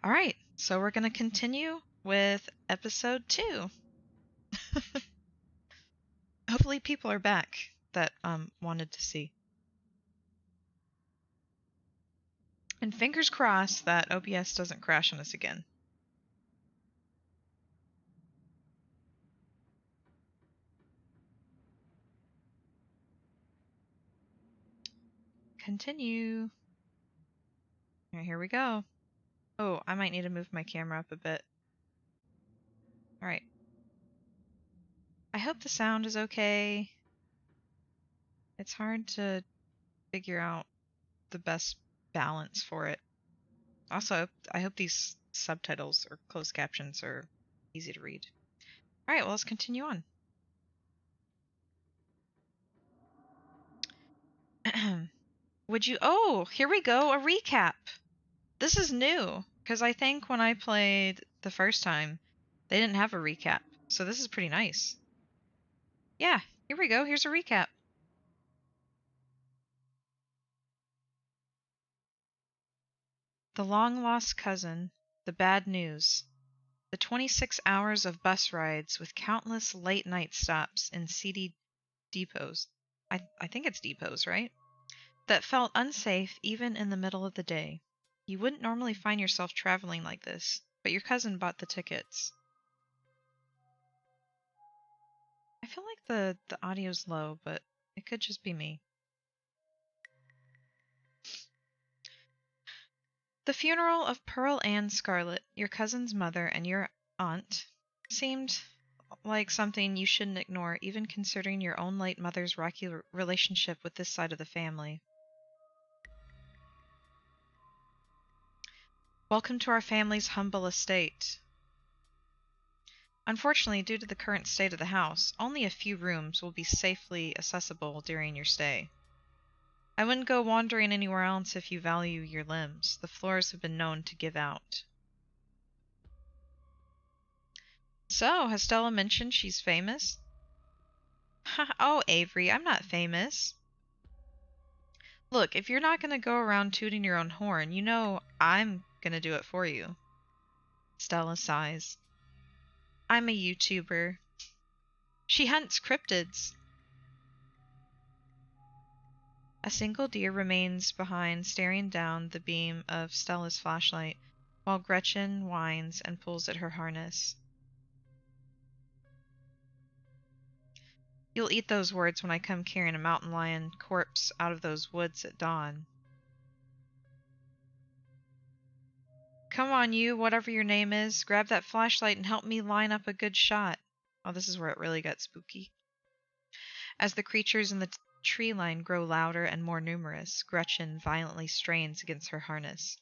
All right, so we're going to continue with episode 2. Hopefully people are back that wanted to see. And fingers crossed that OBS doesn't crash on us again. Continue. Here we go. Oh, I might need to move my camera up a bit. All right. I hope the sound is okay. It's hard to figure out the best balance for it. Also, I hope these subtitles or closed captions are easy to read. All right, well, let's continue on. Would you? Oh, here we go. A recap. This is new because I think when I played the first time, they didn't have a recap. So this is pretty nice. Yeah, here we go. Here's a recap. The long lost cousin, the bad news, the 26 hours of bus rides with countless late night stops in seedy depots. I think it's depots, right? That felt unsafe even in the middle of the day. You wouldn't normally find yourself traveling like this, but your cousin bought the tickets. I feel like the audio's low, but it could just be me. The funeral of Pearl Ann Scarlet, your cousin's mother and your aunt, seemed like something you shouldn't ignore, even considering your own late mother's rocky relationship with this side of the family. Welcome to our family's humble estate. Unfortunately, due to the current state of the house, only a few rooms will be safely accessible during your stay. I wouldn't go wandering anywhere else if you value your limbs. The floors have been known to give out. So, has Stella mentioned she's famous? Oh, Avery, I'm not famous. Look, if you're not going to go around tooting your own horn, you know I'm going to do it for you. Stella sighs. I'm a YouTuber. She hunts cryptids. A single deer remains behind, staring down the beam of Stella's flashlight, while Gretchen whines and pulls at her harness. You'll eat those words when I come carrying a mountain lion corpse out of those woods at dawn. Come on, you, whatever your name is, grab that flashlight and help me line up a good shot. Oh, this is where it really got spooky. As the creatures in the tree line grow louder and more numerous, Gretchen violently strains against her harness.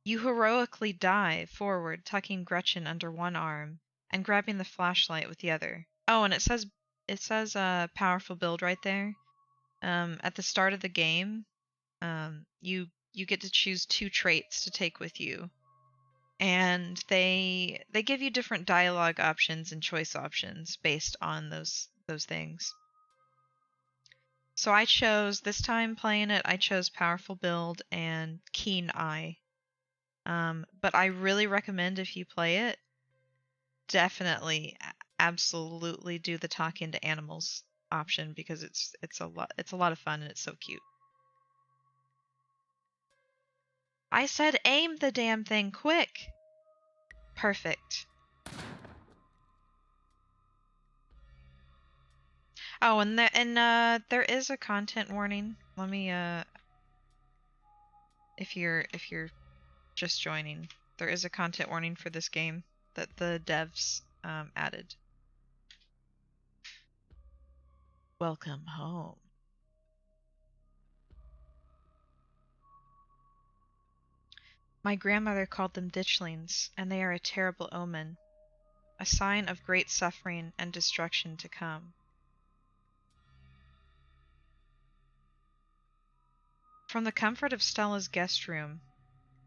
You heroically dive forward, tucking Gretchen under one arm and grabbing the flashlight with the other. Oh, and it says powerful build right there. At the start of the game, you get to choose 2 traits to take with you, and they give you different dialogue options and choice options based on those things. So I chose, this time playing it, I chose powerful build and keen eye. But I really recommend, if you play it, definitely absolutely do the talking to animals option, because it's a lot of fun and it's so cute. I said aim the damn thing quick. Perfect. Oh, and there is a content warning. Let me if you're just joining, there is a content warning for this game that the devs added. Welcome home. My grandmother called them ditchlings, and they are a terrible omen, a sign of great suffering and destruction to come. From the comfort of Stella's guest room,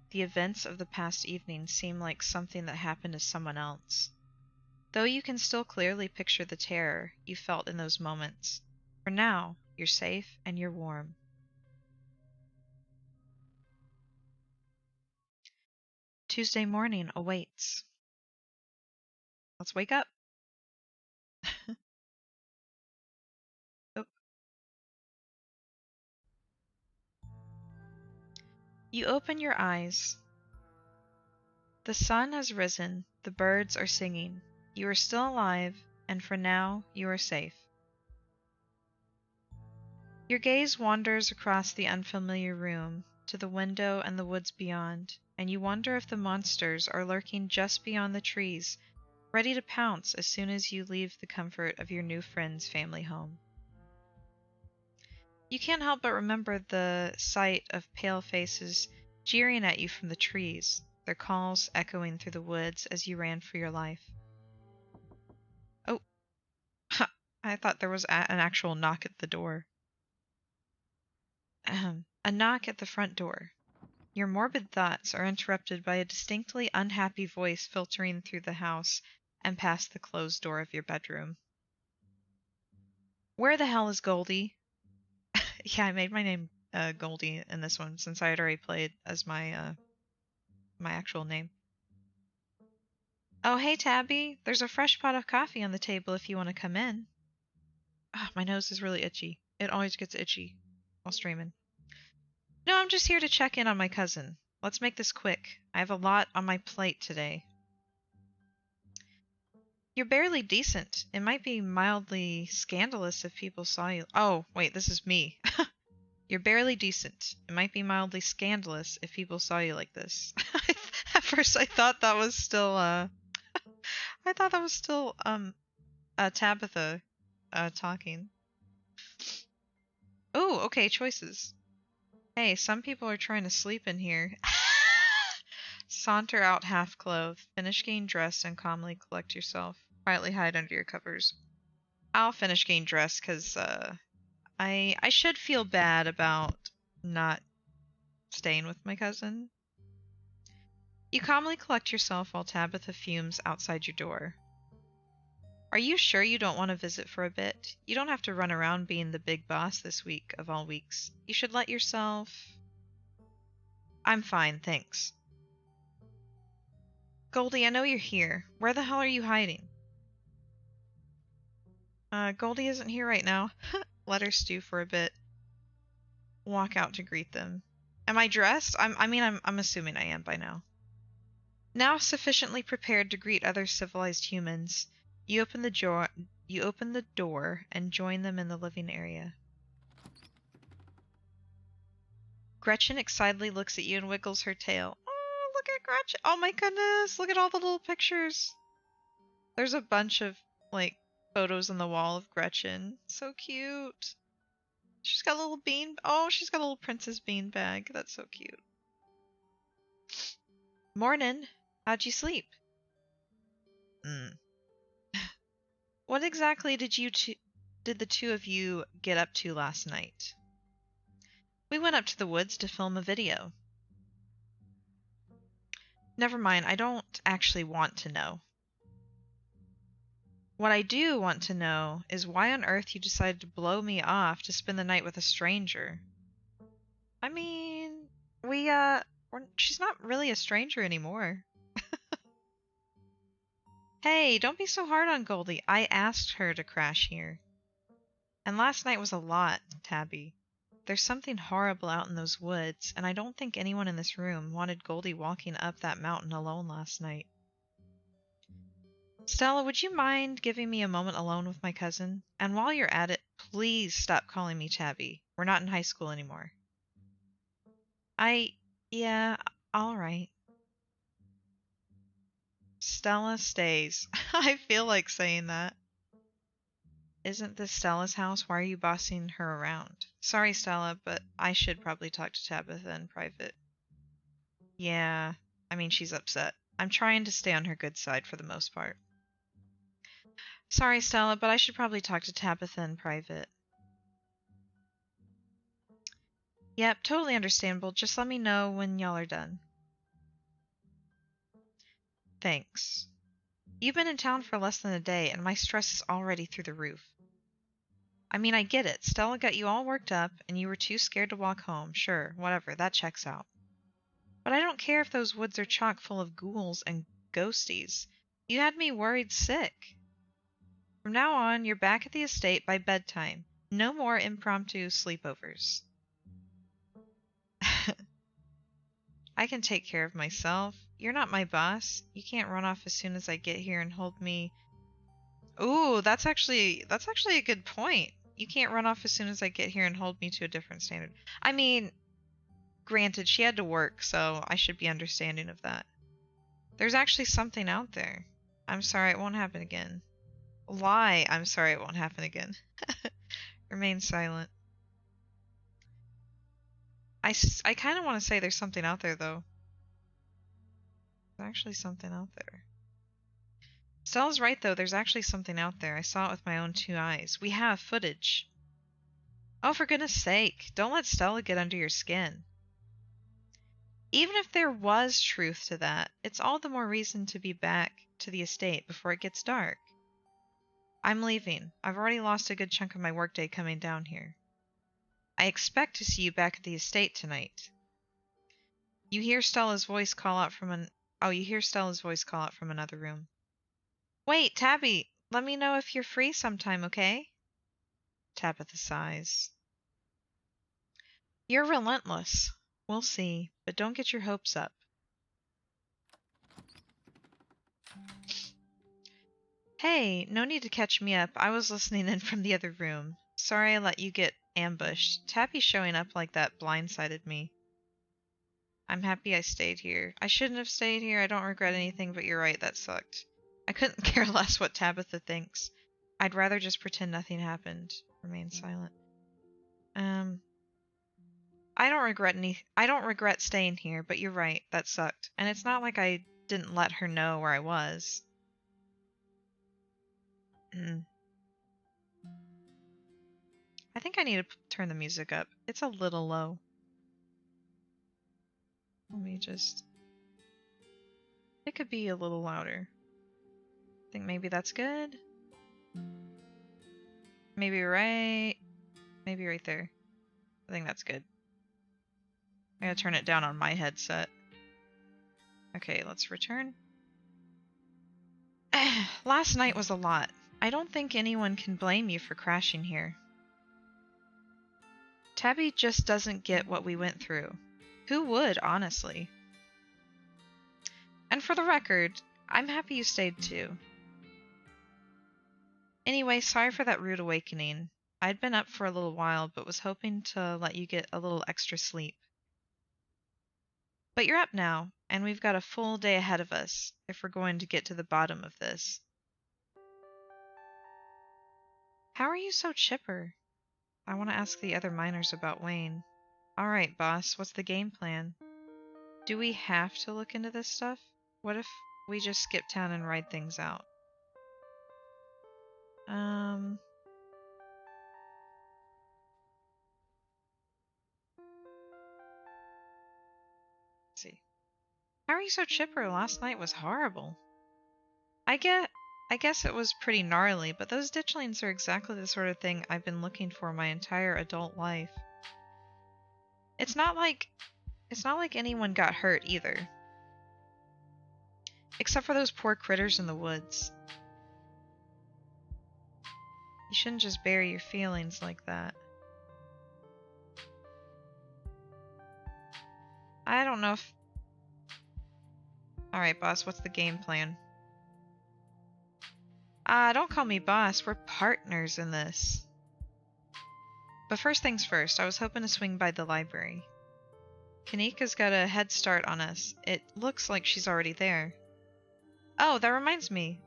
the events of the past evening seem like something that happened to someone else, though you can still clearly picture the terror you felt in those moments. For now, you're safe and you're warm. Tuesday morning awaits. Let's wake up. Oh. You open your eyes. The sun has risen, the birds are singing. You are still alive, and for now, you are safe. Your gaze wanders across the unfamiliar room to the window and the woods beyond, and you wonder if the monsters are lurking just beyond the trees, ready to pounce as soon as you leave the comfort of your new friend's family home. You can't help but remember the sight of pale faces jeering at you from the trees, their calls echoing through the woods as you ran for your life. Oh, I thought there was an actual knock at the door. A knock at the front door. Your morbid thoughts are interrupted by a distinctly unhappy voice filtering through the house and past the closed door of your bedroom. Where the hell is Goldie? Yeah, I made my name Goldie in this one since I had already played as my actual name. Oh, hey Tabby, there's a fresh pot of coffee on the table if you want to come in. Ah, my nose is really itchy. It always gets itchy while streaming. No, I'm just here to check in on my cousin. Let's make this quick. I have a lot on my plate today. You're barely decent. It might be mildly scandalous if people saw you. Oh, wait, this is me. You're barely decent. It might be mildly scandalous if people saw you like this. At first I thought that was still Tabitha talking. Oh, okay, choices. Hey, some people are trying to sleep in here. Saunter out half-clothed, finish getting dressed, and calmly collect yourself. Quietly hide under your covers. I'll finish getting dressed, because, I should feel bad about not staying with my cousin. You calmly collect yourself while Tabitha fumes outside your door. Are you sure you don't want to visit for a bit? You don't have to run around being the big boss this week of all weeks. You should let yourself... I'm fine, thanks. Goldie, I know you're here. Where the hell are you hiding? Goldie isn't here right now. Let her stew for a bit. Walk out to greet them. Am I dressed? I'm assuming I am by now. Now sufficiently prepared to greet other civilized humans, you open the door and join them in the living area. Gretchen excitedly looks at you and wiggles her tail. Oh, look at Gretchen. Oh my goodness, look at all the little pictures. There's a bunch of, like, photos on the wall of Gretchen. So cute. She's got a little she's got a little princess bean bag. That's so cute. Morning. How'd you sleep? What exactly did the two of you get up to last night? We went up to the woods to film a video. Never mind, I don't actually want to know. What I do want to know is why on earth you decided to blow me off to spend the night with a stranger. I mean, she's not really a stranger anymore. Hey, don't be so hard on Goldie. I asked her to crash here. And last night was a lot, Tabby. There's something horrible out in those woods, and I don't think anyone in this room wanted Goldie walking up that mountain alone last night. Stella, would you mind giving me a moment alone with my cousin? And while you're at it, please stop calling me Tabby. We're not in high school anymore. Yeah, all right. Stella stays. I feel like saying that. Isn't this Stella's house? Why are you bossing her around? Sorry, Stella, but I should probably talk to Tabitha in private. Yeah, I mean, she's upset. I'm trying to stay on her good side for the most part. Sorry, Stella, but I should probably talk to Tabitha in private. Yep, totally understandable. Just let me know when y'all are done. Thanks. You've been in town for less than a day, and my stress is already through the roof. I mean, I get it. Stella got you all worked up, and you were too scared to walk home. Sure, whatever, that checks out. But I don't care if those woods are chock full of ghouls and ghosties. You had me worried sick. From now on, you're back at the estate by bedtime. No more impromptu sleepovers. I can take care of myself. You're not my boss. You can't run off as soon as I get here and hold me. Ooh, that's actually a good point. You can't run off as soon as I get here and hold me to a different standard. I mean, granted, she had to work, so I should be understanding of that. There's actually something out there. I'm sorry, it won't happen again. Lie, I'm sorry, it won't happen again. Remain silent. I kind of want to say there's something out there, though. There's actually something out there. Stella's right, though. There's actually something out there. I saw it with my own 2 eyes. We have footage. Oh, for goodness sake. Don't let Stella get under your skin. Even if there was truth to that, it's all the more reason to be back to the estate before it gets dark. I'm leaving. I've already lost a good chunk of my workday coming down here. I expect to see you back at the estate tonight. You hear Stella's voice call out from another room. Wait, Tabby, let me know if you're free sometime, okay? Tabitha sighs. You're relentless. We'll see, but don't get your hopes up. Hey, no need to catch me up. I was listening in from the other room. Sorry I let you get ambushed. Tabby showing up like that blindsided me. I'm happy I stayed here. I shouldn't have stayed here. I don't regret anything, but you're right, that sucked. I couldn't care less what Tabitha thinks. I'd rather just pretend nothing happened. Remain silent. I don't regret staying here, but you're right, that sucked. And it's not like I didn't let her know where I was. I think I need to turn the music up. It's a little low. Let me just... It could be a little louder. I think maybe that's good. Maybe right there. I think that's good. I gotta turn it down on my headset. Okay, let's return. Last night was a lot. I don't think anyone can blame you for crashing here. Tabby just doesn't get what we went through. Who would, honestly? And for the record, I'm happy you stayed too. Anyway, sorry for that rude awakening. I'd been up for a little while, but was hoping to let you get a little extra sleep. But you're up now, and we've got a full day ahead of us, if we're going to get to the bottom of this. How are you so chipper? I want to ask the other miners about Wayne. Alright, boss, what's the game plan? Do we have to look into this stuff? What if we just skip town and ride things out? Let's see. How are you so chipper? Last night was horrible. I guess it was pretty gnarly, but those ditchlings are exactly the sort of thing I've been looking for my entire adult life. It's not like anyone got hurt either. Except for those poor critters in the woods. You shouldn't just bury your feelings like that. I don't know if... Alright, boss, what's the game plan? Don't call me boss. We're partners in this. But first things first, I was hoping to swing by the library. Kanika's got a head start on us. It looks like she's already there. Oh, that reminds me.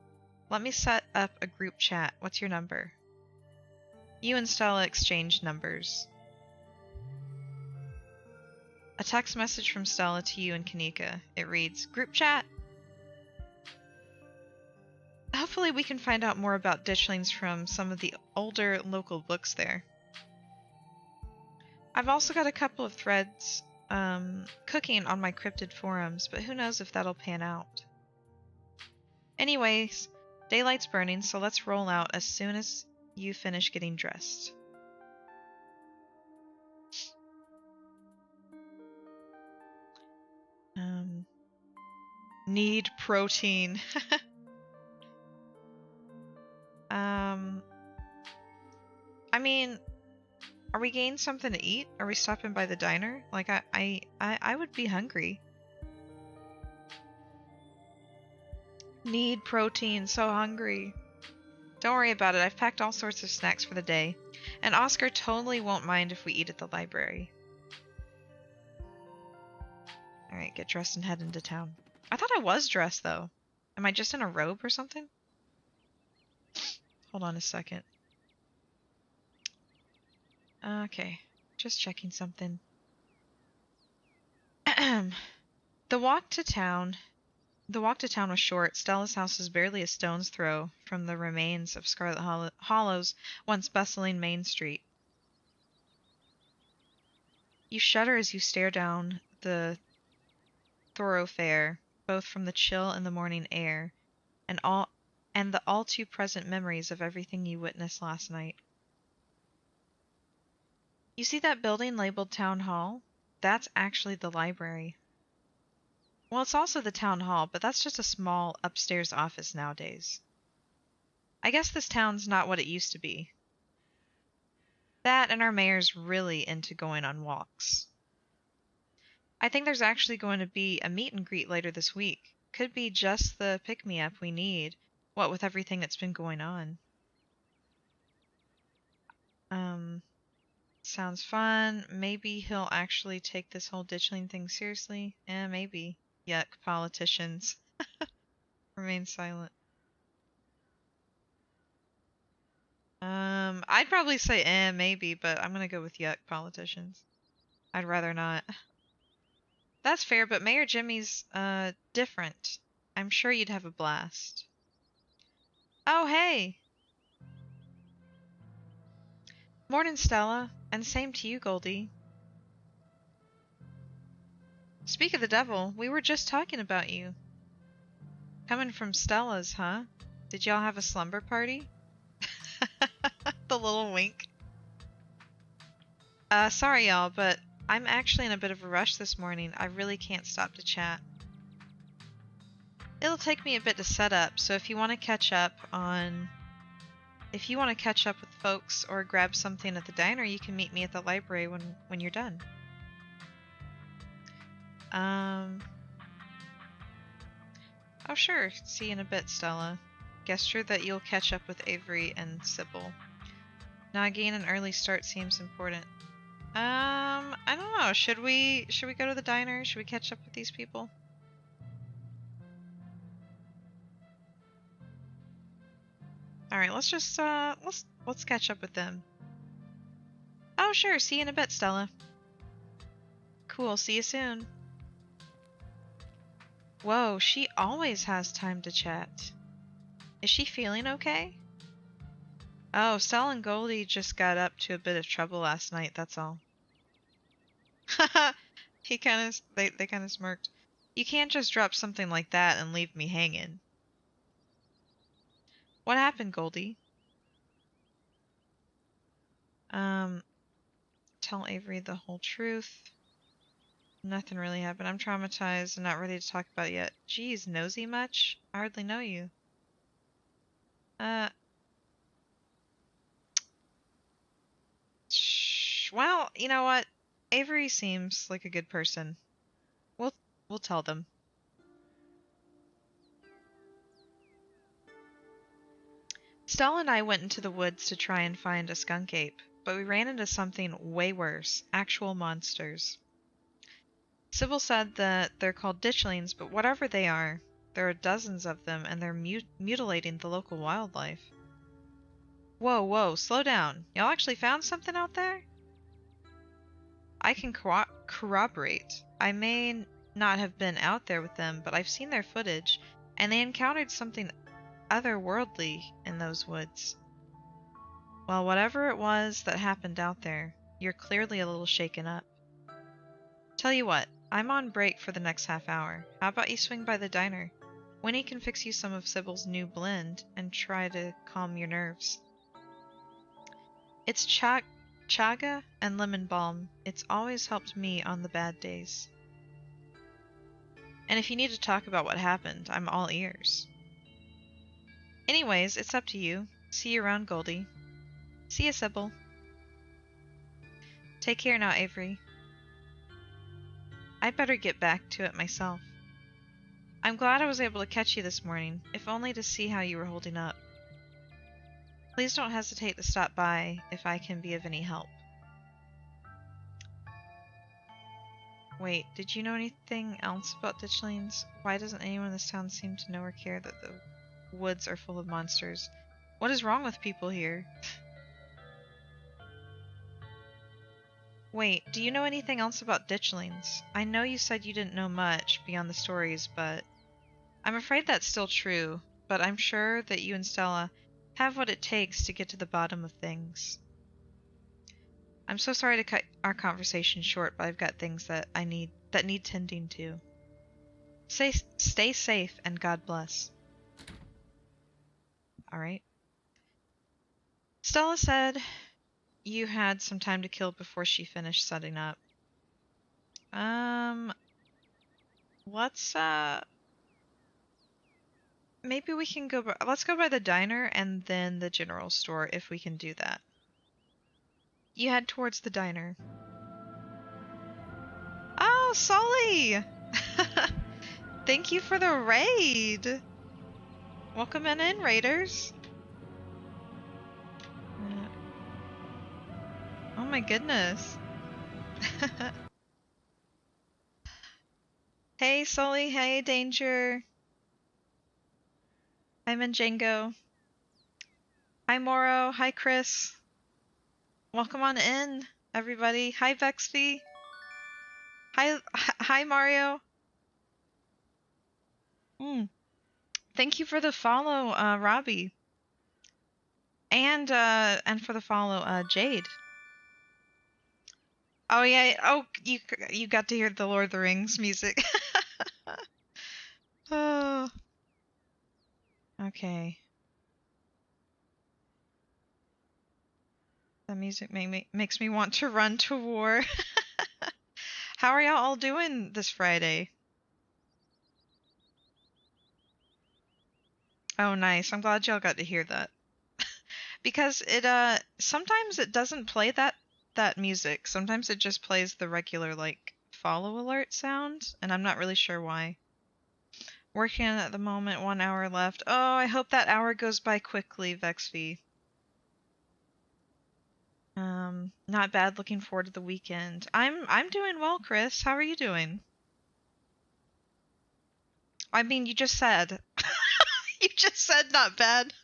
Let me set up a group chat. What's your number? You and Stella exchange numbers. A text message from Stella to you and Kanika. It reads, Group chat! Hopefully we can find out more about ditchlings from some of the older local books there. I've also got a couple of threads cooking on my cryptid forums, but who knows if that'll pan out. Anyways, daylight's burning, so let's roll out as soon as you finish getting dressed. Need protein. I mean, are we getting something to eat? Are we stopping by the diner? Like, I would be hungry. Need protein, so hungry. Don't worry about it, I've packed all sorts of snacks for the day. And Oscar totally won't mind if we eat at the library. Alright, get dressed and head into town. I thought I was dressed, though. Am I just in a robe or something? Hold on a second. Okay, just checking something. The walk to town was short. Stella's house is barely a stone's throw from the remains of Scarlet Hollow's once bustling main street. You shudder as you stare down the thoroughfare, both from the chill in the morning air and the all too present memories of everything you witnessed last night. You see that building labeled Town Hall? That's actually the library. Well, it's also the town hall, but that's just a small upstairs office nowadays. I guess this town's not what it used to be. That and our mayor's really into going on walks. I think there's actually going to be a meet and greet later this week. Could be just the pick-me-up we need, what with everything that's been going on. Sounds fun. Maybe he'll actually take this whole ditchling thing seriously. Maybe. Yuck, politicians. Remain silent. I'd probably say maybe, but I'm gonna go with yuck, politicians. I'd rather not. That's fair, but Mayor Jimmy's, different. I'm sure you'd have a blast. Oh, hey! Morning, Stella. And same to you, Goldie. Speak of the devil, we were just talking about you. Coming from Stella's, huh? Did y'all have a slumber party? The little wink. Sorry y'all, but I'm actually in a bit of a rush this morning. I really can't stop to chat. It'll take me a bit to set up, so if you want to catch up with folks or grab something at the diner, you can meet me at the library when you're done. Oh sure, see you in a bit, Stella. Gesture that you'll catch up with Avery and Sybil. Now again, an early start seems important. I don't know. Should we go to the diner? Should we catch up with these people? All right, let's just let's catch up with them. Oh, sure. See you in a bit, Stella. Cool. See you soon. Whoa, she always has time to chat. Is she feeling okay? Oh, Stella and Goldie just got up to a bit of trouble last night, that's all. Haha, they kind of smirked. You can't just drop something like that and leave me hanging. What happened, Goldie? Tell Avery the whole truth. Nothing really happened. I'm traumatized and not ready to talk about it yet. Geez, nosy much? I hardly know you. Well, you know what? Avery seems like a good person. We'll tell them. Stella and I went into the woods to try and find a skunk ape, but we ran into something way worse. Actual monsters. Sybil said that they're called ditchlings, but whatever they are, there are dozens of them and they're mutilating the local wildlife. Whoa, slow down. Y'all actually found something out there? I can corroborate. I may not have been out there with them, but I've seen their footage, and they encountered something otherworldly in those woods. Well, whatever it was that happened out there, you're clearly a little shaken up. Tell you what, I'm on break for the next half hour. How about you swing by the diner? Winnie can fix you some of Sybil's new blend and try to calm your nerves. It's chaga and lemon balm. It's always helped me on the bad days. And if you need to talk about what happened, I'm all ears. Anyways, it's up to you. See you around, Goldie. See ya, Sybil. Take care now, Avery. I'd better get back to it myself. I'm glad I was able to catch you this morning, if only to see how you were holding up. Please don't hesitate to stop by if I can be of any help. Wait, did you know anything else about ditchlings? Why doesn't anyone in this town seem to know or care that the woods are full of monsters? What is wrong with people here? Wait, do you know anything else about ditchlings? I know you said you didn't know much beyond the stories, but... I'm afraid that's still true, but I'm sure that you and Stella have what it takes to get to the bottom of things. I'm so sorry to cut our conversation short, but I've got things that need tending to. Stay safe and God bless. Alright. Stella said you had some time to kill before she finished setting up. Let's, maybe we can go let's go by the diner and then the general store if we can do that. You head towards the diner. Oh, Sully! Thank you for the raid! Welcome in, raiders. Oh my goodness. Hey, Sully. Hey, Danger. Hi, Manjango. Hi, Moro. Hi, Chris. Welcome on in, everybody. Hi, Bexby. Hi, Mario. Thank you for the follow, Robbie. And for the follow, Jade. Oh yeah. Oh, you got to hear the Lord of the Rings music. Oh. Okay. The music makes me want to run to war. How are y'all all doing this Friday? Oh, nice. I'm glad y'all got to hear that. Because it sometimes it doesn't play that music. Sometimes it just plays the regular like follow alert sound, and I'm not really sure why. Working on it at the moment, 1 hour left. Oh, I hope that hour goes by quickly, VexV. Not bad. Looking forward to the weekend. I'm doing well, Chris. How are you doing? I mean, you just said. You just said not bad.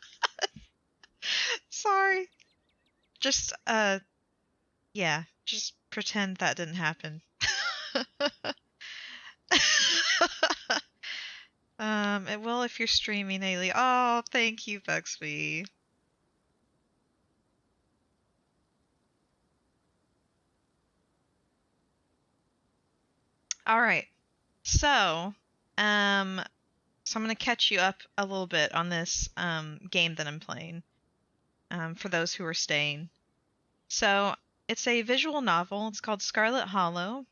Sorry. Just yeah, just pretend that didn't happen. It will if you're streaming, Ailey. Oh, thank you, Bugsby. All right. So I'm gonna catch you up a little bit on this game that I'm playing. For those who are staying. So it's a visual novel. It's called Scarlet Hollow.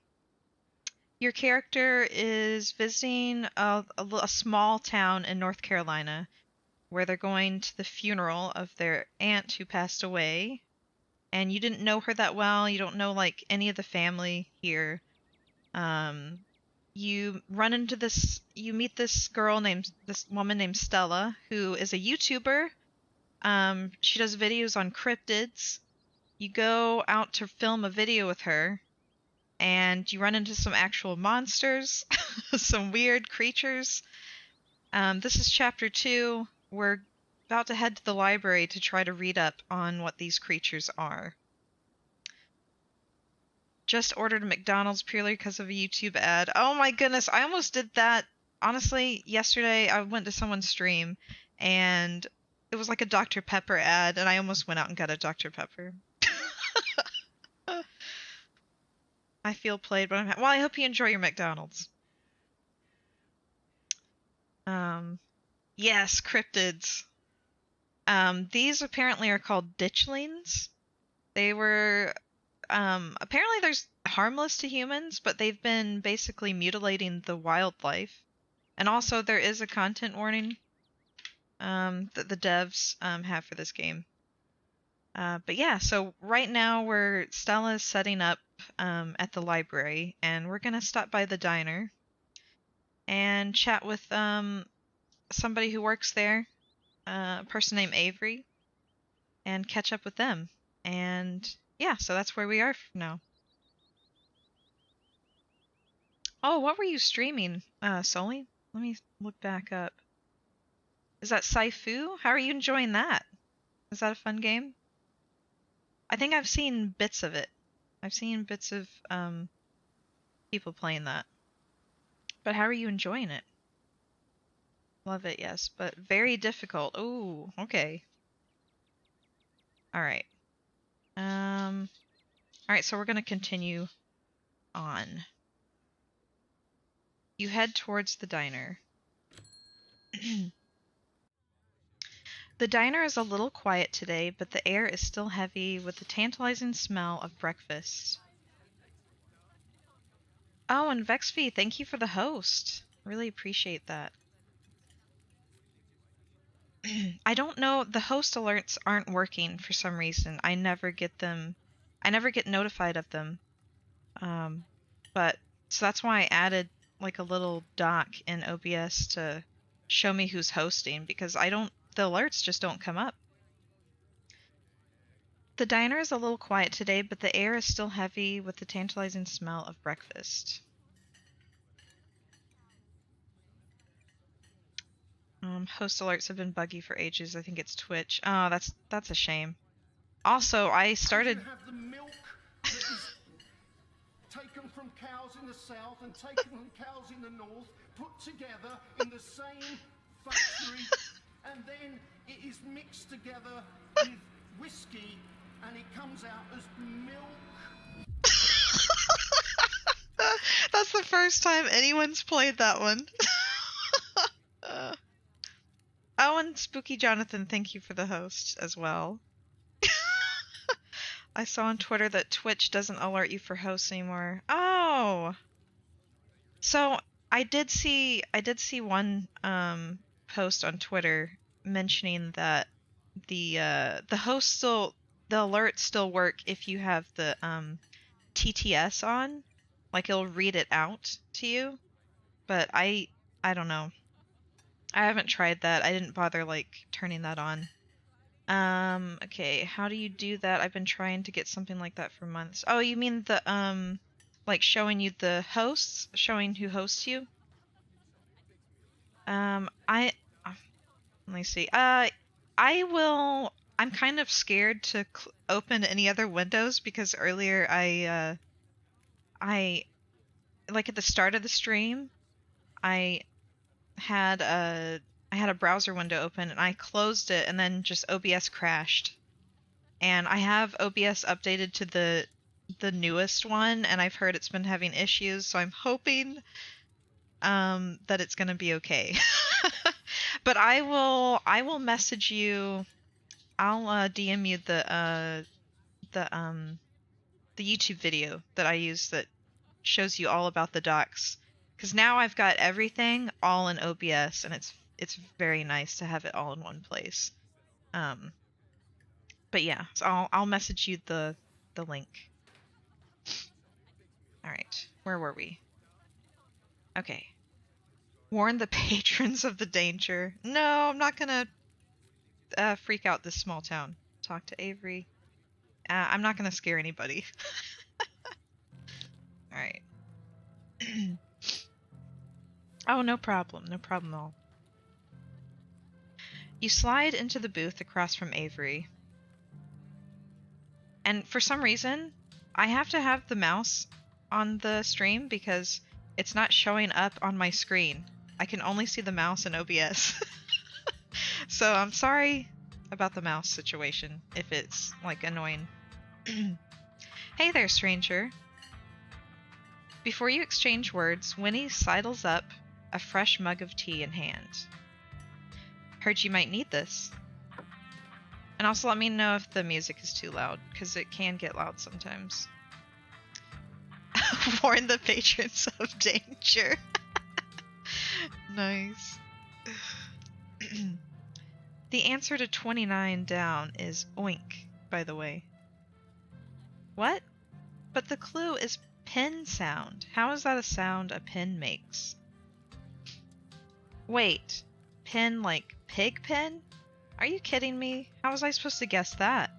Your character is visiting a small town in North Carolina where they're going to the funeral of their aunt who passed away. And you didn't know her that well. You don't know like any of the family here. You meet this woman named Stella, who is a YouTuber. She does videos on cryptids. You go out to film a video with her, and you run into some actual monsters, some weird creatures. This is chapter 2. We're about to head to the library to try to read up on what these creatures are. Just ordered a McDonald's purely because of a YouTube ad. Oh my goodness, I almost did that. Honestly, yesterday I went to someone's stream, and it was like a Dr. Pepper ad, and I almost went out and got a Dr. Pepper. I feel played, but well, I hope you enjoy your McDonald's. Yes, cryptids. These apparently are called ditchlings. They were, apparently they're harmless to humans, but they've been basically mutilating the wildlife. And also, there is a content warning that the devs have for this game. But yeah, so right now Stella's setting up at the library, and we're gonna stop by the diner and chat with somebody who works there, a person named Avery, and catch up with them. And yeah, so that's where we are now. Oh, what were you streaming, Sully? Let me look back up. Is that Saifu? How are you enjoying that? Is that a fun game? I think I've seen bits of it. I've seen bits of people playing that. But how are you enjoying it? Love it, yes, but very difficult. Ooh, okay. All right. All right, so we're going to continue on. You head towards the diner. The diner is a little quiet today, but the air is still heavy with the tantalizing smell of breakfast. Oh, and VexV, thank you for the host. Really appreciate that. I don't know, the host alerts aren't working for some reason. I never get them. I never get notified of them. But so that's why I added like a little doc in OBS to show me who's hosting, because the alerts just don't come up. The diner is a little quiet today, but the air is still heavy with the tantalizing smell of breakfast. Host alerts have been buggy for ages. I think it's Twitch. Oh, that's a shame. Also, I started. You have the milk that is taken from cows in the south and taken from cows in the north, put together in the same factory, and then it is mixed together with whiskey, and it comes out as milk. That's the first time anyone's played that one. Oh, and Spooky Jonathan, thank you for the host as well. I saw on Twitter that Twitch doesn't alert you for hosts anymore. Oh! So, I did see one post on Twitter mentioning that the alerts still work if you have the TTS on. Like, it'll read it out to you. But I don't know. I haven't tried that. I didn't bother like turning that on. Okay, how do you do that? I've been trying to get something like that for months. Oh, you mean the like showing you the hosts, showing who hosts you? Let me see. I'm kind of scared to open any other windows because earlier I like at the start of the stream, I had a browser window open and I closed it and then just OBS crashed. And I have OBS updated to the newest one, and I've heard it's been having issues, so I'm hoping that it's going to be okay. But I will message you. I'll DM you the YouTube video that I use that shows you all about the docs. Because now I've got everything all in OBS, and it's very nice to have it all in one place. But yeah, so I'll message you the link. All right, where were we? Okay. Warn the patrons of the danger. No, I'm not gonna freak out this small town. Talk to Avery. I'm not gonna scare anybody. All right. Oh, no problem. No problem at all. You slide into the booth across from Avery. And for some reason, I have to have the mouse on the stream because it's not showing up on my screen. I can only see the mouse in OBS. So I'm sorry about the mouse situation if it's like annoying. Hey there, stranger. Before you exchange words, Winnie sidles up, a fresh mug of tea in hand. Heard you might need this. And also let me know if the music is too loud, because it can get loud sometimes. Warn the patrons of danger. Nice. The answer to 29 down is oink, by the way. What? But the clue is pin sound. How is that a sound a pin makes? Wait, pin like pig pen? Are you kidding me? How was I supposed to guess that?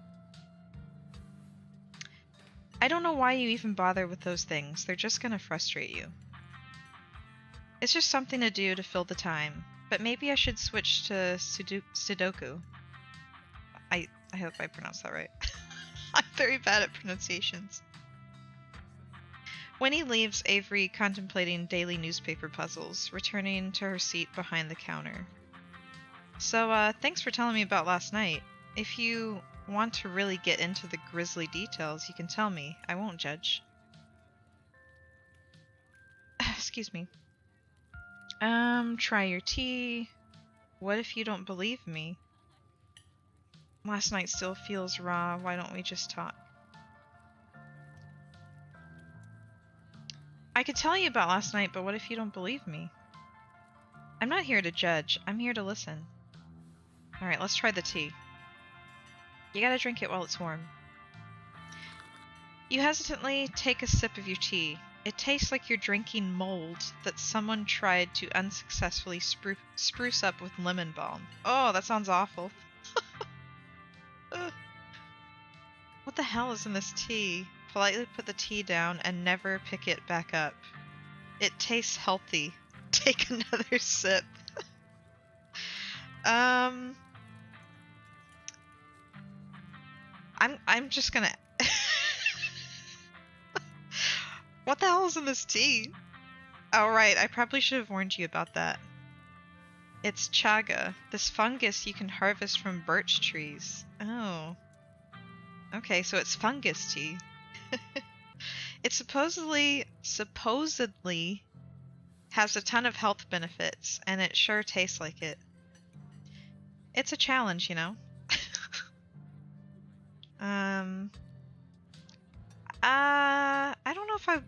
I don't know why you even bother with those things. They're just gonna frustrate you. It's just something to do to fill the time. But maybe I should switch to Sudoku. I hope I pronounced that right. I'm very bad at pronunciations. Winnie leaves Avery contemplating daily newspaper puzzles, returning to her seat behind the counter. So, thanks for telling me about last night. If you want to really get into the grisly details, you can tell me. I won't judge. Excuse me. Try your tea. What if you don't believe me? Last night still feels raw. Why don't we just talk? I could tell you about last night, but what if you don't believe me? I'm not here to judge. I'm here to listen. Alright, let's try the tea. You gotta drink it while it's warm. You hesitantly take a sip of your tea. It tastes like you're drinking mold that someone tried to unsuccessfully spruce up with lemon balm. Oh, that sounds awful. What the hell is in this tea? Politely put the tea down and never pick it back up. It tastes healthy. Take another sip. I'm just gonna... What the hell is in this tea? Oh, right, I probably should have warned you about that. It's chaga, this fungus you can harvest from birch trees. Oh. Okay, so it's fungus tea. It supposedly has a ton of health benefits, and it sure tastes like it. It's a challenge, you know? I don't know if I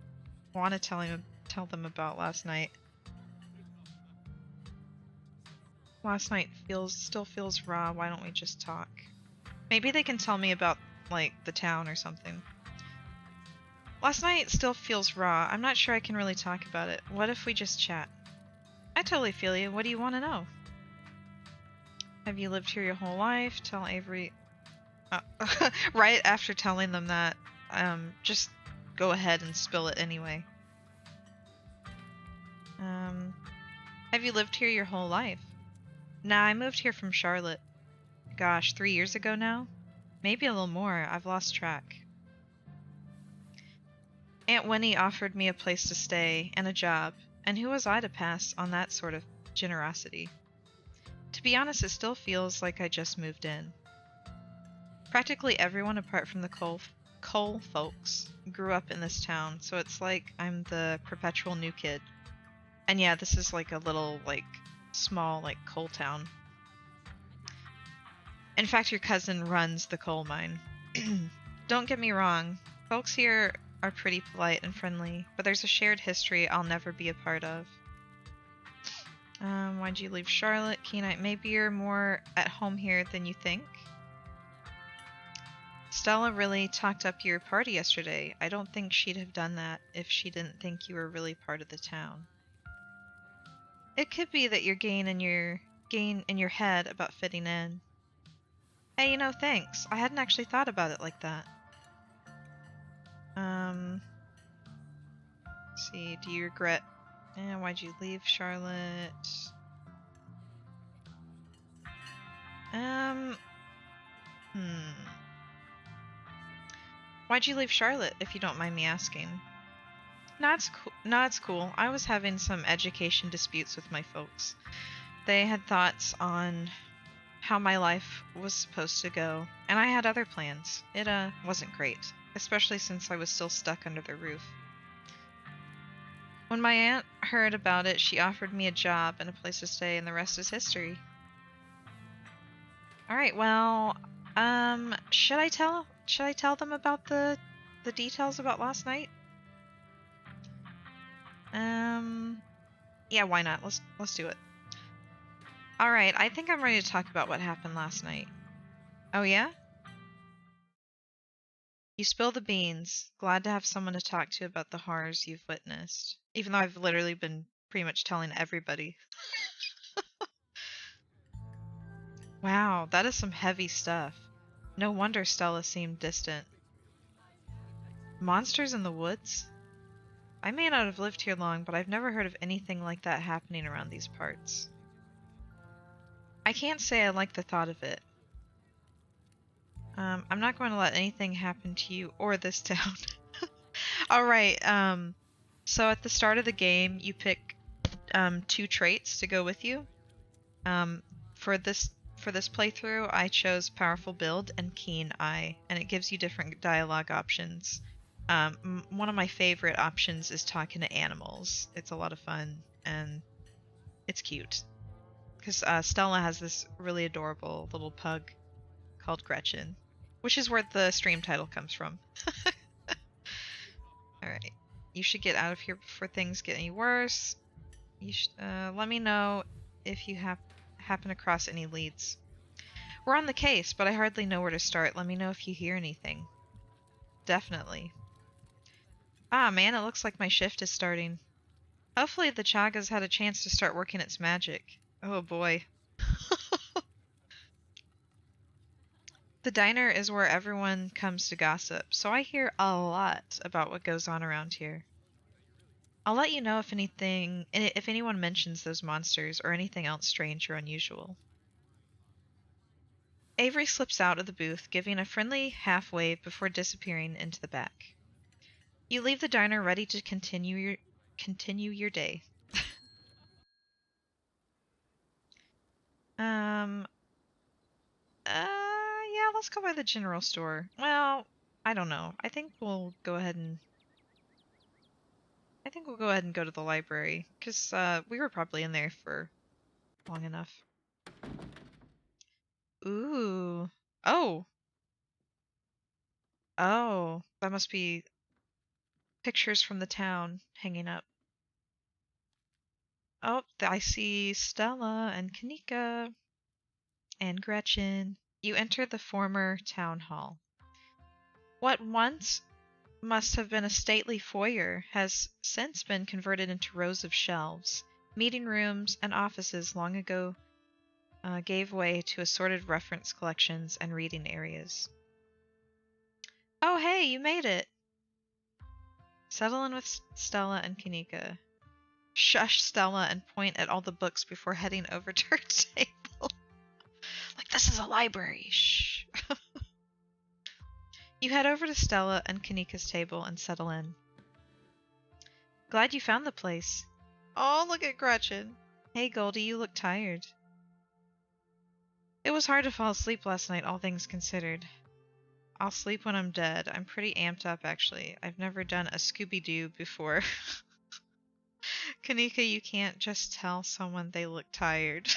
want to tell them about last night. Last night still feels raw. Why don't we just talk? Maybe they can tell me about, like, the town or something. Last night still feels raw. I'm not sure I can really talk about it. What if we just chat? I totally feel you. What do you want to know? Have you lived here your whole life? Tell Avery... right after telling them that, just go ahead and spill it anyway. Have you lived here your whole life? Nah, I moved here from Charlotte. Gosh, 3 years ago now? Maybe a little more. I've lost track. Aunt Winnie offered me a place to stay and a job, and who was I to pass on that sort of generosity? To be honest, it still feels like I just moved in. Practically everyone apart from the Cole folks grew up in this town, so it's like I'm the perpetual new kid. And yeah, this is like a little, like, small, like, coal town. In fact, your cousin runs the coal mine. Don't get me wrong, folks here are pretty polite and friendly, but there's a shared history I'll never be a part of. Why'd you leave Charlotte? Keenite, maybe you're more at home here than you think? Stella really talked up your party yesterday. I don't think she'd have done that if she didn't think you were really part of the town. It could be that you're gain in your head about fitting in. Hey, thanks. I hadn't actually thought about it like that. Let's see, do you regret... why'd you leave Charlotte? Why'd you leave Charlotte, if you don't mind me asking? No, it's cool. I was having some education disputes with my folks. They had thoughts on how my life was supposed to go, and I had other plans. It, wasn't great, especially since I was still stuck under their roof. When my aunt heard about it, she offered me a job and a place to stay, and the rest is history. Alright, well, should I tell them about the details about last night? Yeah, why not? Let's do it. Alright, I think I'm ready to talk about what happened last night. Oh yeah? You spill the beans. Glad to have someone to talk to about the horrors you've witnessed. Even though I've literally been pretty much telling everybody. Wow, that is some heavy stuff. No wonder Stella seemed distant. Monsters in the woods? I may not have lived here long, but I've never heard of anything like that happening around these parts. I can't say I like the thought of it. I'm not going to let anything happen to you or this town. Alright, so at the start of the game, you pick 2 traits to go with you. For this playthrough, I chose Powerful Build and Keen Eye, and it gives you different dialogue options. One of my favorite options is talking to animals. It's a lot of fun, and it's cute. Because Stella has this really adorable little pug called Gretchen, which is where the stream title comes from. Alright. You should get out of here before things get any worse. You let me know if you happen across any leads. We're on the case, but I hardly know where to start. Let me know if you hear anything. Definitely. Ah, man, it looks like my shift is starting. Hopefully the Chaga's had a chance to start working its magic. Oh boy. The diner is where everyone comes to gossip, so I hear a lot about what goes on around here. I'll let you know if anyone mentions those monsters or anything else strange or unusual. Avery slips out of the booth, giving a friendly half wave before disappearing into the back. You leave the diner ready to continue your day. Yeah, let's go by the general store. Well, I don't know. I think we'll go ahead and go to the library, because we were probably in there for long enough. Ooh. Oh. Oh. That must be pictures from the town hanging up. Oh, I see Stella and Kanika and Gretchen. You enter the former town hall. What once must have been a stately foyer has since been converted into rows of shelves. Meeting rooms and offices long ago gave way to assorted reference collections and reading areas. Oh, hey, you made it! Settle in with Stella and Kanika. Shush Stella and point at all the books before heading over to her table. Like, this is a library. Shh. You head over to Stella and Kanika's table and settle in. Glad you found the place. Oh, look at Gretchen. Hey, Goldie, you look tired. It was hard to fall asleep last night, all things considered. I'll sleep when I'm dead. I'm pretty amped up, actually. I've never done a Scooby-Doo before. Kanika, you can't just tell someone they look tired.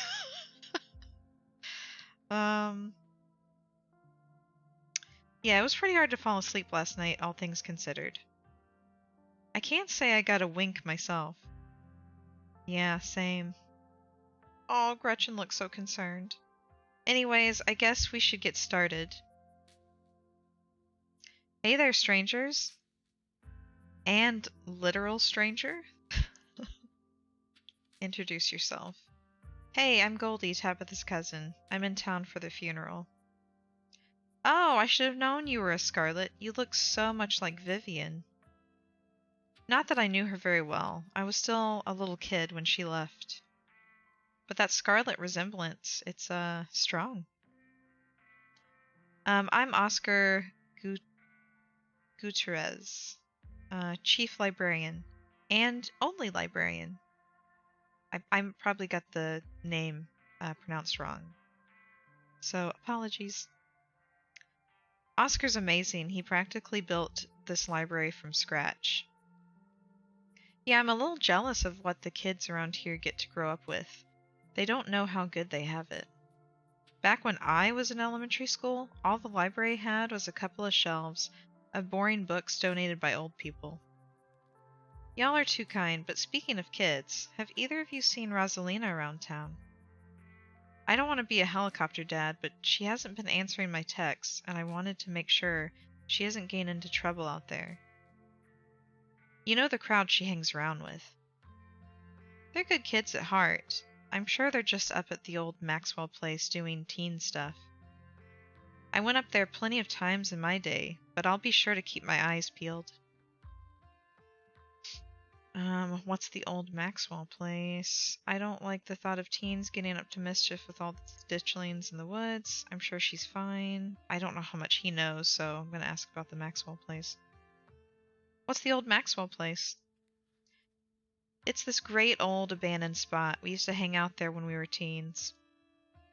Yeah, it was pretty hard to fall asleep last night, all things considered. I can't say I got a wink myself. Yeah, same. Oh, Gretchen looks so concerned. Anyways, I guess we should get started. Hey there, strangers. And literal stranger? Introduce yourself. Hey, I'm Goldie, Tabitha's cousin. I'm in town for the funeral. Oh, I should have known you were a Scarlet. You look so much like Vivian. Not that I knew her very well. I was still a little kid when she left. But that Scarlet resemblance, it's, strong. I'm Oscar Gutierrez, chief librarian. And only librarian. I probably got the name pronounced wrong. So, apologies. Oscar's amazing. He practically built this library from scratch. Yeah, I'm a little jealous of what the kids around here get to grow up with. They don't know how good they have it. Back when I was in elementary school, all the library had was a couple of shelves of boring books donated by old people. Y'all are too kind, but speaking of kids, have either of you seen Rosalina around town? I don't want to be a helicopter dad, but she hasn't been answering my texts, and I wanted to make sure she hasn't gained into trouble out there. You know the crowd she hangs around with. They're good kids at heart. I'm sure they're just up at the old Maxwell place doing teen stuff. I went up there plenty of times in my day, but I'll be sure to keep my eyes peeled. What's the old Maxwell place? I don't like the thought of teens getting up to mischief with all the ditchlings in the woods. I'm sure she's fine. I don't know how much he knows, so I'm gonna ask about the Maxwell place. What's the old Maxwell place? It's this great old abandoned spot. We used to hang out there when we were teens.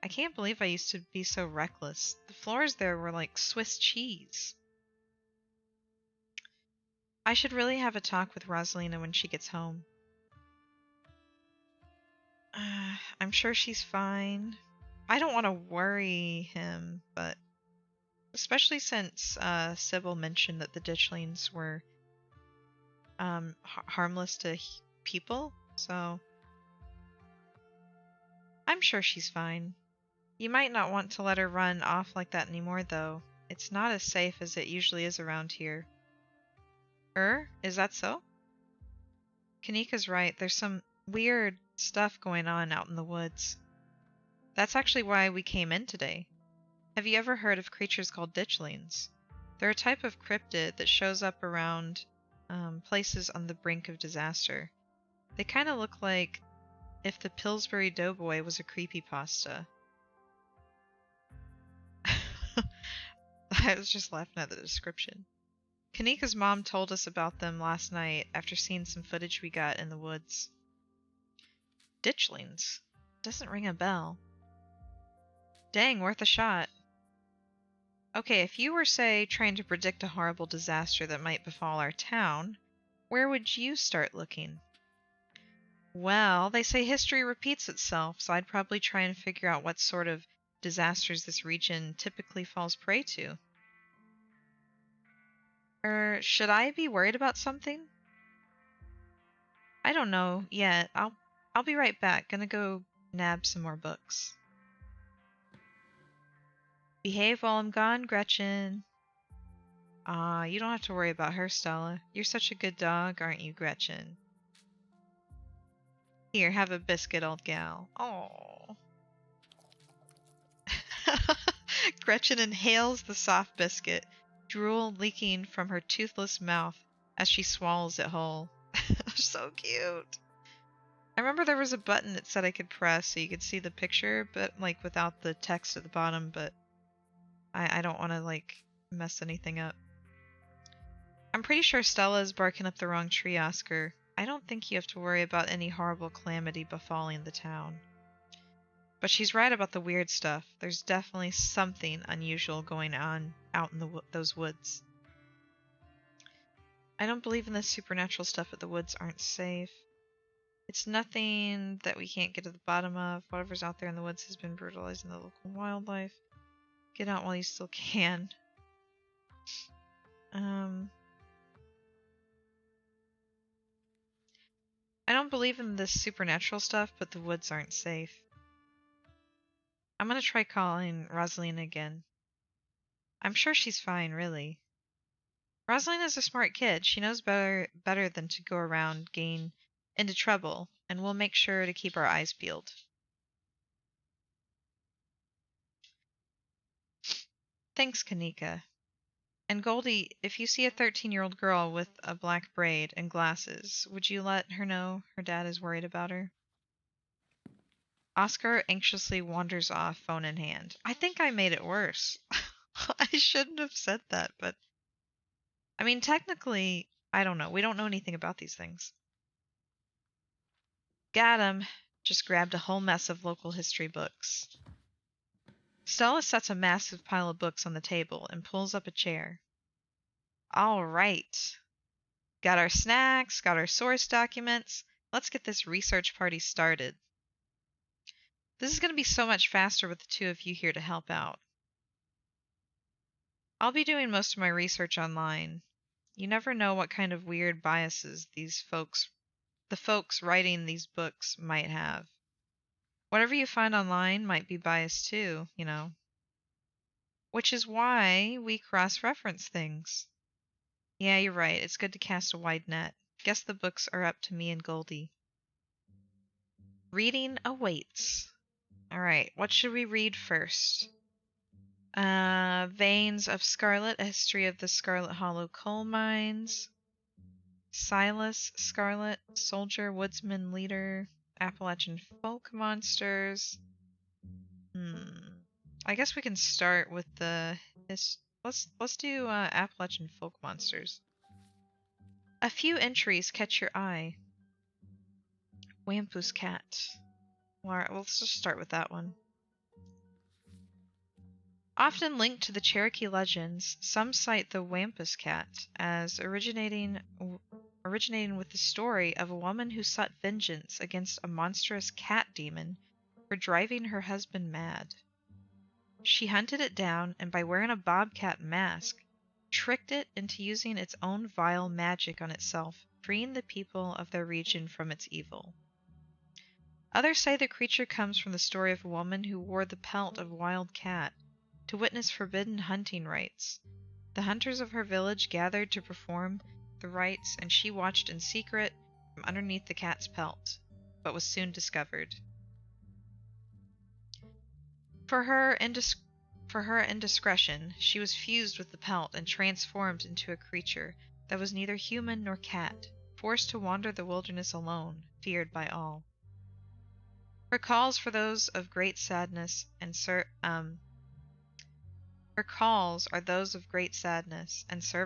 I can't believe I used to be so reckless. The floors there were like Swiss cheese. I should really have a talk with Rosalina when she gets home. I'm sure she's fine. I don't want to worry him, but especially since Sybil mentioned that the ditchlings were harmless to people, so I'm sure she's fine. You might not want to let her run off like that anymore, though. It's not as safe as it usually is around here. Is that so? Kanika's right. There's some weird stuff going on out in the woods. That's actually why we came in today. Have you ever heard of creatures called ditchlings? They're a type of cryptid that shows up around places on the brink of disaster. They kind of look like if the Pillsbury Doughboy was a creepypasta. I was just laughing at the description. Kanika's mom told us about them last night after seeing some footage we got in the woods. Ditchlings? Doesn't ring a bell. Dang, worth a shot. Okay, if you were, say, trying to predict a horrible disaster that might befall our town, where would you start looking? Well, they say history repeats itself, so I'd probably try and figure out what sort of disasters this region typically falls prey to. Should I be worried about something? I don't know yet. I'll be right back. Gonna go nab some more books. Behave while I'm gone, Gretchen. You don't have to worry about her, Stella. You're such a good dog, aren't you, Gretchen? Here, have a biscuit, old gal. Oh. Gretchen inhales the soft biscuit, drool leaking from her toothless mouth as she swallows it whole. So cute. I remember there was a button that said I could press so you could see the picture, but like without the text at the bottom, but I don't want to like mess anything up. I'm pretty sure Stella is barking up the wrong tree, Oscar. I don't think you have to worry about any horrible calamity befalling the town. But she's right about the weird stuff. There's definitely something unusual going on out in those woods. I don't believe in the supernatural stuff at the woods aren't safe. It's nothing that we can't get to the bottom of. Whatever's out there in the woods has been brutalizing the local wildlife. Get out while you still can. I don't believe in this supernatural stuff, but the woods aren't safe. I'm gonna try calling Rosalina again. I'm sure she's fine, really. Rosalina's a smart kid. She knows better than to go around getting into trouble, and we'll make sure to keep our eyes peeled. Thanks, Kanika. And Goldie, if you see a 13-year-old girl with a black braid and glasses, would you let her know her dad is worried about her? Oscar anxiously wanders off, phone in hand. I think I made it worse. I shouldn't have said that, but I mean, technically, I don't know. We don't know anything about these things. Got him. Just grabbed a whole mess of local history books. Stella sets a massive pile of books on the table and pulls up a chair. All right. Got our snacks, got our source documents. Let's get this research party started. This is going to be so much faster with the two of you here to help out. I'll be doing most of my research online. You never know what kind of weird biases the folks writing these books might have. Whatever you find online might be biased too, Which is why we cross-reference things. Yeah, you're right. It's good to cast a wide net. Guess the books are up to me and Goldie. Reading awaits. All right, what should we read first? Veins of Scarlet, A History of the Scarlet Hollow Coal Mines. Silas Scarlet, Soldier, Woodsman, Leader, Appalachian Folk Monsters. I guess we can start with let's do Appalachian Folk Monsters. A few entries catch your eye. Wampus Cat. Well, let's just start with that one. Often linked to the Cherokee legends, some cite the Wampus Cat as originating with the story of a woman who sought vengeance against a monstrous cat demon for driving her husband mad. She hunted it down and by wearing a bobcat mask, tricked it into using its own vile magic on itself, freeing the people of their region from its evil. Others say the creature comes from the story of a woman who wore the pelt of a wild cat to witness forbidden hunting rites. The hunters of her village gathered to perform the rites, and she watched in secret from underneath the cat's pelt, but was soon discovered. For her indiscretion, she was fused with the pelt and transformed into a creature that was neither human nor cat, forced to wander the wilderness alone, feared by all. Her calls are those of great sadness and serve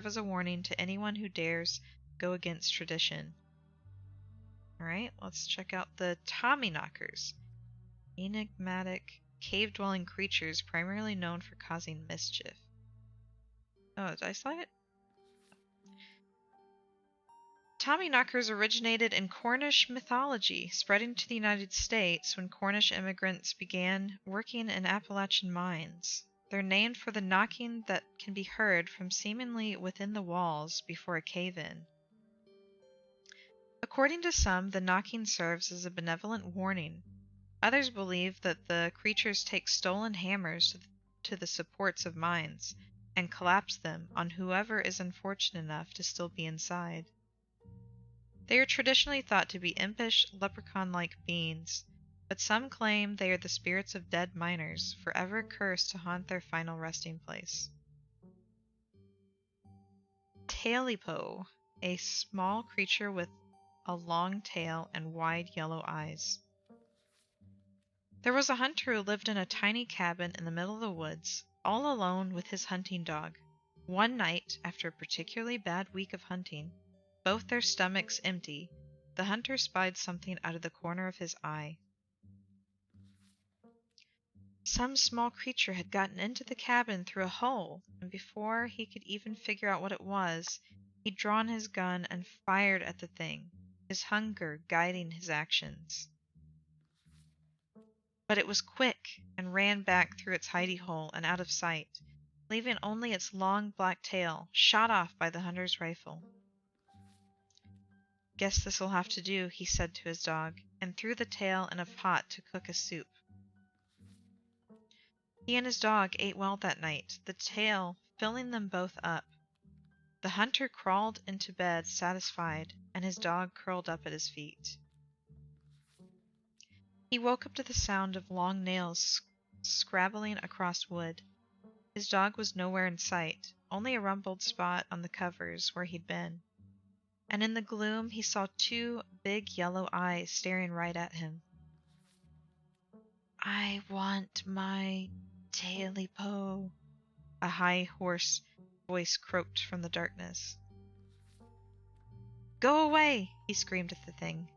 as a warning to anyone who dares go against tradition. Alright, let's check out the Tommyknockers. Enigmatic, cave-dwelling creatures primarily known for causing mischief. Oh, did I slide it? Tommyknockers originated in Cornish mythology, spreading to the United States when Cornish immigrants began working in Appalachian mines. They're named for the knocking that can be heard from seemingly within the walls before a cave-in. According to some, the knocking serves as a benevolent warning. Others believe that the creatures take stolen hammers to the supports of mines and collapse them on whoever is unfortunate enough to still be inside. They are traditionally thought to be impish, leprechaun-like beings, but some claim they are the spirits of dead miners, forever cursed to haunt their final resting place. Tailipo, a small creature with a long tail and wide yellow eyes. There was a hunter who lived in a tiny cabin in the middle of the woods, all alone with his hunting dog. One night, after a particularly bad week of hunting, both their stomachs empty, the hunter spied something out of the corner of his eye. Some small creature had gotten into the cabin through a hole, and before he could even figure out what it was, he'd drawn his gun and fired at the thing, his hunger guiding his actions. But it was quick and ran back through its hidey hole and out of sight, leaving only its long black tail, shot off by the hunter's rifle. "Guess this'll have to do," he said to his dog, and threw the tail in a pot to cook a soup. He and his dog ate well that night, the tail filling them both up. The hunter crawled into bed satisfied, and his dog curled up at his feet. He woke up to the sound of long nails scrabbling across wood. His dog was nowhere in sight, only a rumpled spot on the covers where he'd been. And in the gloom he saw two big yellow eyes staring right at him. "I want my Tailipo," a high, hoarse voice croaked from the darkness. "Go away!" he screamed at the thing.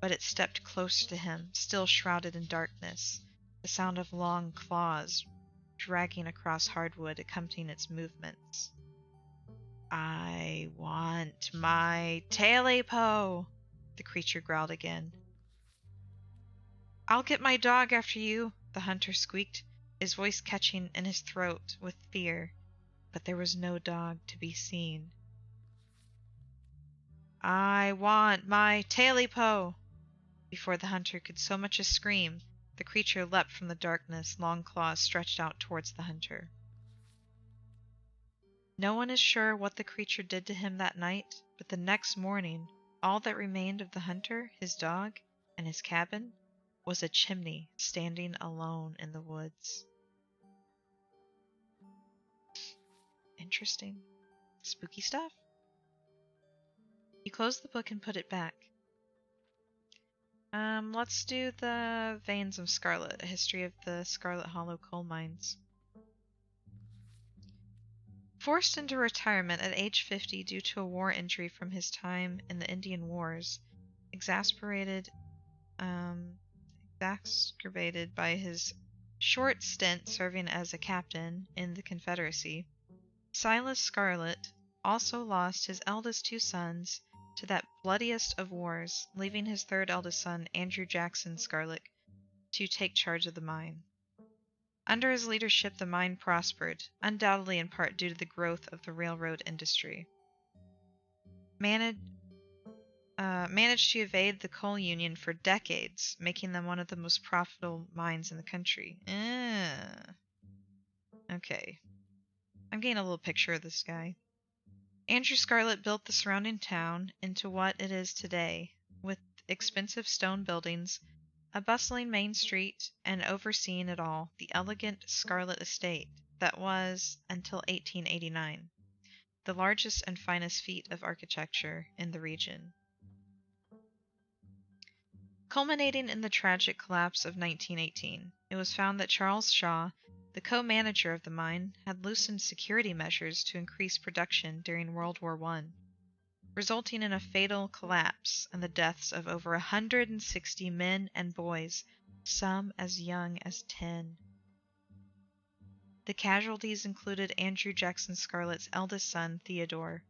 But it stepped closer to him, still shrouded in darkness, the sound of long claws dragging across hardwood accompanying its movements. "I want my Tailipo," the creature growled again. "I'll get my dog after you," the hunter squeaked, his voice catching in his throat with fear, but there was no dog to be seen. "I want my Tailipo." Before the hunter could so much as scream, the creature leapt from the darkness, long claws stretched out towards the hunter. No one is sure what the creature did to him that night, but the next morning, all that remained of the hunter, his dog, and his cabin was a chimney standing alone in the woods. Interesting. Spooky stuff. You close the book and put it back. Let's do the Veins of Scarlet, a history of the Scarlet Hollow coal mines. Forced into retirement at age 50 due to a war injury from his time in the Indian Wars, exacerbated by his short stint serving as a captain in the Confederacy, Silas Scarlet also lost his eldest two sons to that bloodiest of wars, leaving his third eldest son, Andrew Jackson Scarlet, to take charge of the mine. Under his leadership, the mine prospered, undoubtedly in part due to the growth of the railroad industry. Managed to evade the coal union for decades, making them one of the most profitable mines in the country. Okay. I'm getting a little picture of this guy. Andrew Scarlet built the surrounding town into what it is today, with expensive stone buildings, a bustling main street, and overseeing it all, the elegant Scarlet Estate that was, until 1889, the largest and finest feat of architecture in the region. Culminating in the tragic collapse of 1918, it was found that Charles Shaw, the co-manager of the mine, had loosened security measures to increase production during World War I, resulting in a fatal collapse and the deaths of over 160 men and boys, some as young as 10. The casualties included Andrew Jackson Scarlet's eldest son, Theodore,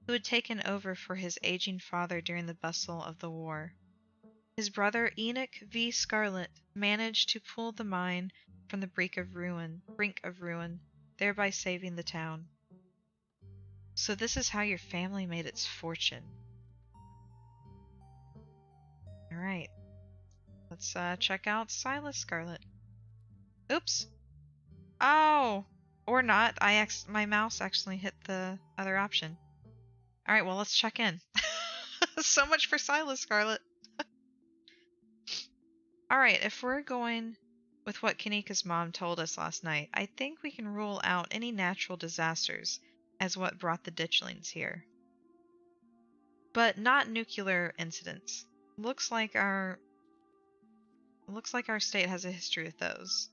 who had taken over for his aging father during the bustle of the war. His brother Enoch V. Scarlet managed to pull the mine from the brink of ruin, thereby saving the town. So this is how your family made its fortune. Alright. Let's check out Silas Scarlet. Oops. Oh! Or not. My mouse actually hit the other option. Alright, well let's check in. So much for Silas Scarlet. Alright, if we're going with what Kanika's mom told us last night, I think we can rule out any natural disasters as what brought the ditchlings here. But not nuclear incidents. Looks like our state has a history with those.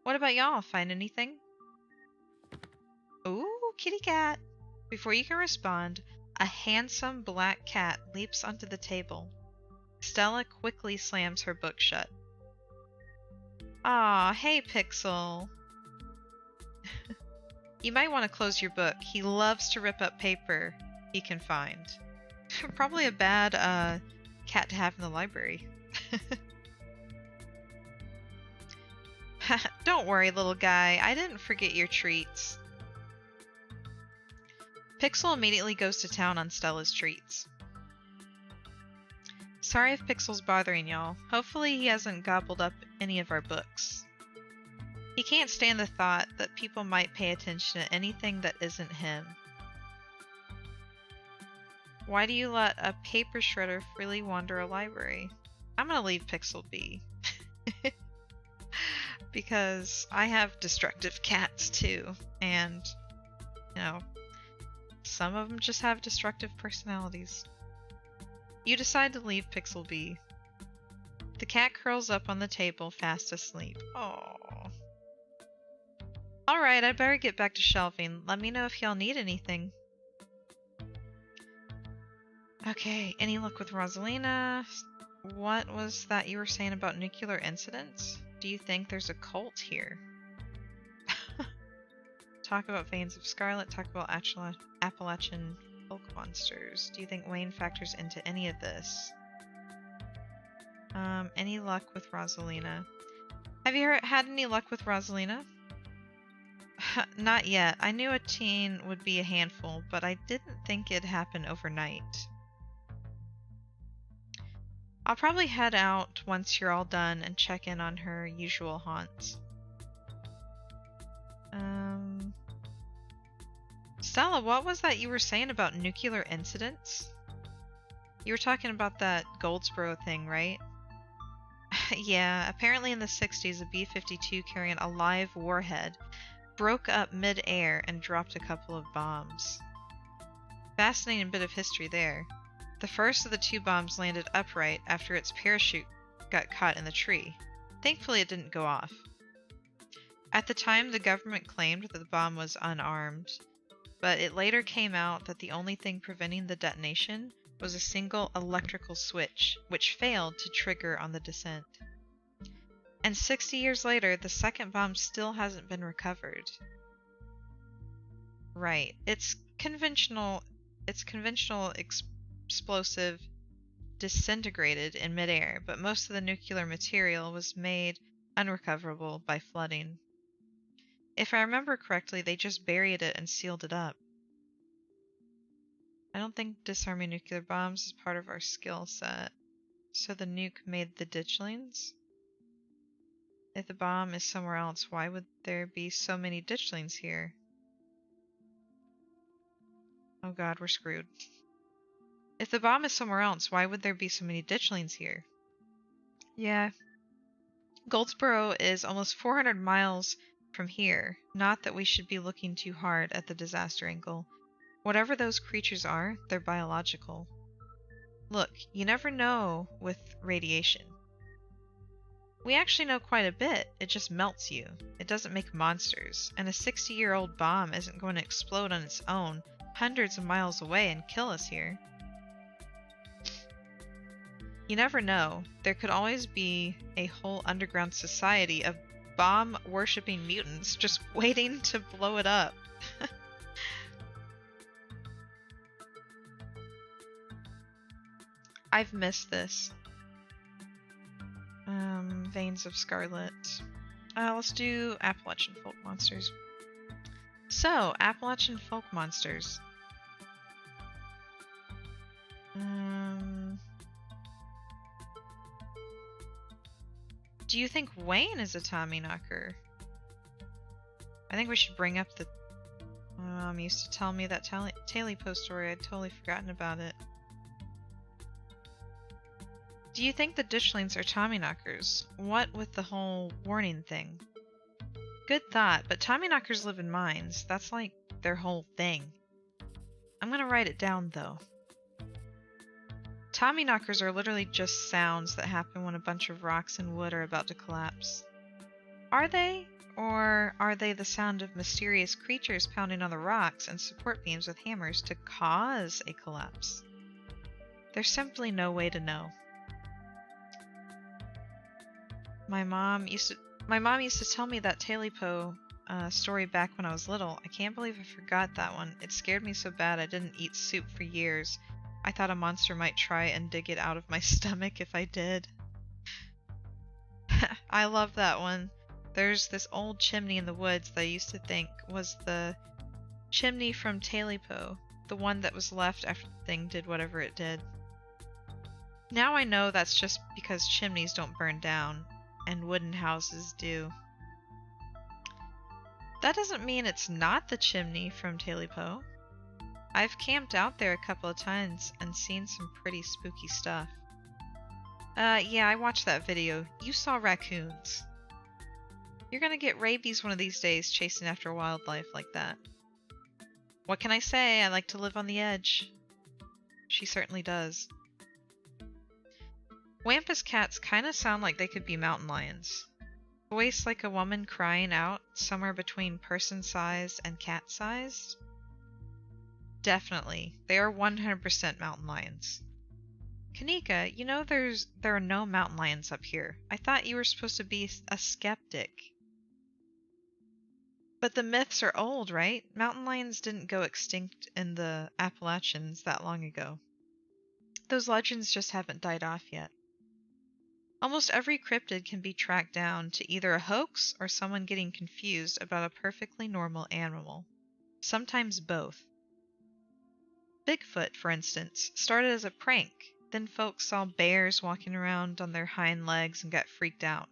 What about y'all? Find anything? Ooh, kitty cat! Before you can respond, a handsome black cat leaps onto the table. Stella quickly slams her book shut. Aw, hey Pixel. You might want to close your book. He loves to rip up paper he can find. Probably a bad cat to have in the library. Don't worry, little guy. I didn't forget your treats. Pixel immediately goes to town on Stella's treats. Sorry if Pixel's bothering y'all. Hopefully he hasn't gobbled up any of our books. He can't stand the thought that people might pay attention to anything that isn't him. Why do you let a paper shredder freely wander a library? I'm gonna leave Pixel be. Because I have destructive cats too, and, you know, some of them just have destructive personalities. You decide to leave Pixel be. The cat curls up on the table, fast asleep. Aww. Alright, I'd better get back to shelving. Let me know if y'all need anything. Okay, any luck with Rosalina? What was that you were saying about nuclear incidents? Do you think there's a cult here? Talk about Veins of Scarlet, talk about Appalachian folk monsters. Do you think Wayne factors into any of this? Any luck with Rosalina? Have you had any luck with Rosalina? Not yet. I knew a teen would be a handful, but I didn't think it'd happen overnight. I'll probably head out once you're all done and check in on her usual haunts. Stella, what was that you were saying about nuclear incidents? You were talking about that Goldsboro thing, right? Yeah, apparently in the 60s, a B-52 carrying a live warhead broke up mid-air and dropped a couple of bombs. Fascinating bit of history there. The first of the two bombs landed upright after its parachute got caught in the tree. Thankfully, it didn't go off. At the time, the government claimed that the bomb was unarmed, but it later came out that the only thing preventing the detonation was a single electrical switch, which failed to trigger on the descent. And 60 years later, the second bomb still hasn't been recovered. Right. It's conventional explosive disintegrated in midair, but most of the nuclear material was made unrecoverable by flooding. If I remember correctly, they just buried it and sealed it up. I don't think disarming nuclear bombs is part of our skill set. So the nuke made the ditchlings? If the bomb is somewhere else, why would there be so many ditchlings here? Oh god, we're screwed. If the bomb is somewhere else, why would there be so many ditchlings here? Yeah. Goldsboro is almost 400 miles from here. Not that we should be looking too hard at the disaster angle. Whatever those creatures are, they're biological. Look, you never know with radiation. We actually know quite a bit. It just melts you. It doesn't make monsters. And a 60-year-old bomb isn't going to explode on its own hundreds of miles away and kill us here. You never know. There could always be a whole underground society of bomb-worshipping mutants just waiting to blow it up. I've missed this. Veins of Scarlet. Let's do Appalachian folk monsters. So, Appalachian folk monsters. Do you think Wayne is a Tommyknocker? I think we should bring up the... My mom used to tell me that Taily Post story. I'd totally forgotten about it. Do you think the ditchlings are Tommyknockers? What with the whole warning thing? Good thought, but Tommyknockers live in mines. That's like their whole thing. I'm gonna write it down though. Tommyknockers are literally just sounds that happen when a bunch of rocks and wood are about to collapse. Are they? Or are they the sound of mysterious creatures pounding on the rocks and support beams with hammers to cause a collapse? There's simply no way to know. My mom used to tell me that Tailipo story back when I was little. I can't believe I forgot that one. It scared me so bad I didn't eat soup for years. I thought a monster might try and dig it out of my stomach if I did. I love that one. There's this old chimney in the woods that I used to think was the chimney from Tailipo, the one that was left after the thing did whatever it did. Now I know that's just because chimneys don't burn down, and wooden houses do. That doesn't mean it's not the chimney from Tailipo. I've camped out there a couple of times and seen some pretty spooky stuff. Yeah, I watched that video. You saw raccoons. You're gonna get rabies one of these days chasing after wildlife like that. What can I say? I like to live on the edge. She certainly does. Wampus cats kinda sound like they could be mountain lions. Voice like a woman crying out, somewhere between person-sized and cat-sized. Definitely. They are 100% mountain lions. Kanika, you know there are no mountain lions up here. I thought you were supposed to be a skeptic. But the myths are old, right? Mountain lions didn't go extinct in the Appalachians that long ago. Those legends just haven't died off yet. Almost every cryptid can be tracked down to either a hoax or someone getting confused about a perfectly normal animal. Sometimes both. Bigfoot, for instance, started as a prank, Then folks saw bears walking around on their hind legs and got freaked out.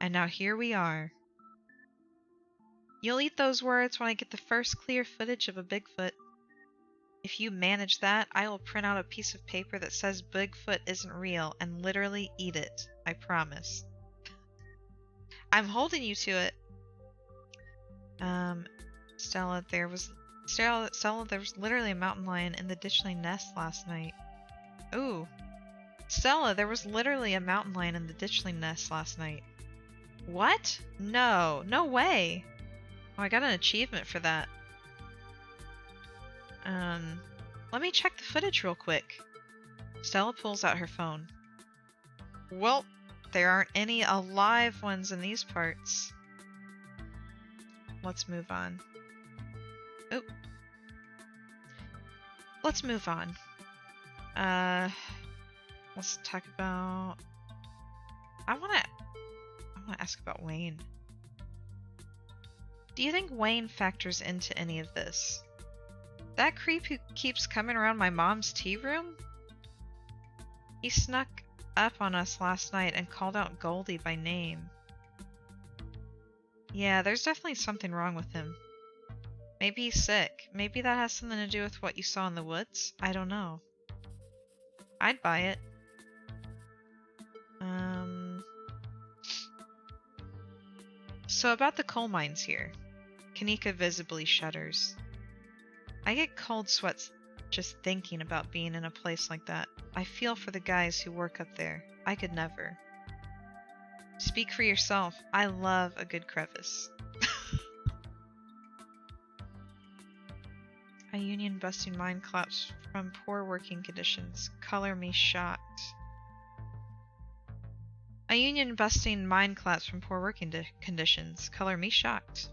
And now here we are. You'll eat those words when I get the first clear footage of a Bigfoot. If you manage that, I will print out a piece of paper that says Bigfoot isn't real and literally eat it. I promise. I'm holding you to it. Stella, there was literally a mountain lion in the ditchling nest last night. Ooh. Stella, there was literally a mountain lion in the ditchling nest last night. What? No. No way. Oh, I got an achievement for that. Let me check the footage real quick. Stella pulls out her phone. Well, there aren't any alive ones in these parts. Let's move on. Oh. Let's move on. Let's talk about... I wanna ask about Wayne. Do you think Wayne factors into any of this? That creep who keeps coming around my mom's tea room? He snuck up on us last night and called out Goldie by name. Yeah, there's definitely something wrong with him. Maybe he's sick. Maybe that has something to do with what you saw in the woods? I don't know. I'd buy it. So about the coal mines here. Kanika visibly shudders. I get cold sweats just thinking about being in a place like that. I feel for the guys who work up there. I could never. Speak for yourself. I love a good crevice. A union busting mine collapse from poor working conditions. Color me shocked. A union busting mine collapse from poor working conditions. Color me shocked.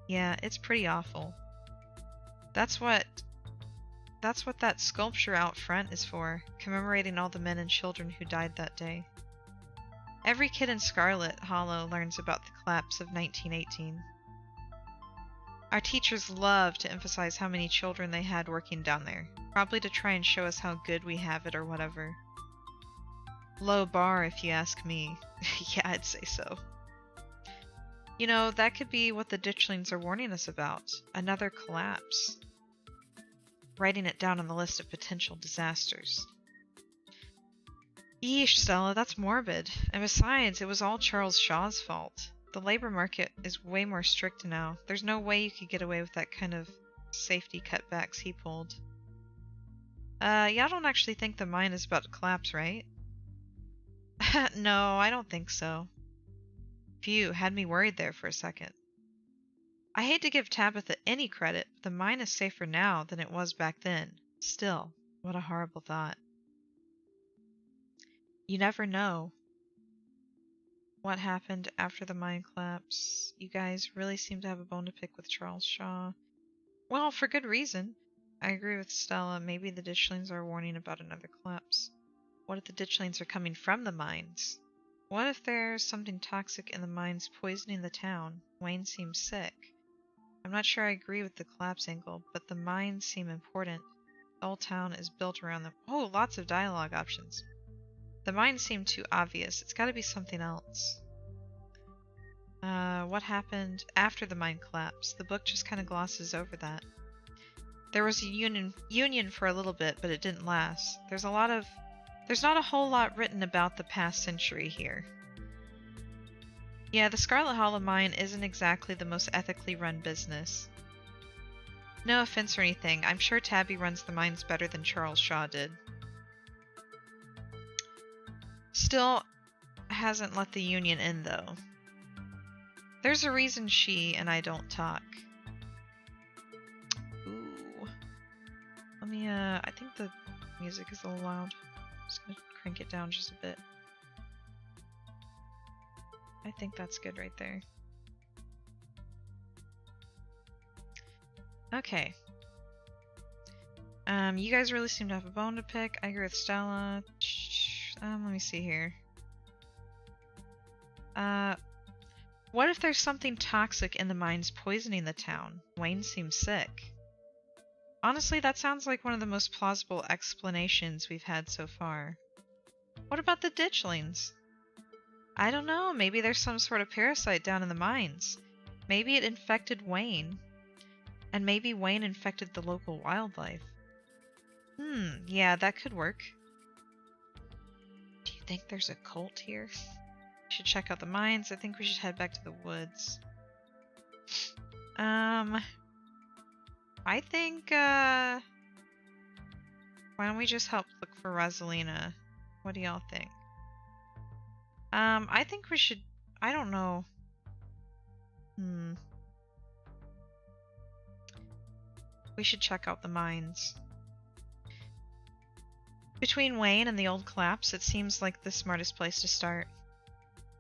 Yeah, it's pretty awful. That's what that sculpture out front is for, commemorating all the men and children who died that day. Every kid in Scarlet Hollow learns about the collapse of 1918. Our teachers love to emphasize how many children they had working down there, probably to try and show us how good we have it or whatever. Low bar, if you ask me. Yeah, I'd say so. You know, that could be what the ditchlings are warning us about. Another collapse. Writing it down on the list of potential disasters. Yeesh, Stella, that's morbid. And besides, it was all Charles Shaw's fault. The labor market is way more strict now. There's no way you could get away with that kind of safety cutbacks he pulled. Y'all don't actually think the mine is about to collapse, right? No, I don't think so. Phew, had me worried there for a second. I hate to give Tabitha any credit, but the mine is safer now than it was back then. Still, what a horrible thought. You never know what happened after the mine collapse. You guys really seem to have a bone to pick with Charles Shaw. Well, for good reason. I agree with Stella. Maybe the ditchlings are warning about another collapse. What if the ditchlings are coming from the mines? What if there's something toxic in the mines poisoning the town? Wayne seems sick. I'm not sure I agree with the collapse angle, but the mines seem important. The whole town is built around them. Oh, lots of dialogue options. The mines seem too obvious. It's got to be something else. What happened after the mine collapse? The book just kind of glosses over that. There was a union for a little bit, but it didn't last. There's not a whole lot written about the past century here. Yeah, the Scarlet Hollow mine isn't exactly the most ethically run business. No offense or anything, I'm sure Tabby runs the mines better than Charles Shaw did. Still hasn't let the union in, though. There's a reason she and I don't talk. Ooh. Let me, I think the music is a little loud. I'm just gonna crank it down just a bit. I think that's good right there. Okay. You guys really seem to have a bone to pick. I agree with Stella. Let me see here. What if there's something toxic in the mines poisoning the town? Wayne seems sick. Honestly, that sounds like one of the most plausible explanations we've had so far. What about the ditchlings? I don't know, maybe there's some sort of parasite down in the mines. Maybe it infected Wayne. And maybe Wayne infected the local wildlife. Yeah, that could work. Do you think there's a cult here? We should check out the mines. I think we should head back to the woods. I think, why don't we just help look for Rosalina? What do y'all think? I think we should, I don't know. We should check out the mines. Between Wayne and the old collapse, it seems like the smartest place to start.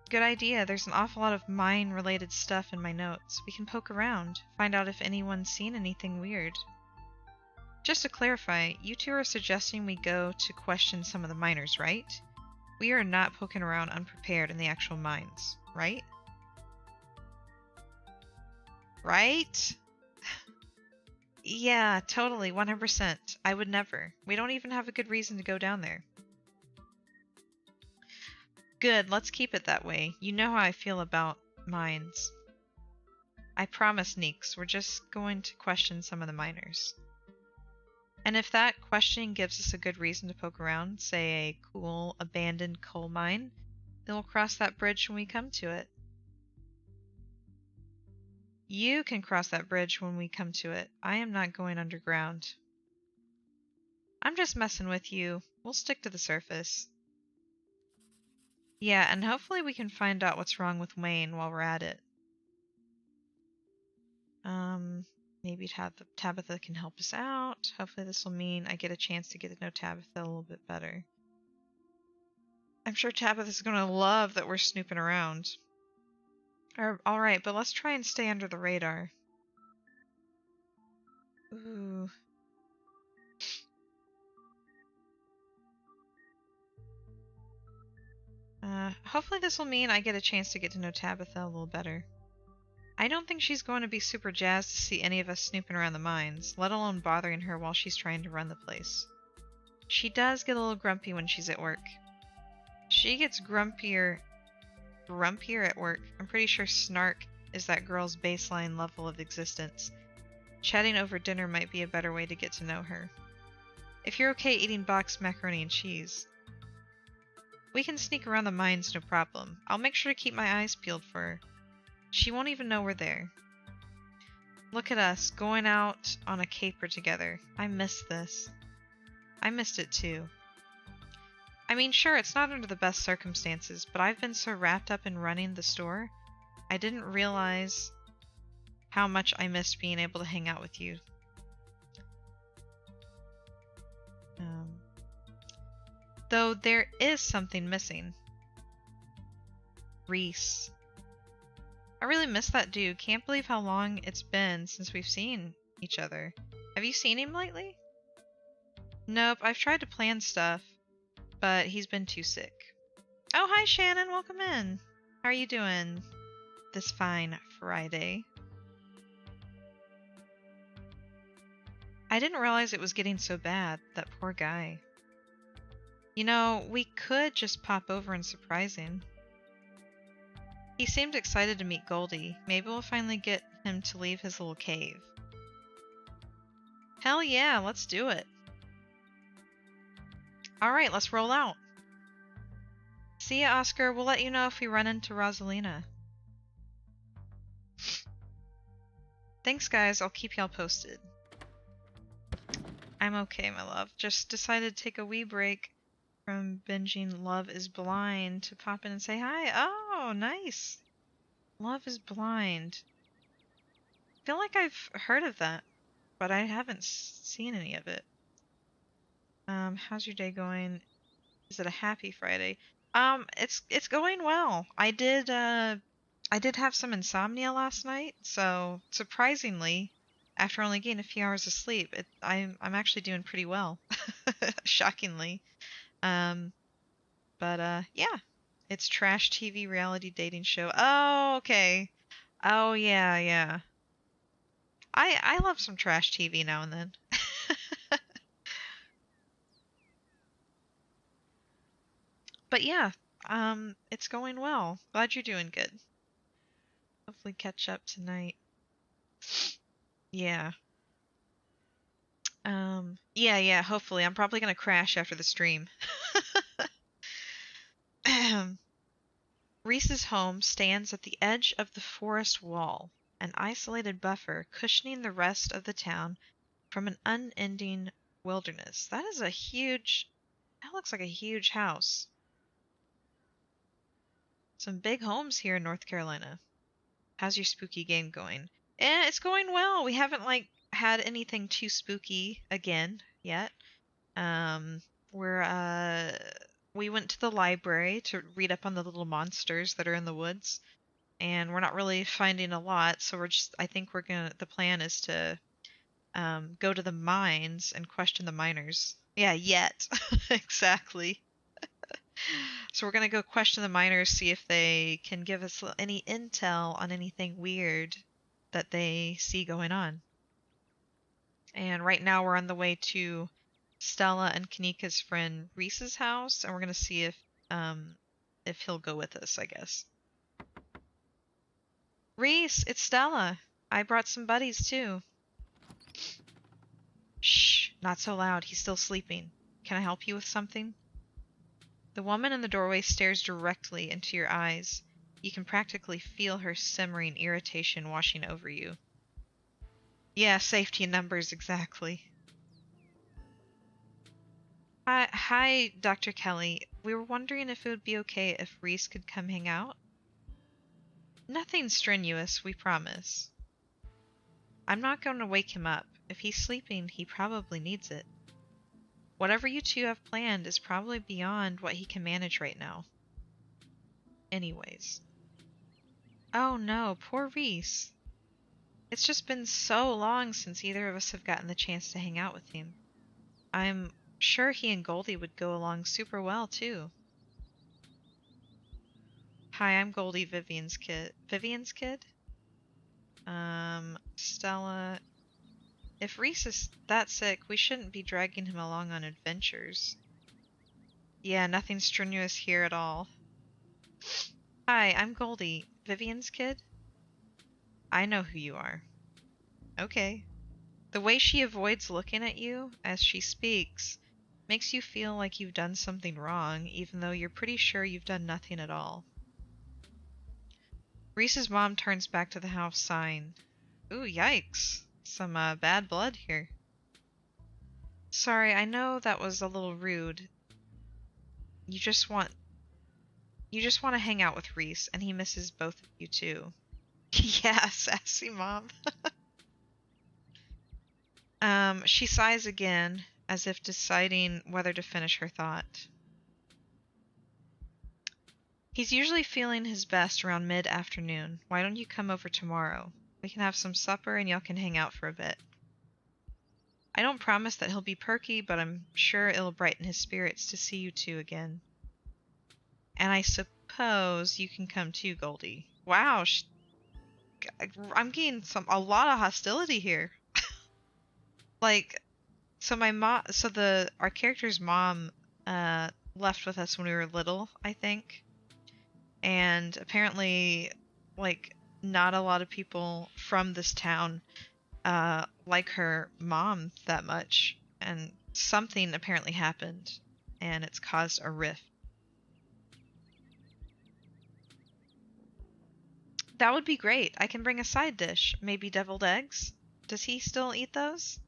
Good idea. There's an awful lot of mine-related stuff in my notes. We can poke around, find out if anyone's seen anything weird. Just to clarify, you two are suggesting we go to question some of the miners, right? We are not poking around unprepared in the actual mines, right? Right? Yeah, totally, 100%. I would never. We don't even have a good reason to go down there. Good, let's keep it that way. You know how I feel about mines. I promise, Neeks, we're just going to question some of the miners. And if that questioning gives us a good reason to poke around, say a cool, abandoned coal mine, then we'll cross that bridge when we come to it. You can cross that bridge when we come to it. I am not going underground. I'm just messing with you. We'll stick to the surface. Yeah, and hopefully we can find out what's wrong with Wayne while we're at it. Maybe Tabitha can help us out. Hopefully this will mean I get a chance to get to know Tabitha a little bit better. I'm sure Tabitha's gonna love that we're snooping around. Alright, but let's try and stay under the radar. Ooh. Hopefully this will mean I get a chance to get to know Tabitha a little better. I don't think she's going to be super jazzed to see any of us snooping around the mines, let alone bothering her while she's trying to run the place. She does get a little grumpy when she's at work. She gets grumpier at work. I'm pretty sure snark is that girl's baseline level of existence. Chatting over dinner might be a better way to get to know her. If you're okay eating boxed macaroni and cheese. We can sneak around the mines, no problem. I'll make sure to keep my eyes peeled for her. She won't even know we're there. Look at us, going out on a caper together. I miss this. I missed it too. I mean, sure, it's not under the best circumstances, but I've been so wrapped up in running the store, I didn't realize how much I missed being able to hang out with you. Though there is something missing. Reese. I really miss that dude. Can't believe how long it's been since we've seen each other. Have you seen him lately? Nope, I've tried to plan stuff, but he's been too sick. Oh, hi Shannon, welcome in. How are you doing this fine Friday? I didn't realize it was getting so bad, that poor guy. You know, we could just pop over and surprise him. He seemed excited to meet Goldie. Maybe we'll finally get him to leave his little cave. Hell yeah, let's do it. Alright, let's roll out. See ya, Oscar. We'll let you know if we run into Rosalina. Thanks, guys. I'll keep y'all posted. I'm okay, my love. Just decided to take a wee break from binging Love is Blind to pop in and say hi. Oh, nice. Love is Blind. I feel like I've heard of that, but I haven't seen any of it. How's your day going? Is it a happy Friday? It's going well. I did have some insomnia last night, so surprisingly, after only getting a few hours of sleep, I'm actually doing pretty well. Shockingly. Yeah. It's trash TV reality dating show. Oh, okay. Oh, yeah, yeah. I love some trash TV now and then. But yeah, it's going well. Glad you're doing good. Hopefully catch up tonight. Yeah. Yeah, hopefully. I'm probably gonna crash after the stream. Reese's home stands at the edge of the forest wall, an isolated buffer cushioning the rest of the town from an unending wilderness. That looks like a huge house. Some big homes here in North Carolina. How's your spooky game going? It's going well. We haven't had anything too spooky again yet. Um, we're we went to the library to read up on the little monsters that are in the woods, and we're not really finding a lot, so I think the plan is to go to the mines and question the miners. Yeah, yet. Exactly. So we're gonna go question the miners, see if they can give us any intel on anything weird that they see going on. And right now we're on the way to Stella and Kanika's friend Reese's house, and we're gonna see if he'll go with us, I guess. Reese, it's Stella. I brought some buddies too. Shh, not so loud. He's still sleeping. Can I help you with something? The woman in the doorway stares directly into your eyes. You can practically feel her simmering irritation washing over you. Yeah, safety in numbers, exactly. Hi, Dr. Kelly. We were wondering if it would be okay if Reese could come hang out. Nothing strenuous, we promise. I'm not going to wake him up. If he's sleeping, he probably needs it. Whatever you two have planned is probably beyond what he can manage right now. Anyways. Oh no, poor Reese. It's just been so long since either of us have gotten the chance to hang out with him. I'm sure he and Goldie would go along super well, too. Hi, I'm Goldie, Vivian's kid. Vivian's kid? Stella. If Reese is that sick, we shouldn't be dragging him along on adventures. Yeah, nothing strenuous here at all. Hi, I'm Goldie. Vivian's kid? I know who you are. Okay. The way she avoids looking at you as she speaks makes you feel like you've done something wrong, even though you're pretty sure you've done nothing at all. Reese's mom turns back to the house, sighing. Ooh, yikes. Some bad blood here. Sorry, I know that was a little rude. You just want to hang out with Reese, and he misses both of you too. Yeah, sassy mom. She sighs again, as if deciding whether to finish her thought. He's usually feeling his best around mid-afternoon. Why don't you come over tomorrow? We can have some supper and y'all can hang out for a bit. I don't promise that he'll be perky, but I'm sure it'll brighten his spirits to see you two again. And I suppose you can come too, Goldie. Wow, I'm getting a lot of hostility here. Our character's mom left with us when we were little, I think. And apparently, not a lot of people from this town like her mom that much. And something apparently happened, and it's caused a rift. That would be great. I can bring a side dish. Maybe deviled eggs? Does he still eat those?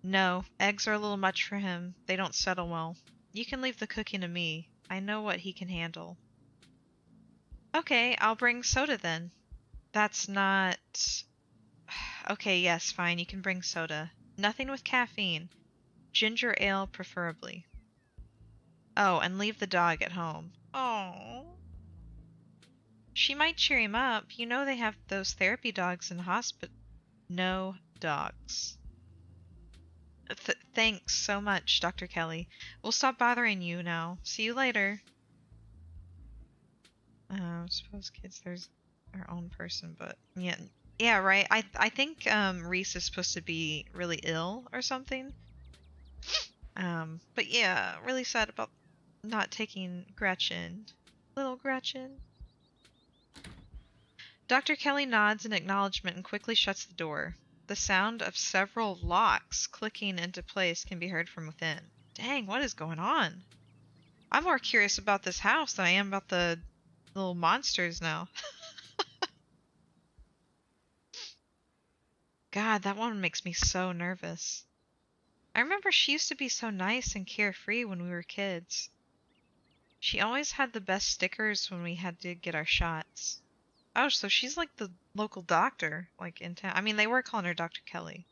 No, eggs are a little much for him. They don't settle well. You can leave the cooking to me. I know what he can handle. Okay, I'll bring soda then. That's not... Okay, yes, fine, you can bring soda. Nothing with caffeine. Ginger ale, preferably. Oh, and leave the dog at home. Oh. She might cheer him up. You know they have those therapy dogs in the hospital. No dogs. Thanks so much, Dr. Kelly. We'll stop bothering you now. See you later. I suppose kids, there's their own person, but yeah, right. I think Reese is supposed to be really ill or something. But yeah, really sad about not taking Gretchen. Little Gretchen. Dr. Kelly nods in acknowledgement and quickly shuts the door. The sound of several locks clicking into place can be heard from within. Dang, what is going on? I'm more curious about this house than I am about the little monsters now. God, that one makes me so nervous. I remember she used to be so nice and carefree when we were kids. She always had the best stickers when we had to get our shots. Oh, so she's like the local doctor, like in town. I mean, they were calling her Dr. Kelly.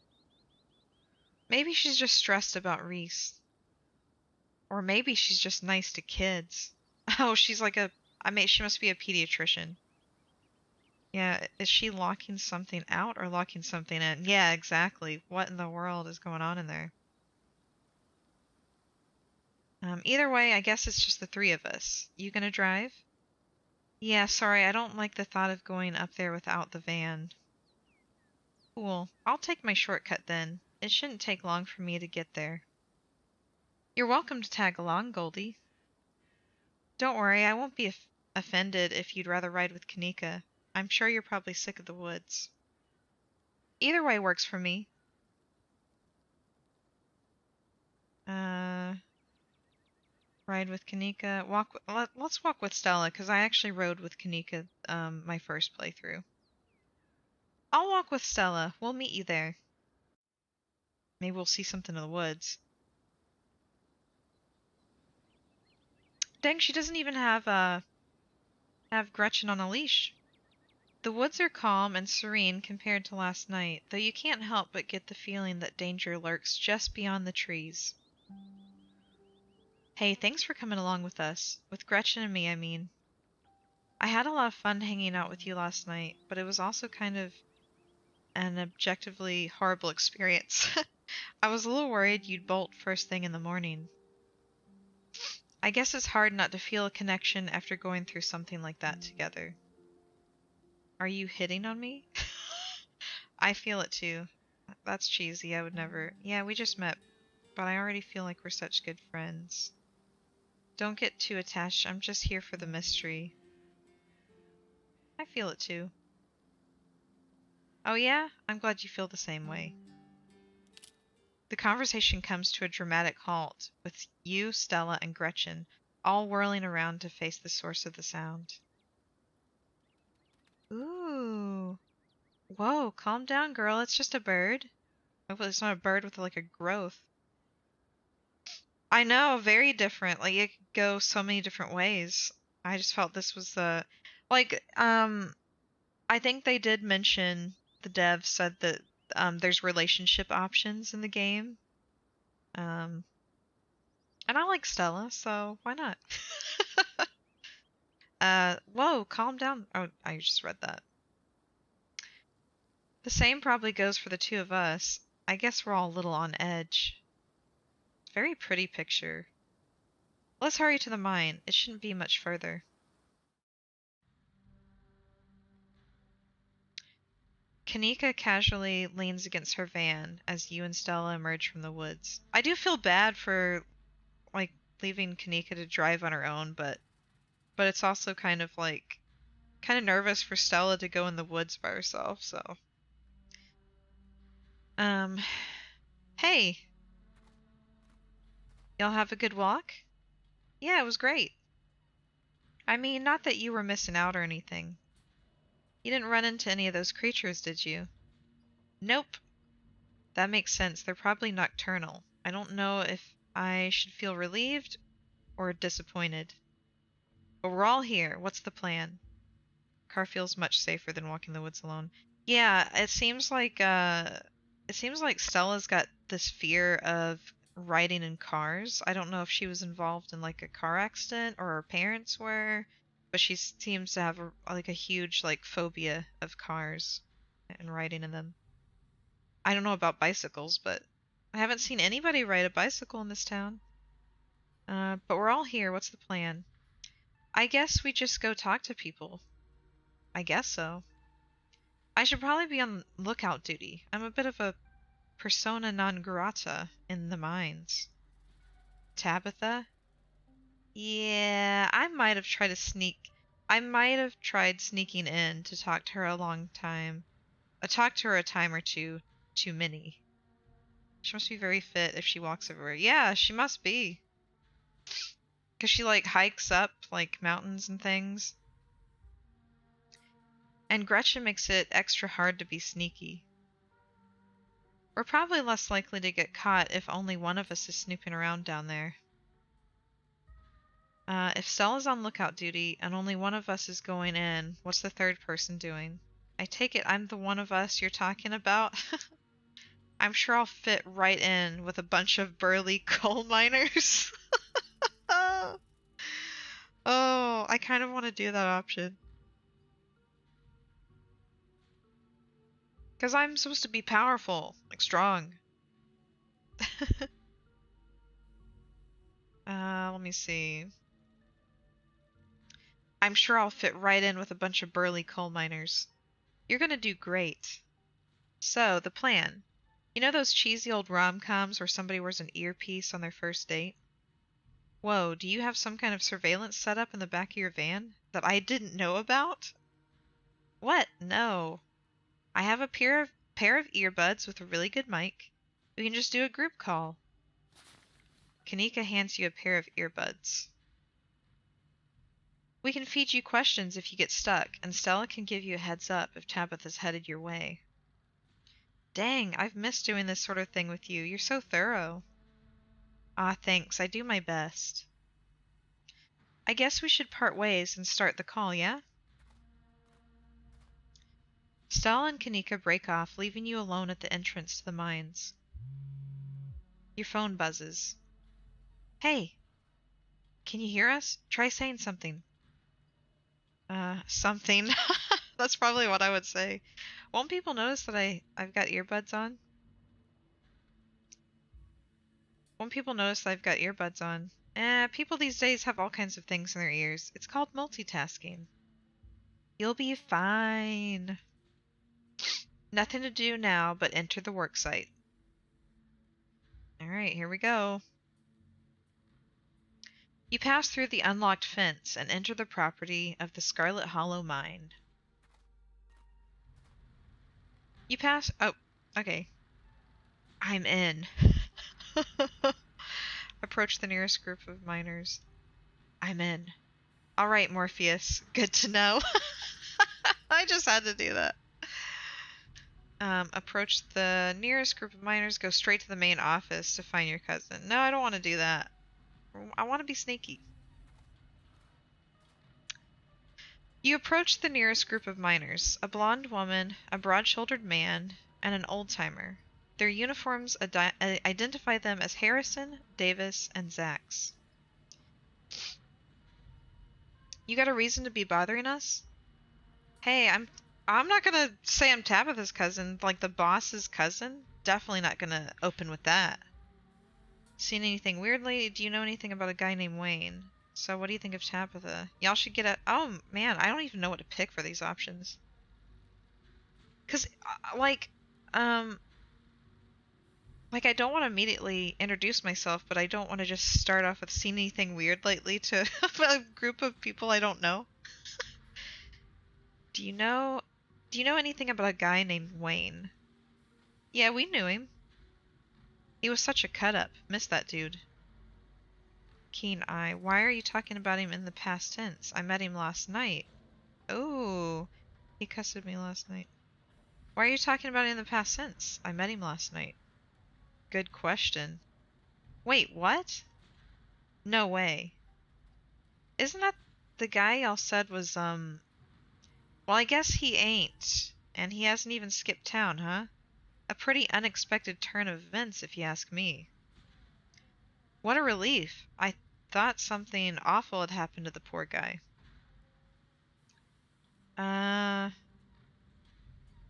Maybe she's just stressed about Reese. Or maybe she's just nice to kids. Oh, she's like she must be a pediatrician. Yeah, is she locking something out or locking something in? Yeah, exactly. What in the world is going on in there? Either way, I guess it's just the three of us. You gonna drive? Yeah, sorry, I don't like the thought of going up there without the van. Cool. I'll take my shortcut then. It shouldn't take long for me to get there. You're welcome to tag along, Goldie. Don't worry, I won't be offended if you'd rather ride with Kanika. I'm sure you're probably sick of the woods. Either way works for me. Uh, Ride with Kanika. Let's walk with Stella, because I actually rode with Kanika my first playthrough. I'll walk with Stella. We'll meet you there. Maybe we'll see something in the woods. Dang, she doesn't even have Gretchen on a leash. The woods are calm and serene compared to last night, though you can't help but get the feeling that danger lurks just beyond the trees. Hey, thanks for coming along with us. With Gretchen and me, I mean. I had a lot of fun hanging out with you last night, but it was also kind of an objectively horrible experience. I was a little worried you'd bolt first thing in the morning. I guess it's hard not to feel a connection after going through something like that together. Are you hitting on me? I feel it too. That's cheesy, I would never. Yeah, we just met, but I already feel like we're such good friends. Don't get too attached, I'm just here for the mystery. I feel it too. Oh yeah? I'm glad you feel the same way. The conversation comes to a dramatic halt, with you, Stella, and Gretchen all whirling around to face the source of the sound. Ooh. Whoa, calm down, girl. It's just a bird. Hopefully it's not a bird with like a growth. I know, very different. Like it could go so many different ways. I just felt this was the like I think they did mention the devs said that there's relationship options in the game. Um and I like Stella, so why not? Whoa, calm down. Oh, I just read that. The same probably goes for the two of us. I guess we're all a little on edge. Very pretty picture. Let's hurry to the mine. It shouldn't be much further. Kanika casually leans against her van as you and Stella emerge from the woods. I do feel bad for like leaving Kanika to drive on her own, but it's also kind of nervous for Stella to go in the woods by herself, so um hey, y'all have a good walk? Yeah, it was great. I mean, not that you were missing out or anything. You didn't run into any of those creatures, did you? Nope. That makes sense. They're probably nocturnal. I don't know if I should feel relieved or disappointed. But we're all here. What's the plan? Car feels much safer than walking the woods alone. Yeah, it seems like Stella's got this fear of riding in cars. I don't know if she was involved in like a car accident or her parents were, but she seems to have like a huge like phobia of cars and riding in them. I don't know about bicycles, but I haven't seen anybody ride a bicycle in this town. But we're all here. What's the plan? I guess we just go talk to people. I guess so. I should probably be on lookout duty. I'm a bit of a persona non grata in the mines. Tabitha? Yeah, I might have tried to sneak. I might have tried sneaking in to talk to her a long time. I talked to her a time or two, too many. She must be very fit if she walks everywhere. Yeah, she must be. 'Cause she like hikes up like mountains and things. And Gretchen makes it extra hard to be sneaky. We're probably less likely to get caught if only one of us is snooping around down there. If Stella's on lookout duty and only one of us is going in, what's the third person doing? I take it I'm the one of us you're talking about? I'm sure I'll fit right in with a bunch of burly coal miners. Oh, I kind of want to do that option. Because I'm supposed to be powerful, like strong. Let me see. I'm sure I'll fit right in with a bunch of burly coal miners. You're gonna do great. So, the plan. You know those cheesy old rom-coms where somebody wears an earpiece on their first date? Whoa, do you have some kind of surveillance setup in the back of your van that I didn't know about? What? No. I have a pair of earbuds with a really good mic. We can just do a group call. Kanika hands you a pair of earbuds. We can feed you questions if you get stuck, and Stella can give you a heads up if Tabitha's headed your way. Dang, I've missed doing this sort of thing with you. You're so thorough. Ah, thanks. I do my best. I guess we should part ways and start the call, yeah? Stella and Kanika break off, leaving you alone at the entrance to the mines. Your phone buzzes. Hey, can you hear us? Try saying something. Something. That's probably what I would say. Won't people notice that I've got earbuds on? Won't people notice that I've got earbuds on? People these days have all kinds of things in their ears. It's called multitasking. You'll be fine. Nothing to do now but enter the work site. Alright, here we go. You pass through the unlocked fence and enter the property of the Scarlet Hollow Mine. You pass. Oh, okay. I'm in. Approach the nearest group of miners. I'm in. Alright, Morpheus. Good to know. I just had to do that. Approach the nearest group of miners. Go straight to the main office to find your cousin. No, I don't want to do that. I want to be sneaky. You approach the nearest group of miners, a blonde woman, a broad-shouldered man, and an old-timer. Their uniforms identify them as Harrison, Davis, and Zax. You got a reason to be bothering us? Hey, I'm not gonna say I'm Tabitha's cousin, like the boss's cousin. Definitely not gonna open with that. Seen anything weirdly? Do you know anything about a guy named Wayne? So what do you think of Tabitha? Y'all should get a... Oh, man, I don't even know what to pick for these options. Because, um... Like, I don't want to immediately introduce myself, but I don't want to just start off with seen anything weird lately to a group of people I don't know. Do you know... Do you know anything about a guy named Wayne? Yeah, we knew him. He was such a cut-up. Miss that dude. Keen eye. Why are you talking about him in the past tense? I met him last night. Oh, he cussed me last night. Why are you talking about it in the past tense? I met him last night. Good question. Wait, what? No way. Isn't that the guy y'all said was, well, I guess he ain't. And he hasn't even skipped town, huh? A pretty unexpected turn of events, if you ask me. What a relief. I thought something awful had happened to the poor guy.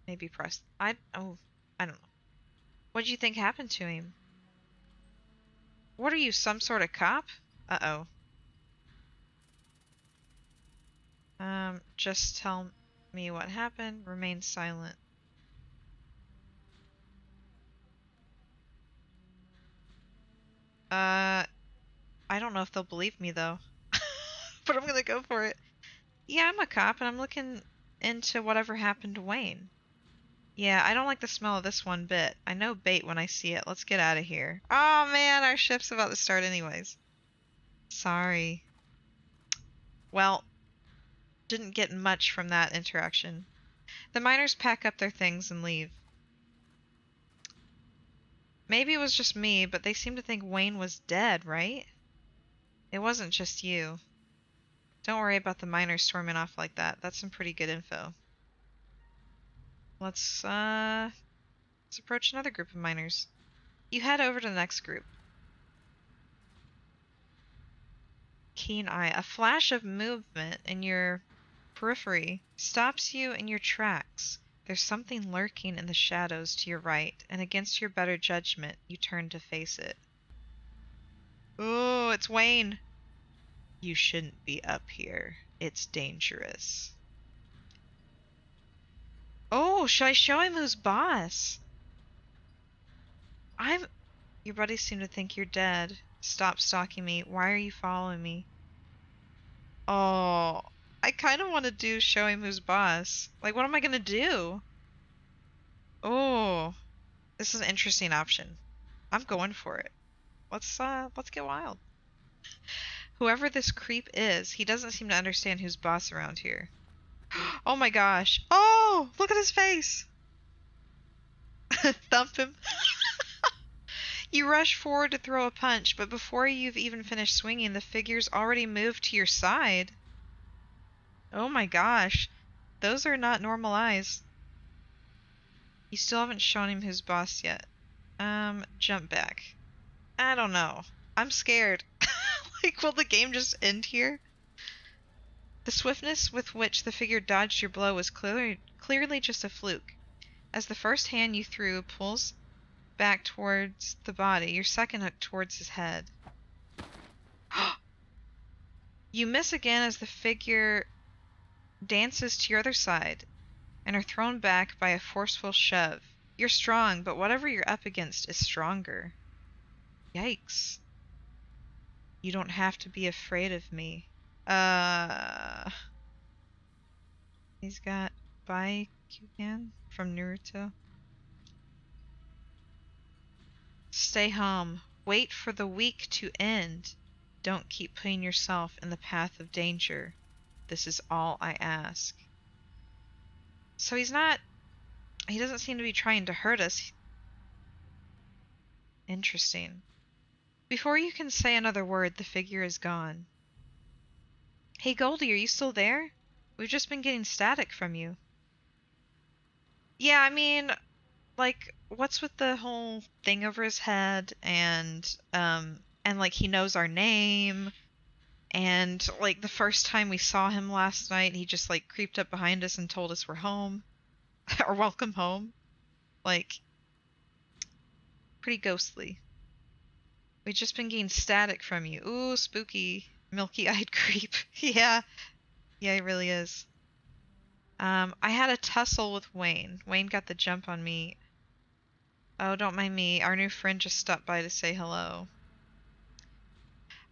Maybe press. I don't know. What do you think happened to him? What are you, some sort of cop? Uh-oh. Just tell me what happened. Remain silent. I don't know if they'll believe me, though. but I'm gonna go for it. Yeah, I'm a cop, and I'm looking into whatever happened to Wayne. Yeah, I don't like the smell of this one bit. I know bait when I see it. Let's get out of here. Oh man, our shift's about to start anyways. Sorry. Well, didn't get much from that interaction. The miners pack up their things and leave. Maybe it was just me, but they seem to think Wayne was dead, right? It wasn't just you. Don't worry about the miners storming off like that. That's some pretty good info. Let's approach another group of miners. You head over to the next group. Keen eye. A flash of movement in your periphery stops you in your tracks. There's something lurking in the shadows to your right, and against your better judgment, you turn to face it. Oh, it's Wayne. You shouldn't be up here. It's dangerous. Oh, should I show him who's boss? Your buddies seem to think you're dead. Stop stalking me. Why are you following me? Oh, I kind of want to do show him who's boss. Like, what am I gonna do? Oh, this is an interesting option. I'm going for it. Let's get wild. Whoever this creep is, he doesn't seem to understand who's boss around here. Oh my gosh. Oh, look at his face. Thump him. You rush forward to throw a punch, but before you've even finished swinging, the figure's already moved to your side. Oh my gosh. Those are not normal eyes. You still haven't shown him who's boss yet. Jump back. I don't know. I'm scared. Like, will the game just end here? The swiftness with which the figure dodged your blow was clearly just a fluke. As the first hand you threw pulls back towards the body, your second hook towards his head. You miss again as the figure dances to your other side and are thrown back by a forceful shove. You're strong, but whatever you're up against is stronger. Yikes. You don't have to be afraid of me. He's got Byakugan from Naruto. Stay home. Wait for the week to end. Don't keep putting yourself in the path of danger. This is all I ask. So he doesn't seem to be trying to hurt us. Interesting. Before you can say another word, the figure is gone. Hey Goldie, are you still there? We've just been getting static from you. Yeah, I mean, like, what's with the whole thing over his head and like he knows our name, and like the first time we saw him last night, he just like creeped up behind us and told us we're home or welcome home. Like, pretty ghostly. We've just been getting static from you. Ooh, spooky, milky-eyed creep. Yeah, it really is. I had a tussle with Wayne. Wayne got the jump on me. Oh, don't mind me. Our new friend just stopped by to say hello.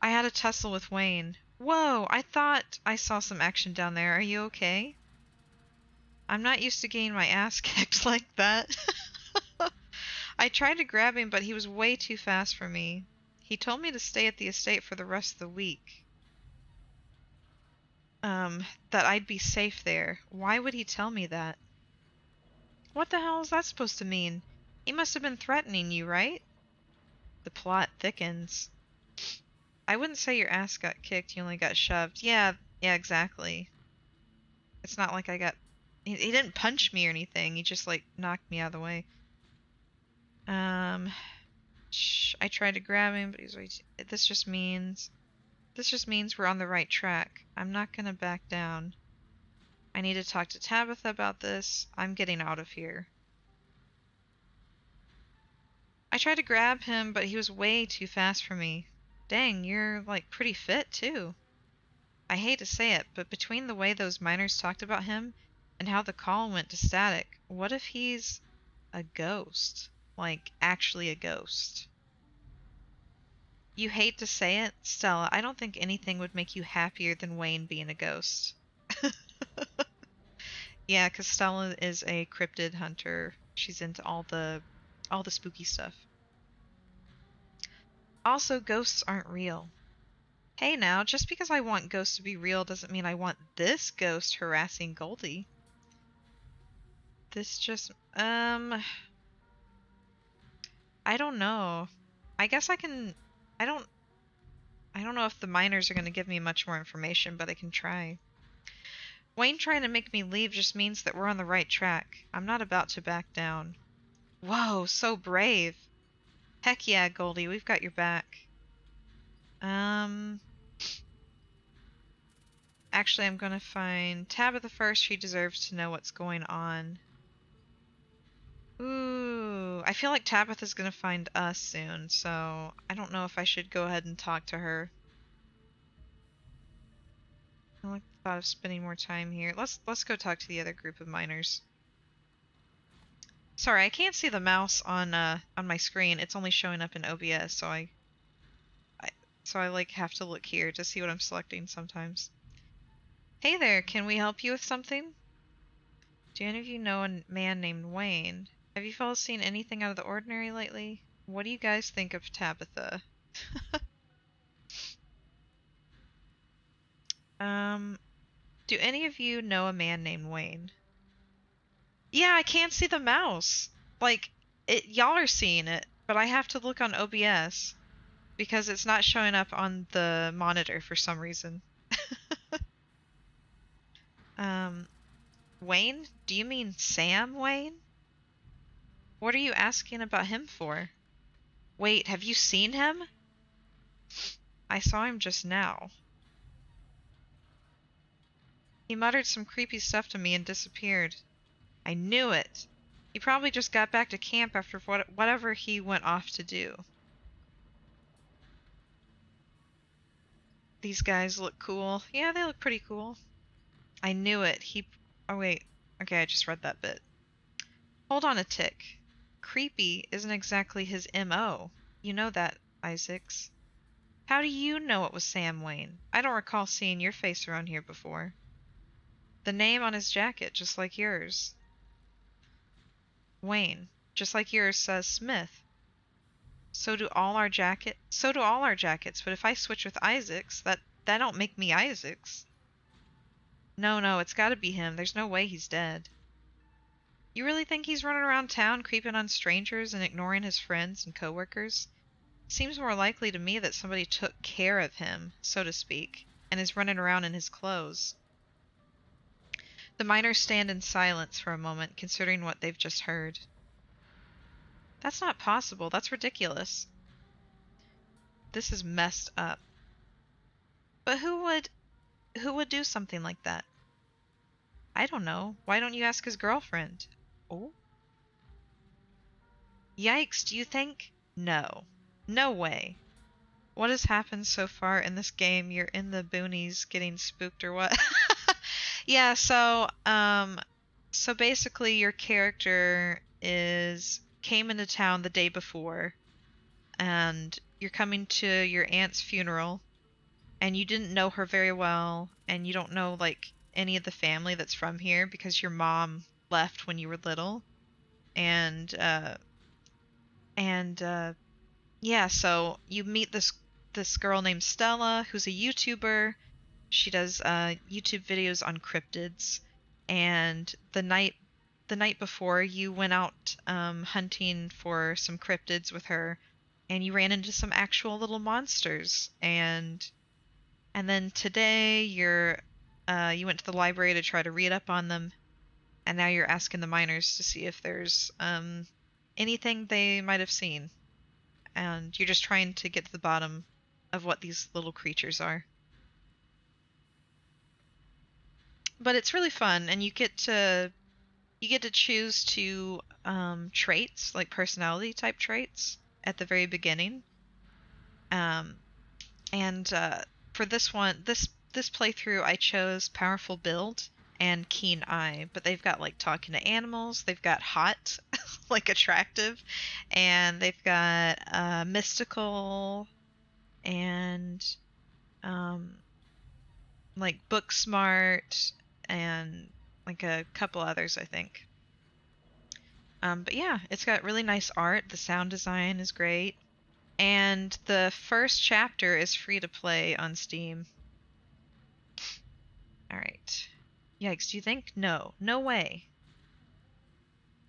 I had a tussle with Wayne. Whoa, I thought I saw some action down there. Are you okay? I'm not used to getting my ass kicked like that. I tried to grab him, but he was way too fast for me. He told me to stay at the estate for the rest of the week. That I'd be safe there. Why would he tell me that? What the hell is that supposed to mean? He must have been threatening you, right? The plot thickens. I wouldn't say your ass got kicked, you only got shoved. Yeah, exactly. It's not like I got... He didn't punch me or anything, he just, like, knocked me out of the way. I tried to grab him, but he's way too... This just means we're on the right track. I'm not gonna back down. I need to talk to Tabitha about this. I'm getting out of here. I tried to grab him, but he was way too fast for me. Dang, you're, like, pretty fit, too. I hate to say it, but between the way those miners talked about him and how the call went to static, what if he's a ghost? Like, actually a ghost? You hate to say it, Stella, I don't think anything would make you happier than Wayne being a ghost. Yeah, 'cause Stella is a cryptid hunter. She's into all the spooky stuff. Also, ghosts aren't real. Hey now, just because I want ghosts to be real doesn't mean I want this ghost harassing Goldie. This just I don't know. I guess I can I don't I don't know if the miners are going to give me much more information, but I can try. Wayne trying to make me leave just means that we're on the right track. I'm not about to back down. Whoa, so brave. Heck yeah, Goldie, we've got your back. Um, actually, I'm gonna find Tabitha first. She deserves to know what's going on. Ooh, I feel like Tabitha's gonna find us soon, so I don't know if I should go ahead and talk to her. I like the thought of spending more time here. Let's go talk to the other group of miners. Sorry, I can't see the mouse on my screen. It's only showing up in OBS, so I like have to look here to see what I'm selecting sometimes. Hey there, can we help you with something? Do any of you know a man named Wayne? Have you fellas seen anything out of the ordinary lately? What do you guys think of Tabitha? Do any of you know a man named Wayne? Yeah, I can't see the mouse. Like, y'all are seeing it, but I have to look on OBS because it's not showing up on the monitor for some reason. Um, Wayne? Do you mean Sam Wayne? What are you asking about him for? Wait, have you seen him? I saw him just now. He muttered some creepy stuff to me and disappeared. I knew it. He probably just got back to camp after whatever he went off to do. These guys look cool. Yeah, they look pretty cool. I knew it. Oh wait. Okay, I just read that bit. Hold on a tick. Creepy isn't exactly his MO. You know that, Isaacs. How do you know it was Sam Wayne? I don't recall seeing your face around here before. The name on his jacket, just like yours. Wayne, just like yours says Smith. So do all our jackets, but if I switch with Isaacs, that don't make me Isaacs. No, it's gotta be him. There's no way he's dead. You really think he's running around town creeping on strangers and ignoring his friends and coworkers? Seems more likely to me that somebody took care of him, so to speak, and is running around in his clothes. The miners stand in silence for a moment, considering what they've just heard. That's not possible. That's ridiculous. This is messed up. But who would do something like that? I don't know. Why don't you ask his girlfriend? Oh? Yikes, do you think? No. No way. What has happened so far in this game? You're in the boonies getting spooked or what? Yeah, so basically your character came into town the day before and you're coming to your aunt's funeral and you didn't know her very well and you don't know like any of the family that's from here because your mom left when you were little and yeah, so you meet this girl named Stella who's a YouTuber. She does YouTube videos on cryptids, and the night before you went out hunting for some cryptids with her, and you ran into some actual little monsters, and then today you went to the library to try to read up on them, and now you're asking the miners to see if there's anything they might have seen, and you're just trying to get to the bottom of what these little creatures are. But it's really fun, and you get to choose two traits, like personality type traits, at the very beginning. Um, and for this playthrough, I chose powerful build and keen eye. But they've got like talking to animals, they've got hot, like attractive, and they've got mystical, and like Book Smart and like a couple others, I think. But yeah, it's got really nice art. The sound design is great. And the first chapter is free to play on Steam. All right. Yikes, do you think? No. No way.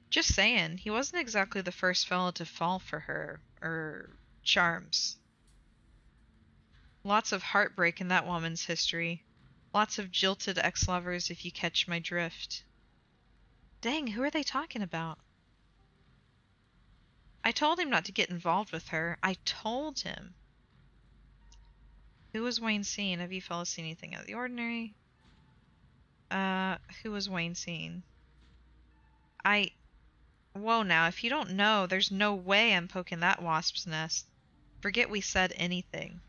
Just saying, he wasn't exactly the first fellow to fall for her, or charms. Lots of heartbreak in that woman's history. Lots of jilted ex-lovers, if you catch my drift. Dang, who are they talking about? I told him not to get involved with her. I told him. Who was Wayne seen? Have you fellas seen anything out of the ordinary? Who was Wayne seen? Whoa now, if you don't know, there's no way I'm poking that wasp's nest. Forget we said anything.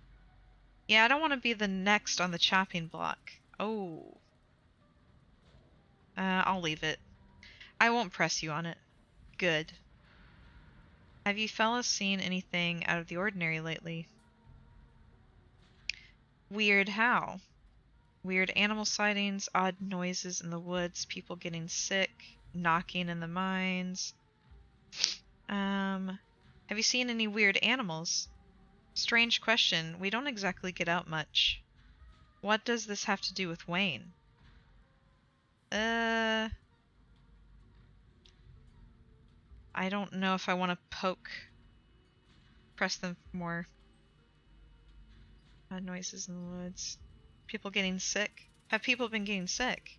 Yeah, I don't want to be the next on the chopping block. Oh. I'll leave it. I won't press you on it. Good. Have you fellas seen anything out of the ordinary lately? Weird how? Weird animal sightings, odd noises in the woods, people getting sick, knocking in the mines. Have you seen any weird animals? Strange question. We don't exactly get out much. What does this have to do with Wayne? I don't know if I want to press them more. Odd noises in the woods. People getting sick. Have people been getting sick?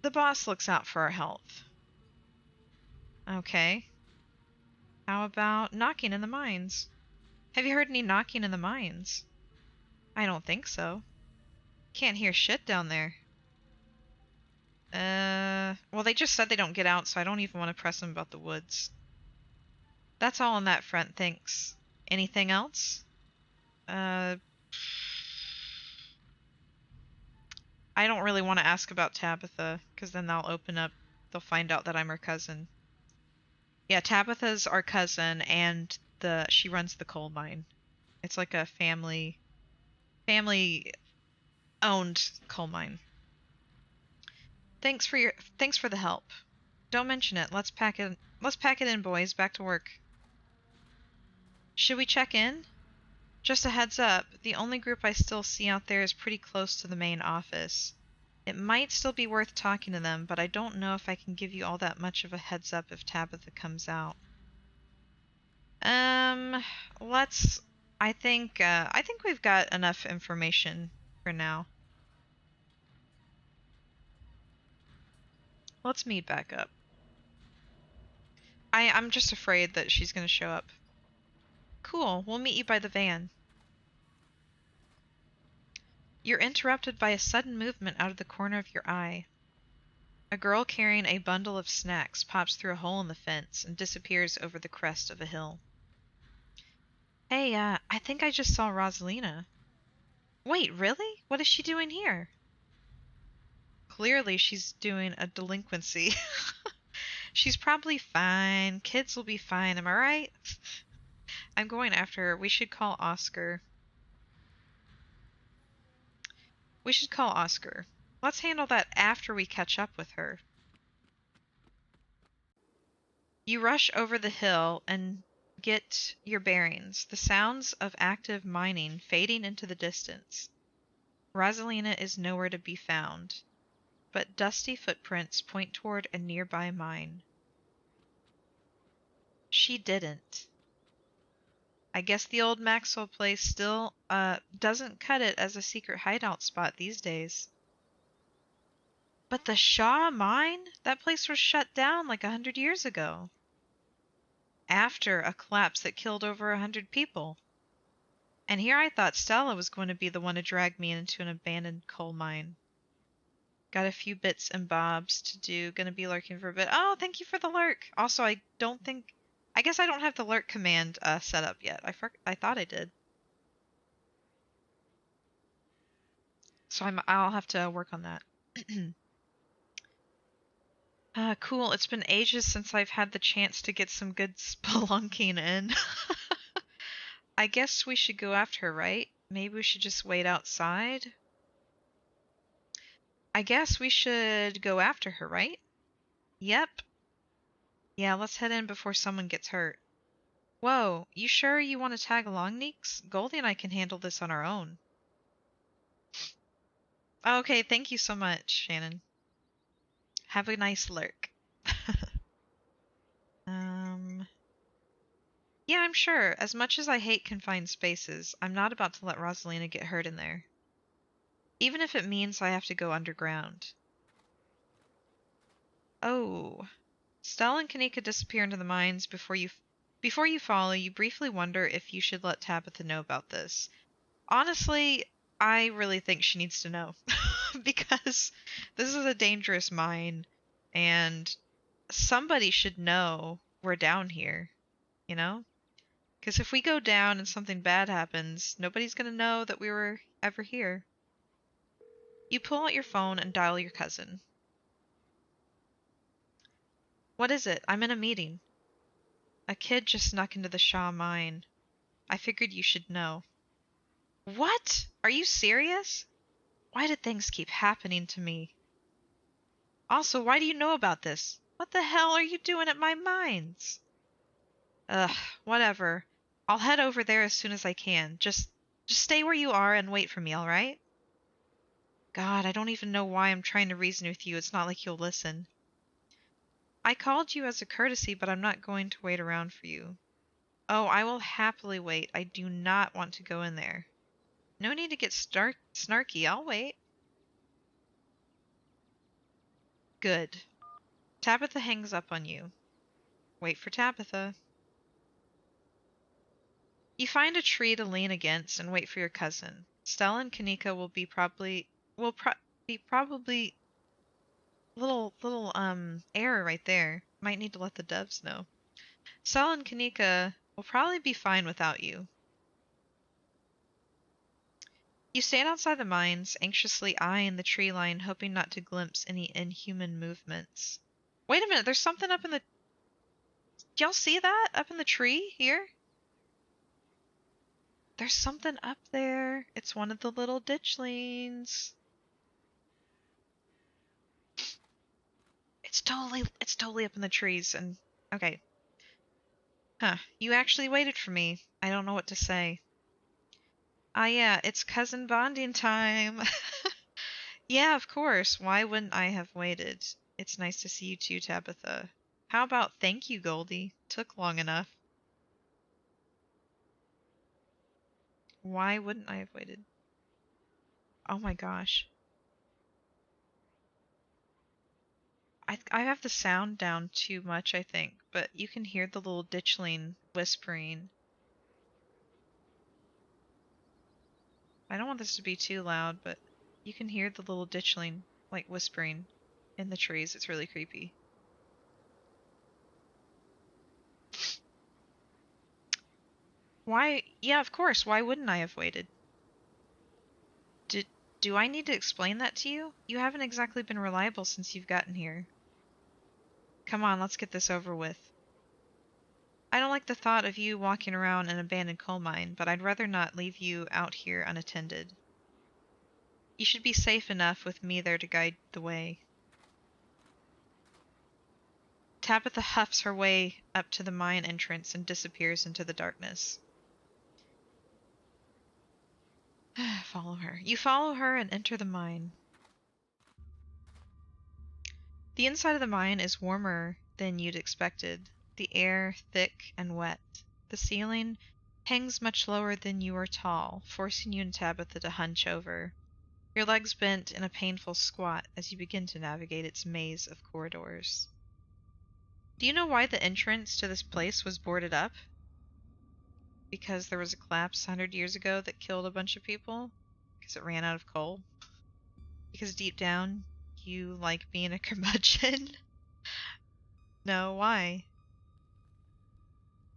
The boss looks out for our health. Okay. How about knocking in the mines? Have you heard any knocking in the mines? I don't think so. Can't hear shit down there. Well, they just said they don't get out, so I don't even want to press them about the woods. That's all on that front, thanks. Anything else? I don't really want to ask about Tabitha, because then they'll find out that I'm her cousin. Yeah, Tabitha's our cousin, and she runs the coal mine. It's like a family owned coal mine. Thanks for the help. Don't mention it. Let's pack it in, boys. Back to work. Should we check in? Just a heads up, the only group I still see out there is pretty close to the main office. It might still be worth talking to them, but I don't know if I can give you all that much of a heads up if Tabitha comes out. Let's. I think we've got enough information for now. Let's meet back up. I'm just afraid that she's gonna show up. Cool, we'll meet you by the van. You're interrupted by a sudden movement out of the corner of your eye. A girl carrying a bundle of snacks pops through a hole in the fence and disappears over the crest of a hill. Hey, I think I just saw Rosalina. Wait, really? What is she doing here? Clearly she's doing a delinquency. She's probably fine. Kids will be fine, am I right? I'm going after her. We should call Oscar. Let's handle that after we catch up with her. You rush over the hill and get your bearings, the sounds of active mining fading into the distance. Rosalina is nowhere to be found, but dusty footprints point toward a nearby mine. She didn't. I guess the old Maxwell place still doesn't cut it as a secret hideout spot these days. But the Shaw mine? That place was shut down like 100 years ago. After a collapse that killed over 100 people. And here I thought Stella was going to be the one to drag me into an abandoned coal mine. Got a few bits and bobs to do. Gonna be lurking for a bit. Oh, thank you for the lurk. Also, I guess I don't have the lurk command set up yet. I thought I did. So I'll have to work on that. Cool. It's been ages since I've had the chance to get some good spelunking in. I guess we should go after her, right? Maybe we should just wait outside? I guess we should go after her, right? Yep. Yeah, let's head in before someone gets hurt. Whoa, you sure you want to tag along, Neeks? Goldie and I can handle this on our own. Okay, thank you so much, Shannon. Have a nice lurk. um, yeah, I'm sure. As much as I hate confined spaces, I'm not about to let Rosalina get hurt in there. Even if it means I have to go underground. Oh. Stella and Kanika disappear into the mines before you follow, you briefly wonder if you should let Tabitha know about this. Honestly, I really think she needs to know. Because this is a dangerous mine and somebody should know we're down here, you know? Because if we go down and something bad happens, nobody's going to know that we were ever here. You pull out your phone and dial your cousin. What is it? I'm in a meeting. A kid just snuck into the Shaw mine. I figured you should know. What? Are you serious? Why did things keep happening to me? Also, why do you know about this? What the hell are you doing at my mines? Ugh, whatever. I'll head over there as soon as I can. Just stay where you are and wait for me, all right? God, I don't even know why I'm trying to reason with you. It's not like you'll listen. I called you as a courtesy, but I'm not going to wait around for you. Oh, I will happily wait. I do not want to go in there. No need to get snarky. I'll wait. Good. Tabitha hangs up on you. Wait for Tabitha. You find a tree to lean against and wait for your cousin. Stella and Kanika will be probably little error right there. Might need to let the doves know. Stella and Kanika will probably be fine without you. You stand outside the mines, anxiously eyeing the tree line, hoping not to glimpse any inhuman movements. Wait a minute, there's something up in the... Do y'all see that? Up in the tree here? There's something up there. It's one of the little ditchlings. It's totally up in the trees and okay. Huh. You actually waited for me. I don't know what to say. Ah yeah, it's cousin bonding time. Yeah, of course. Why wouldn't I have waited? It's nice to see you too, Tabitha. How about thank you, Goldie? Took long enough. Why wouldn't I have waited? Oh my gosh. I have the sound down too much, I think, but you can hear the little ditchling whispering. I don't want this to be too loud, but you can hear the little ditchling, like, whispering in the trees. It's really creepy. Why? Yeah, of course. Why wouldn't I have waited? Did, do I need to explain that to you? You haven't exactly been reliable since you've gotten here. Come on, let's get this over with. I don't like the thought of you walking around an abandoned coal mine, but I'd rather not leave you out here unattended. You should be safe enough with me there to guide the way. Tabitha huffs her way up to the mine entrance and disappears into the darkness. Follow her. You follow her and enter the mine. The inside of the mine is warmer than you'd expected, the air thick and wet. The ceiling hangs much lower than you are tall, forcing you and Tabitha to hunch over, your legs bent in a painful squat as you begin to navigate its maze of corridors. Do you know why the entrance to this place was boarded up? Because there was a collapse 100 years ago that killed a bunch of people? Because it ran out of coal? Because deep down, you like being a curmudgeon? No, why?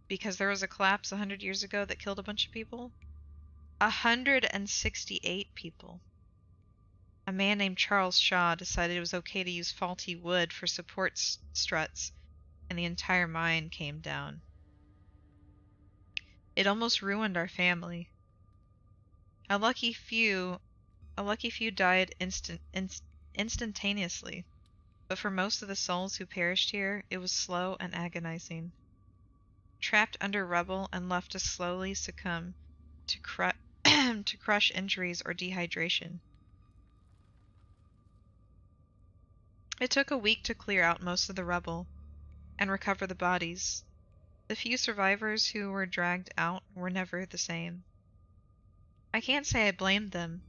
Because there was a collapse 100 years ago that killed a bunch of people? 168 people. A man named Charles Shaw decided it was okay to use faulty wood for support struts, and the entire mine came down. It almost ruined our family. A lucky few, a lucky few died instantaneously, but for most of the souls who perished here, it was slow and agonizing. Trapped under rubble and left to slowly succumb to to crush injuries or dehydration. It took a week to clear out most of the rubble and recover the bodies. The few survivors who were dragged out were never the same. I can't say I blamed them.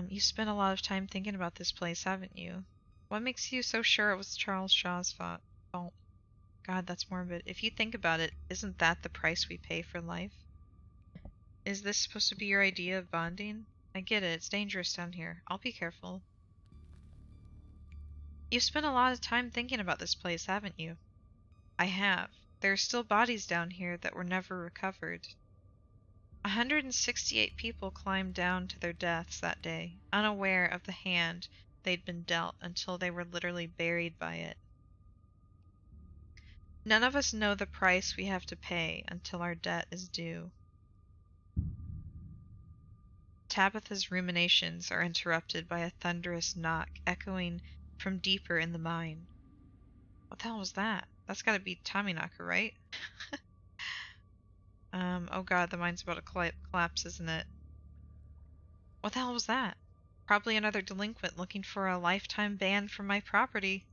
You spent a lot of time thinking about this place, haven't you? What makes you so sure it was Charles Shaw's fault? God, that's morbid. If you think about it, isn't that the price we pay for life? Is this supposed to be your idea of bonding? I get it, it's dangerous down here. I'll be careful. You've spent a lot of time thinking about this place, haven't you? I have. There are still bodies down here that were never recovered. 168 people climbed down to their deaths that day, unaware of the hand they'd been dealt until they were literally buried by it. None of us know the price we have to pay until our debt is due. Tabitha's ruminations are interrupted by a thunderous knock echoing from deeper in the mine. What the hell was that? That's gotta be Tommyknocker, right? Oh god, the mine's about to collapse, isn't it? What the hell was that? Probably another delinquent looking for a lifetime ban from my property.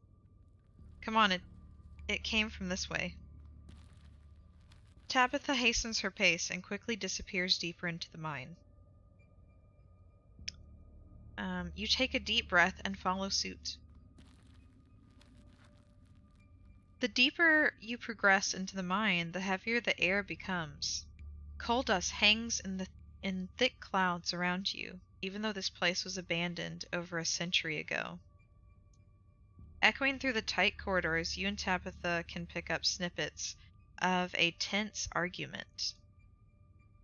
Come on, it came from this way. Tabitha hastens her pace and quickly disappears deeper into the mine. You take a deep breath and follow suit. The deeper you progress into the mine, the heavier the air becomes. Coal dust hangs in thick clouds around you, even though this place was abandoned over a century ago. Echoing through the tight corridors, you and Tabitha can pick up snippets of a tense argument.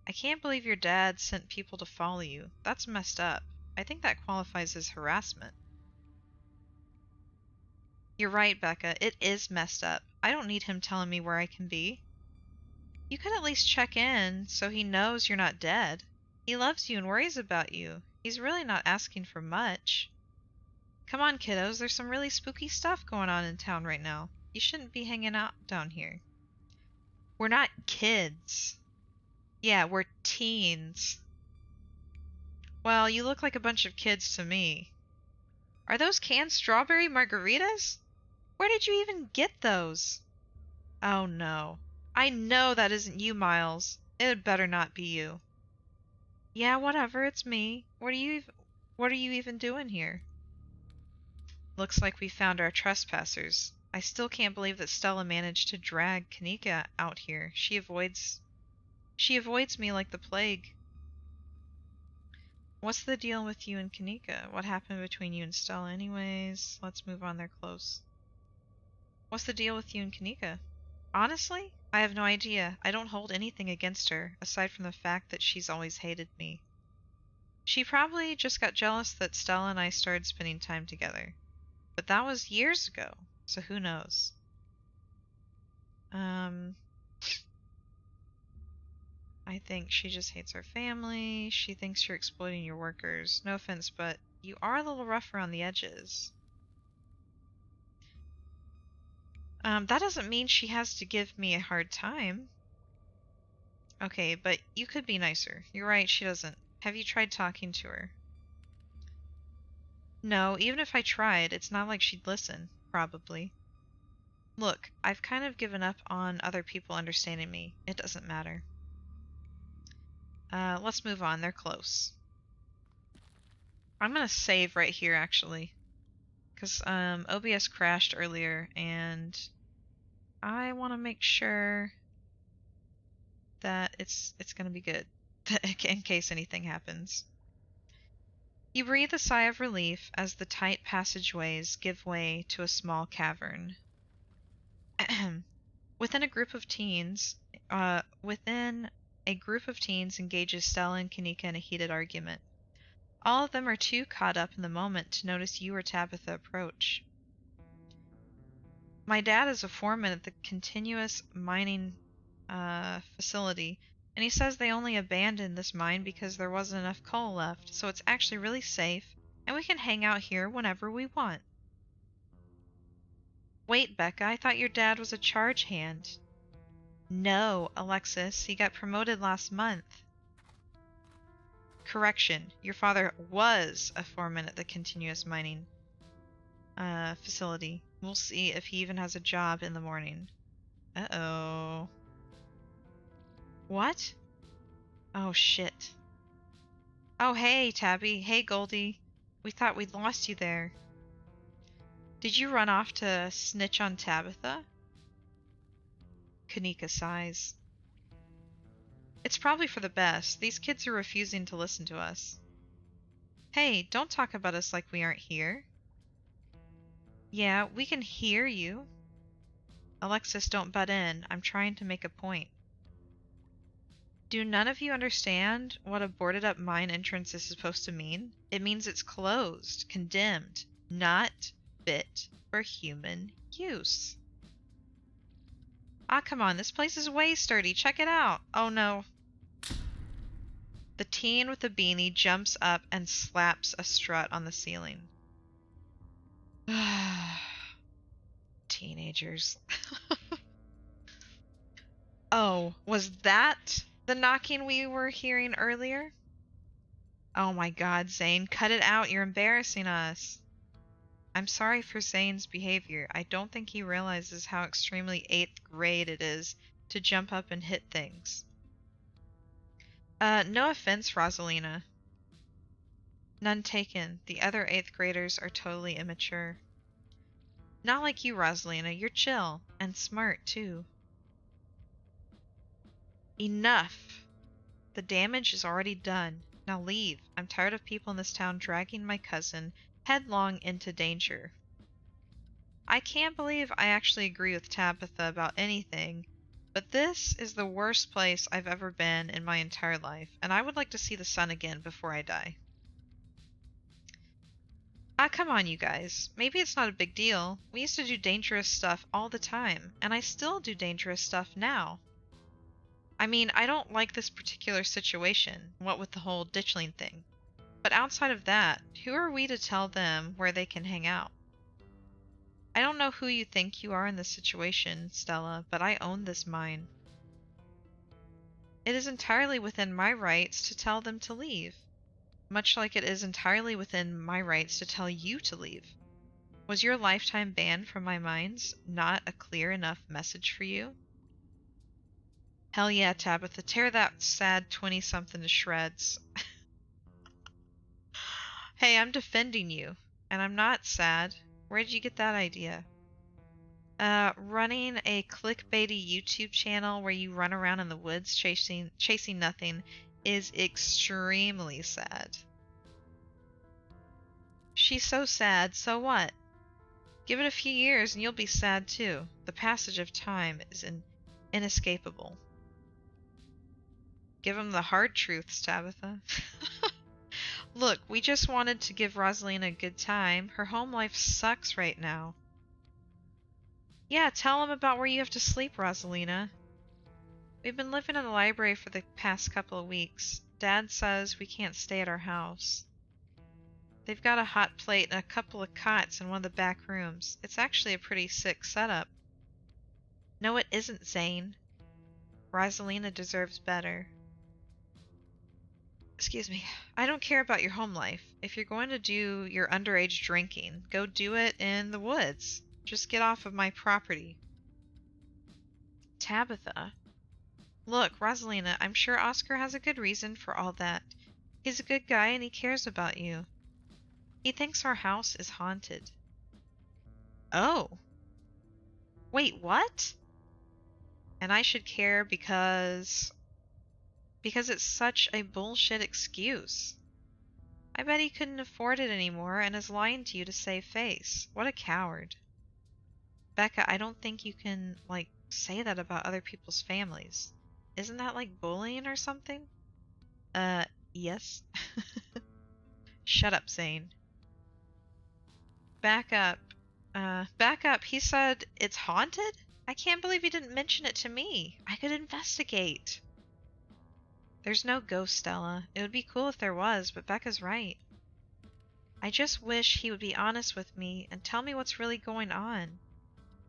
I can't believe your dad sent people to follow you. That's messed up. I think that qualifies as harassment. You're right, Becca. It is messed up. I don't need him telling me where I can be. You could at least check in so he knows you're not dead. He loves you and worries about you. He's really not asking for much. Come on, kiddos. There's some really spooky stuff going on in town right now. You shouldn't be hanging out down here. We're not kids. Yeah, we're teens. Well, you look like a bunch of kids to me. Are those canned strawberry margaritas? Where did you even get those? Oh no. I know that isn't you, Miles. It had better not be you. Yeah, whatever, it's me. What are you even doing here? Looks like we found our trespassers. I still can't believe that Stella managed to drag Kanika out here. She avoids me like the plague. What's the deal with you and Kanika? What happened between you and Stella anyways? Let's move on, they're close. What's the deal with you and Kanika? Honestly, I have no idea. I don't hold anything against her, aside from the fact that she's always hated me. She probably just got jealous that Stella and I started spending time together. But that was years ago, so who knows? I think she just hates our family. She thinks you're exploiting your workers. No offense, but you are a little rough around the edges. That doesn't mean she has to give me a hard time. Okay, but you could be nicer. You're right, she doesn't. Have you tried talking to her? No, even if I tried, it's not like she'd listen, probably. Look, I've kind of given up on other people understanding me. It doesn't matter. Let's move on. They're close. I'm gonna save right here, actually. Because, OBS crashed earlier, and I want to make sure that it's gonna be good, in case anything happens. You breathe a sigh of relief as the tight passageways give way to a small cavern. Within a group of teens engages Stella and Kanika in a heated argument. All of them are too caught up in the moment to notice you or Tabitha approach. My dad is a foreman at the continuous mining facility. And he says they only abandoned this mine because there wasn't enough coal left, so it's actually really safe, and we can hang out here whenever we want. Wait, Becca, I thought your dad was a charge hand. No, Alexis, he got promoted last month. Correction, your father was a foreman at the continuous mining facility. We'll see if he even has a job in the morning. Uh-oh. What? Oh, shit. Oh, hey, Tabby. Hey, Goldie. We thought we'd lost you there. Did you run off to snitch on Tabitha? Kanika sighs. It's probably for the best. These kids are refusing to listen to us. Hey, don't talk about us like we aren't here. Yeah, we can hear you. Alexis, don't butt in. I'm trying to make a point. Do none of you understand what a boarded up mine entrance is supposed to mean? It means it's closed, condemned, not fit for human use. Ah, come on, this place is way sturdy. Check it out. Oh no. The teen with the beanie jumps up and slaps a strut on the ceiling. Teenagers. Oh, was that the knocking we were hearing earlier? Oh my god, Zane, cut it out. You're embarrassing us. I'm sorry for Zane's behavior. I don't think he realizes how extremely 8th grade it is to jump up and hit things. No offense, Rosalina. None taken. The other 8th graders are totally immature. Not like you, Rosalina. You're chill. And smart, too. Enough! The damage is already done. Now leave. I'm tired of people in this town dragging my cousin headlong into danger. I can't believe I actually agree with Tabitha about anything, but this is the worst place I've ever been in my entire life, and I would like to see the sun again before I die. Ah, come on, you guys. Maybe it's not a big deal. We used to do dangerous stuff all the time, and I still do dangerous stuff now. I mean, I don't like this particular situation, what with the whole ditchling thing. But outside of that, who are we to tell them where they can hang out? I don't know who you think you are in this situation, Stella, but I own this mine. It is entirely within my rights to tell them to leave, much like it is entirely within my rights to tell you to leave. Was your lifetime ban from my mines not a clear enough message for you? Hell yeah, Tabitha, tear that sad 20-something to shreds. Hey, I'm defending you, and I'm not sad. Where did you get that idea? Running a clickbaity YouTube channel where you run around in the woods chasing nothing is extremely sad. She's so sad, so what? Give it a few years and you'll be sad too. The passage of time is inescapable. Give him the hard truths, Tabitha. Look, we just wanted to give Rosalina a good time. Her home life sucks right now. Yeah, tell him about where you have to sleep, Rosalina. We've been living in the library for the past couple of weeks. Dad says we can't stay at our house. They've got a hot plate and a couple of cots in one of the back rooms. It's actually a pretty sick setup. No, it isn't, Zane. Rosalina deserves better. Excuse me. I don't care about your home life. If you're going to do your underage drinking, go do it in the woods. Just get off of my property. Tabitha. Look, Rosalina, I'm sure Oscar has a good reason for all that. He's a good guy and he cares about you. He thinks our house is haunted. Oh. Wait, what? And I should care because it's such a bullshit excuse. I bet he couldn't afford it anymore and is lying to you to save face. What a coward. Becca, I don't think you can, say that about other people's families. Isn't that like bullying or something? Yes. Shut up, Zane. Back up. Back up. He said it's haunted? I can't believe you didn't mention it to me. I could investigate. There's no ghost, Stella. It would be cool if there was, but Becca's right. I just wish he would be honest with me and tell me what's really going on.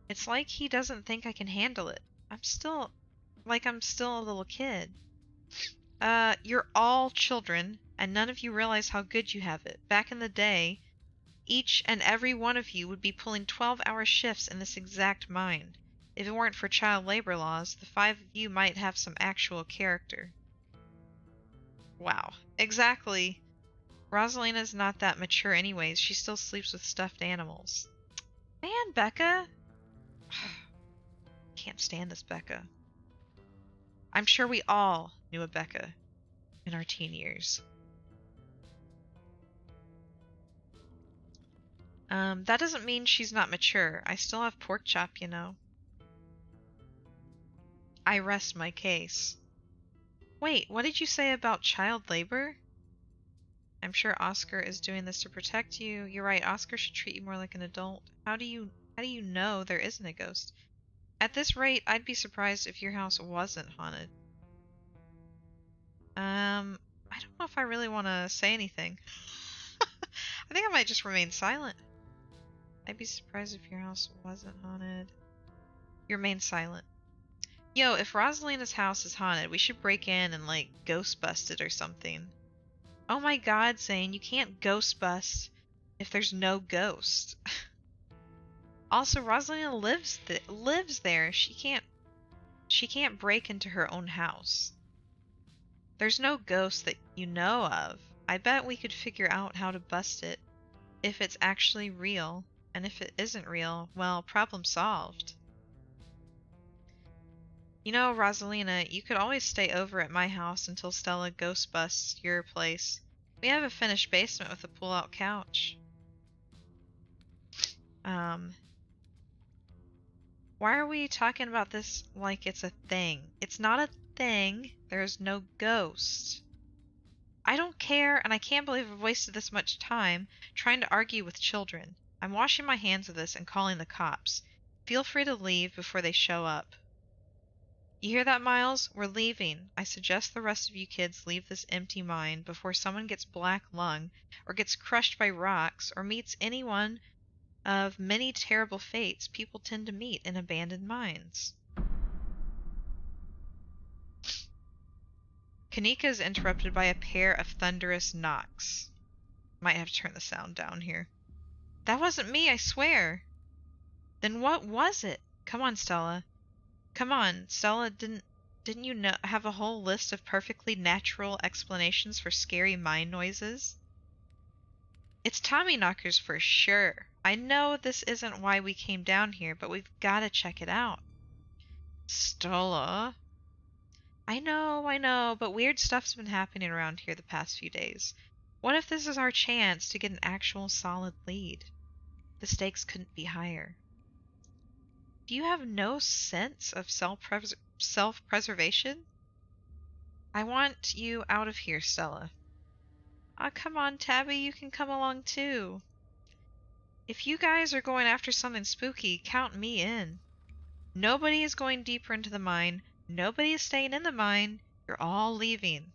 It's like he doesn't think I can handle it. I'm still a little kid. You're all children, and none of you realize how good you have it. Back in the day, each and every one of you would be pulling 12-hour shifts in this exact mine. If it weren't for child labor laws, the 5 of you might have some actual character. Wow. Exactly. Rosalina's not that mature anyways. She still sleeps with stuffed animals. Man, Becca! Can't stand this Becca. I'm sure we all knew a Becca in our teen years. That doesn't mean she's not mature. I still have pork chop, you know. I rest my case. Wait, what did you say about child labor? I'm sure Oscar is doing this to protect you. You're right, Oscar should treat you more like an adult. How do you know there isn't a ghost? At this rate, I'd be surprised if your house wasn't haunted. I don't know if I really want to say anything. I think I might just remain silent. I'd be surprised if your house wasn't haunted. You remain silent. Yo, if Rosalina's house is haunted, we should break in and, like, ghost bust it or something. Oh my god, Zane, you can't ghost bust if there's no ghost. Also, Rosalina lives there. She can't break into her own house. There's no ghost that you know of. I bet we could figure out how to bust it if it's actually real. And if it isn't real, well, problem solved. You know, Rosalina, you could always stay over at my house until Stella ghost busts your place. We have a finished basement with a pull-out couch. Why are we talking about this like it's a thing? It's not a thing. There's no ghost. I don't care, and I can't believe I've wasted this much time trying to argue with children. I'm washing my hands of this and calling the cops. Feel free to leave before they show up. You hear that, Miles? We're leaving. I suggest the rest of you kids leave this empty mine before someone gets black lung, or gets crushed by rocks, or meets any one of many terrible fates people tend to meet in abandoned mines. Kanika is interrupted by a pair of thunderous knocks. Might have to turn the sound down here. That wasn't me, I swear. Then what was it? Come on, Stella. Come on, Stella, didn't you have a whole list of perfectly natural explanations for scary mine noises? It's Tommyknockers for sure. I know this isn't why we came down here, but we've got to check it out. Stella? I know, but weird stuff's been happening around here the past few days. What if this is our chance to get an actual solid lead? The stakes couldn't be higher. Do you have no sense of self-preservation? I want you out of here, Stella. Ah, come on, Tabby, you can come along too. If you guys are going after something spooky, count me in. Nobody is going deeper into the mine. Nobody is staying in the mine. You're all leaving.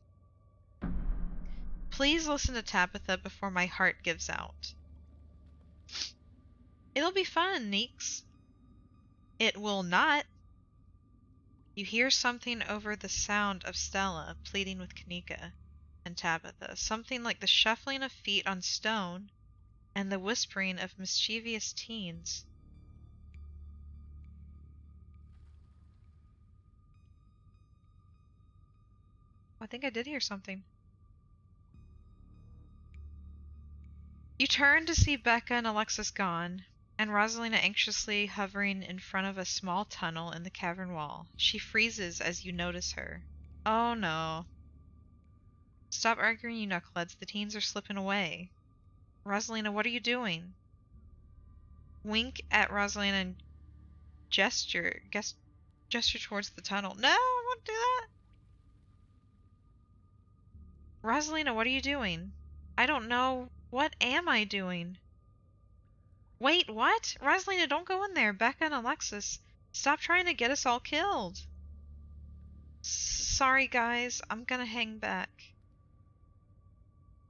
Please listen to Tabitha before my heart gives out. It'll be fun, Neeks. It will not. You hear something over the sound of Stella pleading with Kanika and Tabitha, something like the shuffling of feet on stone and the whispering of mischievous teens. I think I did hear something. You turn to see Becca and Alexis gone, and Rosalina anxiously hovering in front of a small tunnel in the cavern wall. She freezes as you notice her. Oh no. Stop arguing, you knuckleheads. The teens are slipping away. Rosalina, what are you doing? Wink at Rosalina and gesture towards the tunnel. No, I won't do that. Rosalina, what are you doing? I don't know. What am I doing? Wait, what? Rosalina, don't go in there. Becca and Alexis. Stop trying to get us all killed. Sorry, guys. I'm gonna hang back.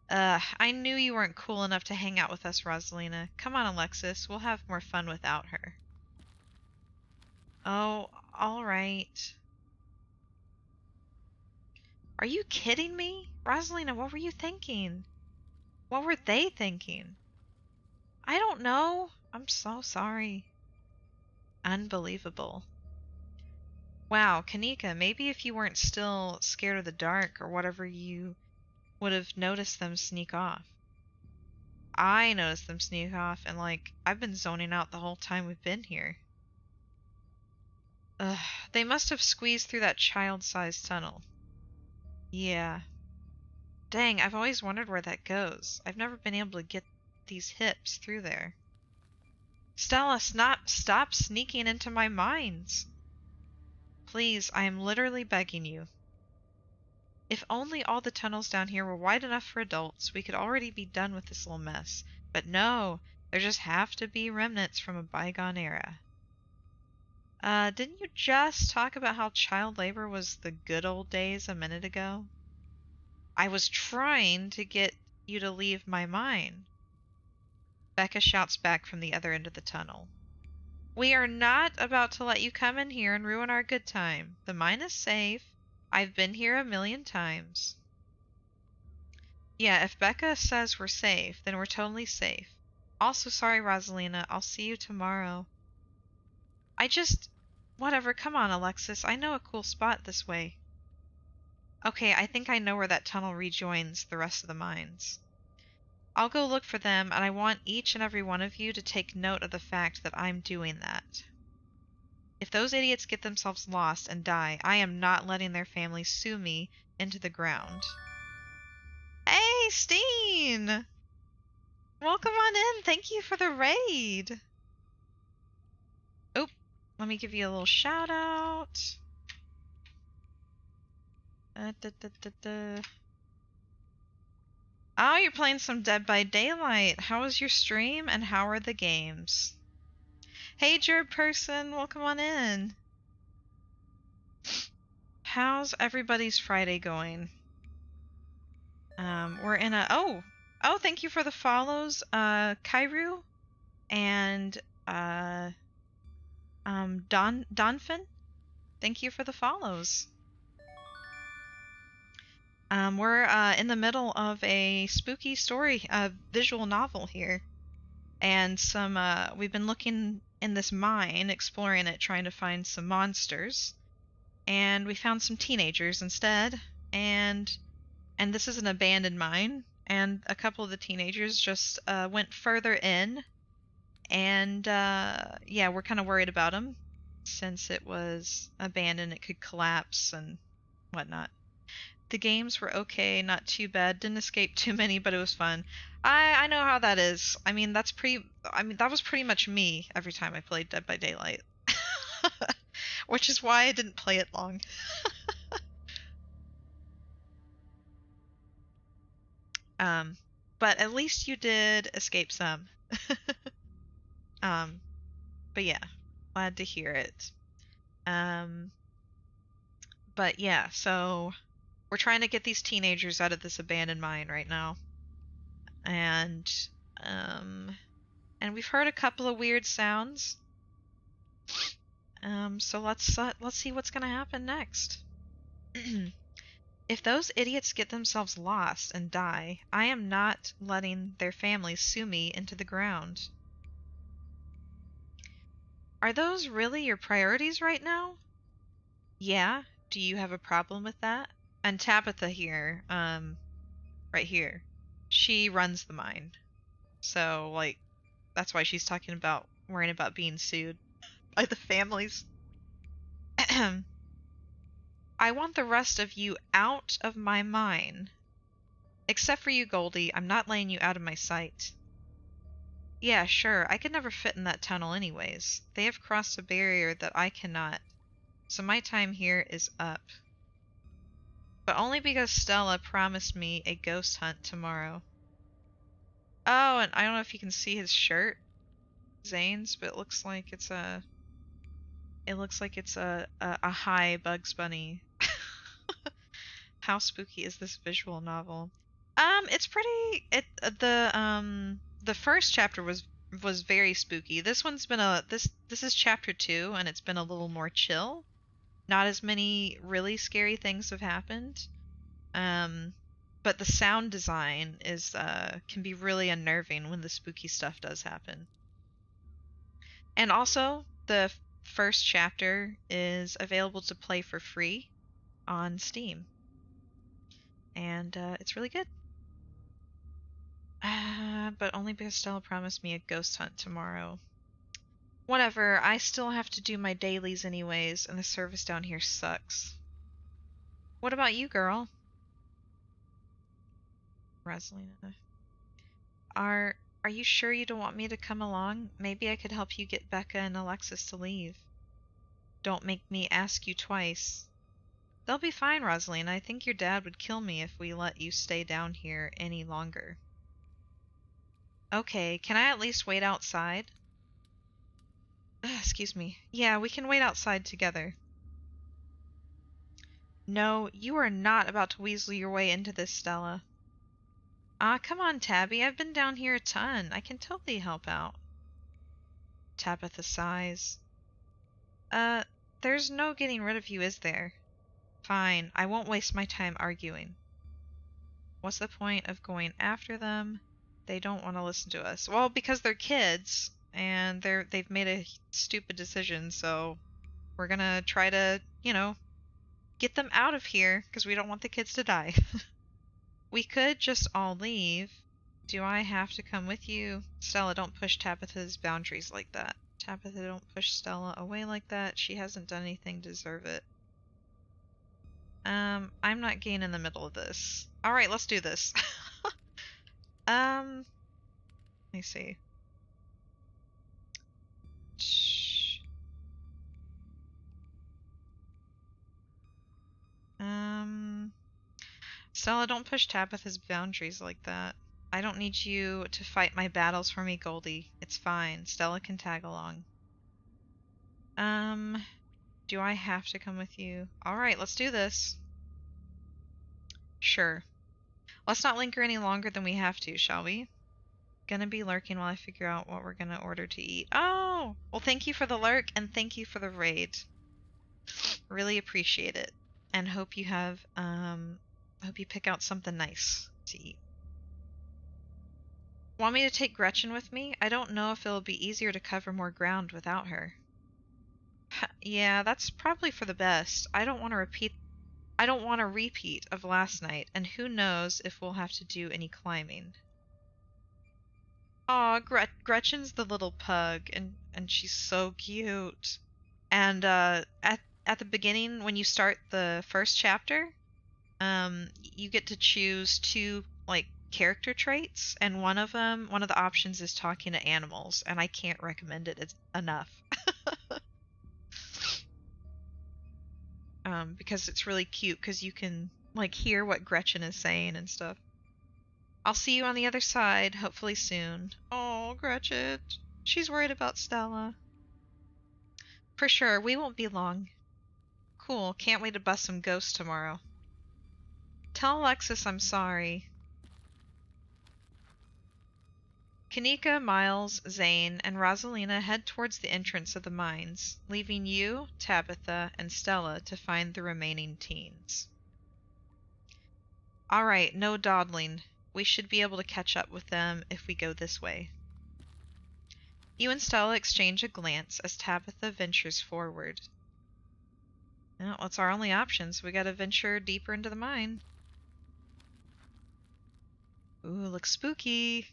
I knew you weren't cool enough to hang out with us, Rosalina. Come on, Alexis. We'll have more fun without her. Oh, alright. Are you kidding me? Rosalina, what were you thinking? What were they thinking? I don't know. I'm so sorry. Unbelievable. Wow, Kanika, maybe if you weren't still scared of the dark or whatever, you would have noticed them sneak off. I noticed them sneak off, and like, I've been zoning out the whole time we've been here. Ugh, they must have squeezed through that child-sized tunnel. Yeah. Dang, I've always wondered where that goes. I've never been able to get these hips through there. Stella, stop sneaking into my mines. Please, I am literally begging you. If only all the tunnels down here were wide enough for adults, we could already be done with this little mess. But no, there just have to be remnants from a bygone era. Didn't you just talk about how child labor was the good old days a minute ago? I was trying to get you to leave my mine. Becca shouts back from the other end of the tunnel. We are not about to let you come in here and ruin our good time. The mine is safe. I've been here a million times. Yeah, if Becca says we're safe, then we're totally safe. Also, sorry, Rosalina. I'll see you tomorrow. Whatever, come on, Alexis. I know a cool spot this way. Okay, I think I know where that tunnel rejoins the rest of the mines. I'll go look for them, and I want each and every one of you to take note of the fact that I'm doing that. If those idiots get themselves lost and die, I am not letting their families sue me into the ground. Hey, Steen! Welcome on in. Thank you for the raid. Oh, let me give you a little shout out. Oh, you're playing some Dead by Daylight. How was your stream and how are the games? Hey, Jerb person, welcome on in. How's everybody's Friday going? We're in a oh, thank you for the follows, Kairu and Donphin. Thank you for the follows. We're in the middle of a spooky story, visual novel here, and we've been looking in this mine, exploring it, trying to find some monsters, and we found some teenagers instead, and this is an abandoned mine, and a couple of the teenagers just went further in, and yeah, we're kind of worried about them since it was abandoned. It could collapse and whatnot. The games were okay, not too bad. Didn't escape too many, but it was fun. I know how that is. I mean, that was pretty much me every time I played Dead by Daylight. Which is why I didn't play it long. But at least you did escape some. But yeah, glad to hear it. But yeah, so we're trying to get these teenagers out of this abandoned mine right now. And we've heard a couple of weird sounds. So let's see what's gonna happen next. If those idiots get themselves lost and die, I am not letting their families sue me into the ground. Are those really your priorities right now? Yeah? Do you have a problem with that? And Tabitha here, right here, she runs the mine. So, like, that's why she's talking about worrying about being sued by the families. I want the rest of you out of my mine. Except for you, Goldie. I'm not letting you out of my sight. Yeah, sure. I could never fit in that tunnel anyways. They have crossed a barrier that I cannot. So my time here is up. But only because Stella promised me a ghost hunt tomorrow. Oh, and I don't know if you can see his shirt, Zane's, but it looks like it's a It looks like it's a high Bugs Bunny. How spooky is this visual novel? It's pretty. The first chapter was very spooky. This one's been this is chapter 2, and it's been a little more chill. Not as many really scary things have happened. Um, but the sound design is can be really unnerving when the spooky stuff does happen. And also, the first chapter is available to play for free on Steam, and it's really good. But only because Stella promised me a ghost hunt tomorrow. Whatever, I still have to do my dailies anyways, and the service down here sucks. What about you, girl? Rosalina. Are are you sure you don't want me to come along? Maybe I could help you get Becca and Alexis to leave. Don't make me ask you twice. They'll be fine, Rosalina. I think your dad would kill me if we let you stay down here any longer. Okay, can I at least wait outside? Excuse me. Yeah, we can wait outside together. No, you are not about to weasel your way into this, Stella. Ah, come on, Tabby. I've been down here a ton. I can totally help out. Tabitha sighs. Uh, there's no getting rid of you, is there? Fine, I won't waste my time arguing. What's the point of going after them? They don't want to listen to us. Well, because they're kids, and they've made a stupid decision, so we're gonna try to, get them out of here, because we don't want the kids to die. We could just all leave. Do I have to come with you? Stella, don't push Tabitha's boundaries like that. Tabitha, don't push Stella away like that. She hasn't done anything to deserve it. I'm not getting in the middle of this. Alright, let's do this. Let me see. Shh. Stella, don't push Tabitha's boundaries like that. I don't need you to fight my battles for me, Goldie. It's fine. Stella can tag along. Do I have to come with you? Alright, let's do this. Sure. Let's not linger any longer than we have to, shall we? Gonna be lurking while I figure out what we're gonna order to eat. Oh! Well, thank you for the lurk, and thank you for the raid. Really appreciate it. And hope you pick out something nice to eat. Want me to take Gretchen with me? I don't know if it'll be easier to cover more ground without her. Yeah, that's probably for the best. I don't want a repeat of last night, and who knows if we'll have to do any climbing. Aw, Gretchen's the little pug, and she's so cute. And at the beginning, when you start the first chapter, you get to choose two character traits, and one of the options is talking to animals, and I can't recommend it enough. Because it's really cute, because you can hear what Gretchen is saying and stuff. I'll see you on the other side, hopefully soon. Oh, Gretchen. She's worried about Stella. For sure, we won't be long. Cool, can't wait to bust some ghosts tomorrow. Tell Alexis I'm sorry. Kanika, Miles, Zane, and Rosalina head towards the entrance of the mines, leaving you, Tabitha, and Stella to find the remaining teens. Alright, no dawdling. We should be able to catch up with them if we go this way. You and Stella exchange a glance as Tabitha ventures forward. Well, it's our only option, so we gotta venture deeper into the mine. Ooh, looks spooky.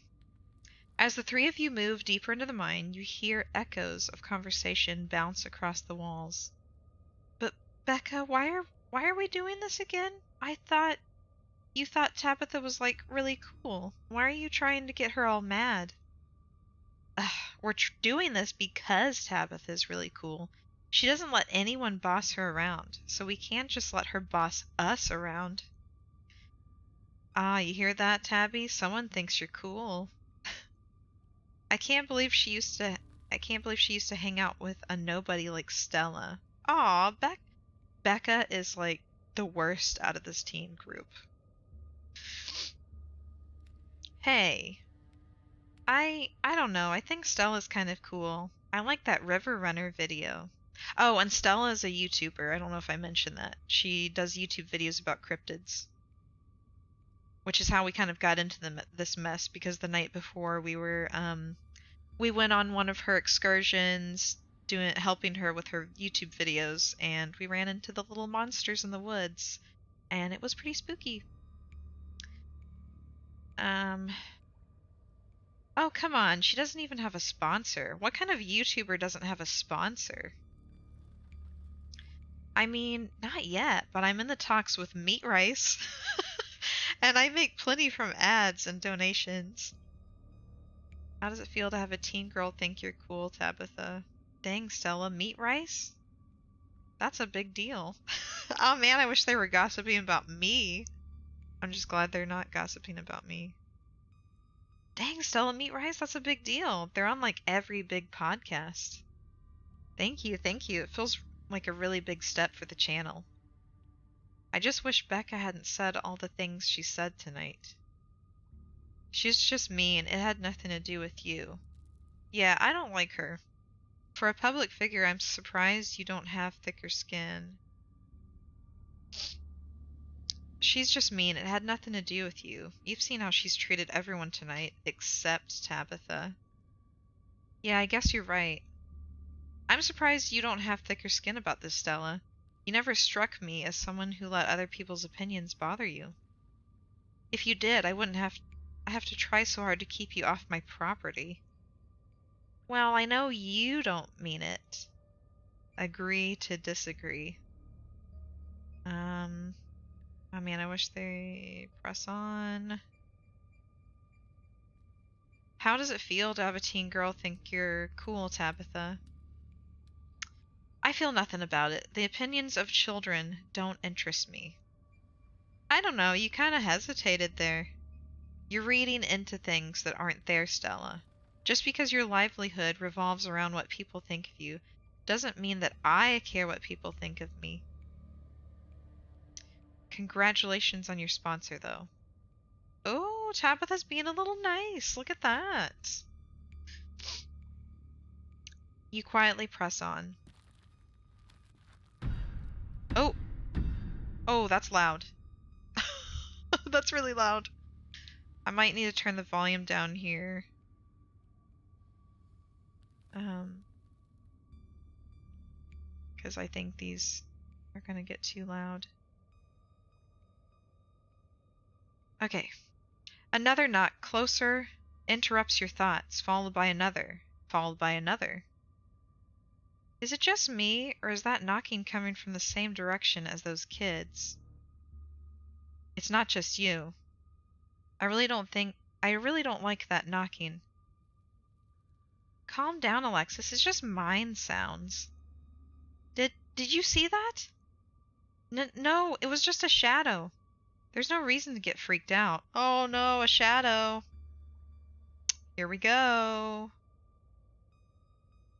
As the three of you move deeper into the mine, you hear echoes of conversation bounce across the walls. But Becca, why are we doing this again? You thought Tabitha was really cool. Why are you trying to get her all mad? We're doing this because Tabitha's really cool. She doesn't let anyone boss her around, so we can't just let her boss us around. Ah, you hear that, Tabby? Someone thinks you're cool. I can't believe she used to I can't believe she used to hang out with a nobody like Stella. Aw, Becca is like the worst out of this teen group. Hey, I don't know. I think Stella's kind of cool. I like that River Runner video. Oh, and Stella is a YouTuber. I don't know if I mentioned that. She does YouTube videos about cryptids, which is how we kind of got into this mess because the night before we went on one of her excursions helping her with her YouTube videos, and we ran into the little monsters in the woods, and it was pretty spooky. Oh, come on. She doesn't even have a sponsor. What kind of YouTuber doesn't have a sponsor? I mean, not yet, but I'm in the talks with Meat Rice. And I make plenty from ads and donations. How does it feel to have a teen girl think you're cool, Tabitha? Dang, Stella, Meat Rice? That's a big deal. Oh man, I wish they were gossiping about me. I'm just glad they're not gossiping about me. Dang, Stella, Meat Rice, that's a big deal. They're on like every big podcast. Thank you, thank you. It feels like a really big step for the channel. I just wish Becca hadn't said all the things she said tonight. She's just mean. It had nothing to do with you. Yeah, I don't like her. For a public figure, I'm surprised you don't have thicker skin. She's just mean. It had nothing to do with you. You've seen how she's treated everyone tonight, except Tabitha. Yeah, I guess you're right. I'm surprised you don't have thicker skin about this, Stella. You never struck me as someone who let other people's opinions bother you. If you did, I have to try so hard to keep you off my property. Well, I know you don't mean it. Agree to disagree. Oh man, I wish they press on. How does it feel to have a teen girl think you're cool, Tabitha? I feel nothing about it. The opinions of children don't interest me. I don't know, you kind of hesitated there. You're reading into things that aren't there, Stella. Just because your livelihood revolves around what people think of you doesn't mean that I care what people think of me. Congratulations on your sponsor, though. Oh, Tabitha's being a little nice. Look at that. You quietly press on. Oh. Oh, that's loud. That's really loud. I might need to turn the volume down here. Because I think these are going to get too loud. Okay. Another knock closer interrupts your thoughts, followed by another, followed by another. Is it just me, or is that knocking coming from the same direction as those kids? It's not just you. I really don't like that knocking. Calm down, Alexis. It's just mind sounds. Did you see that? No, it was just a shadow. There's no reason to get freaked out. Oh no, a shadow. Here we go.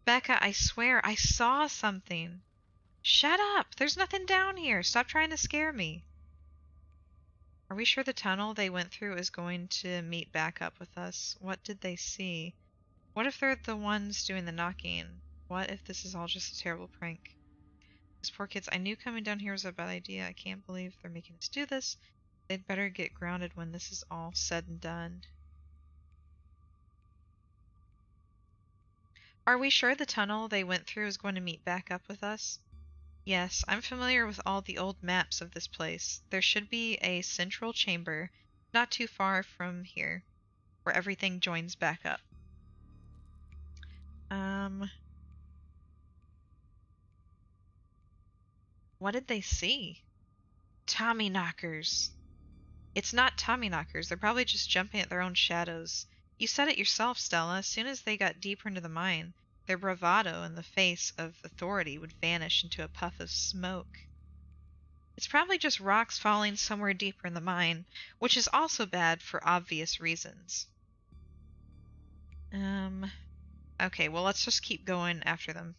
Becca, I swear, I saw something. Shut up! There's nothing down here. Stop trying to scare me. Are we sure the tunnel they went through is going to meet back up with us? What did they see? What if they're the ones doing the knocking? What if this is all just a terrible prank? These poor kids, I knew coming down here was a bad idea. I can't believe they're making us do this. They'd better get grounded when this is all said and done. Are we sure the tunnel they went through is going to meet back up with us? Yes, I'm familiar with all the old maps of this place. There should be a central chamber not too far from here, where everything joins back up. What did they see? Tommy knockers. It's not Tommy knockers. They're probably just jumping at their own shadows. You said it yourself, Stella. As soon as they got deeper into the mine, their bravado in the face of authority would vanish into a puff of smoke. It's probably just rocks falling somewhere deeper in the mine, which is also bad for obvious reasons. Okay, well, let's just keep going after them.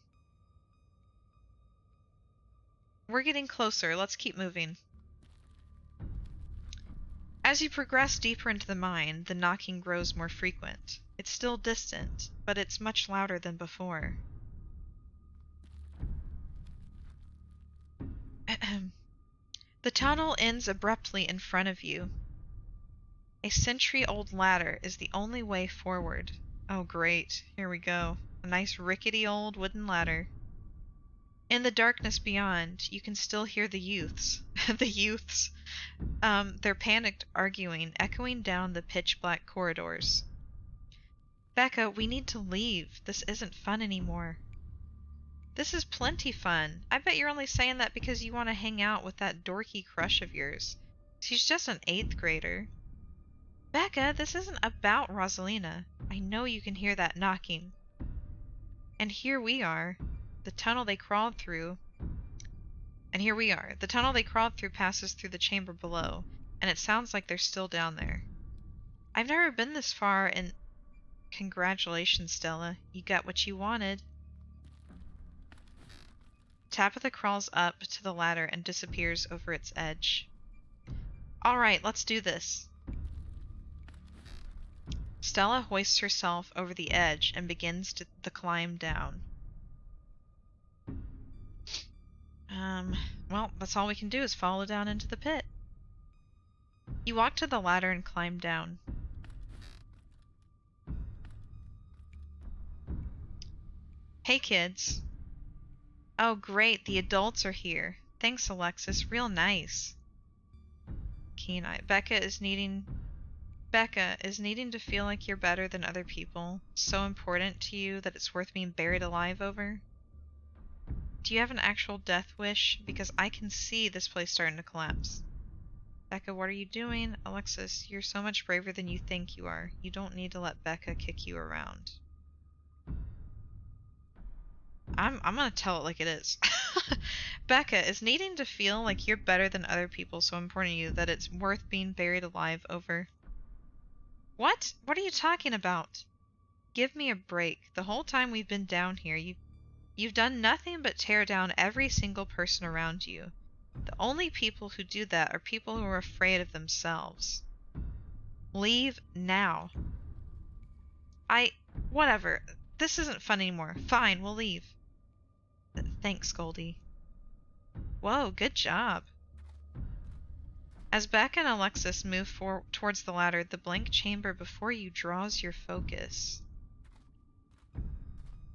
We're getting closer. Let's keep moving. As you progress deeper into the mine, the knocking grows more frequent. It's still distant, but it's much louder than before. The tunnel ends abruptly in front of you. A century-old ladder is the only way forward. Oh, great. Here we go. A nice rickety old wooden ladder. In the darkness beyond, you can still hear the youths. The youths. Their panicked arguing echoing down the pitch-black corridors. Becca, we need to leave. This isn't fun anymore. This is plenty fun. I bet you're only saying that because you want to hang out with that dorky crush of yours. She's just an 8th grader. Becca, this isn't about Rosalina. I know you can hear that knocking. And here we are. The tunnel they crawled through. And here we are. The tunnel they crawled through passes through the chamber below, and it sounds like they're still down there. I've never been this far, and congratulations, Stella. You got what you wanted. Tabitha crawls up to the ladder and disappears over its edge. All right, let's do this. Stella hoists herself over the edge and begins the climb down. Well, that's all we can do is follow down into the pit. You walk to the ladder and climb down. Hey, kids. Oh, great, the adults are here. Thanks, Alexis. Real nice. Keen eye. Becca is needing to feel like you're better than other people so important to you that it's worth being buried alive over? Do you have an actual death wish? Because I can see this place starting to collapse. Becca, what are you doing? Alexis, you're so much braver than you think you are. You don't need to let Becca kick you around. I'm gonna tell it like it is. Becca, is needing to feel like you're better than other people so important to you that it's worth being buried alive over? What? What are you talking about? Give me a break. The whole time we've been down here, you've done nothing but tear down every single person around you. The only people who do that are people who are afraid of themselves. Leave now. Whatever. This isn't fun anymore. Fine, we'll leave. Thanks, Goldie. Whoa, good job. As Becca and Alexis move towards the ladder, the blank chamber before you draws your focus.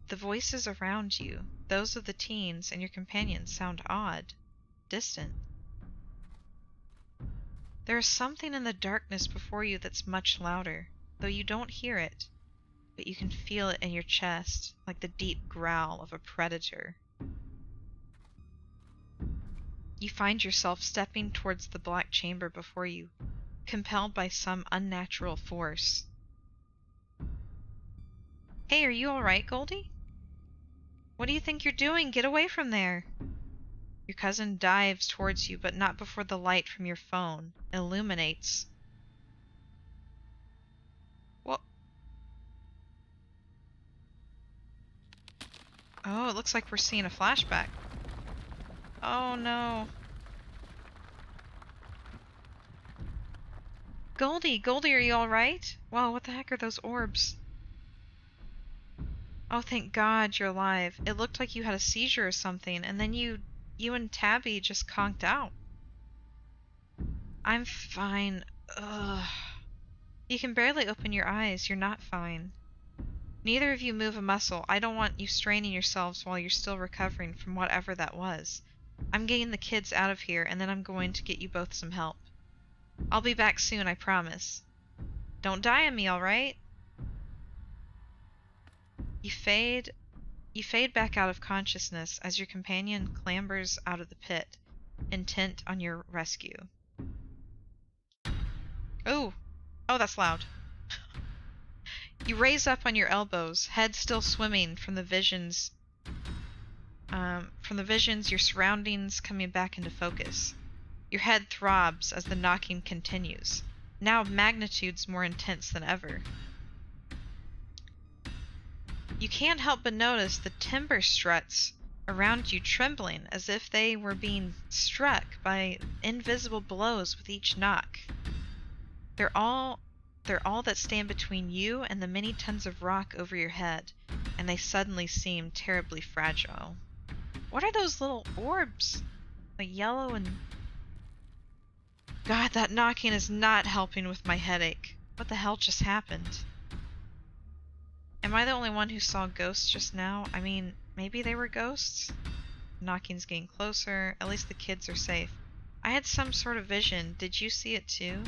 The voices around you, those of the teens and your companions, sound odd, distant. There is something in the darkness before you that's much louder, though you don't hear it, but you can feel it in your chest, like the deep growl of a predator. You find yourself stepping towards the black chamber before you, compelled by some unnatural force. Hey, are you alright, Goldie? What do you think you're doing? Get away from there! Your cousin dives towards you, but not before the light from your phone illuminates. What? Oh, it looks like we're seeing a flashback. Oh no. Goldie, are you alright? Wow, what the heck are those orbs? Oh, thank God you're alive. It looked like you had a seizure or something, and then you and Tabby just conked out. I'm fine. Ugh. You can barely open your eyes. You're not fine. Neither of you move a muscle. I don't want you straining yourselves while you're still recovering from whatever that was. I'm getting the kids out of here, and then I'm going to get you both some help. I'll be back soon, I promise. Don't die on me, alright? You fade back out of consciousness as your companion clambers out of the pit, intent on your rescue. Oh, that's loud. You raise up on your elbows, head still swimming from the visions, your surroundings coming back into focus. Your head throbs as the knocking continues, now magnitudes more intense than ever. You can't help but notice the timber struts around you trembling as if they were being struck by invisible blows with each knock. They're all that stand between you and the many tons of rock over your head, and they suddenly seem terribly fragile. What are those little orbs? Like yellow and... God, that knocking is not helping with my headache. What the hell just happened? Am I the only one who saw ghosts just now? I mean, maybe they were ghosts? Knocking's getting closer. At least the kids are safe. I had some sort of vision. Did you see it too?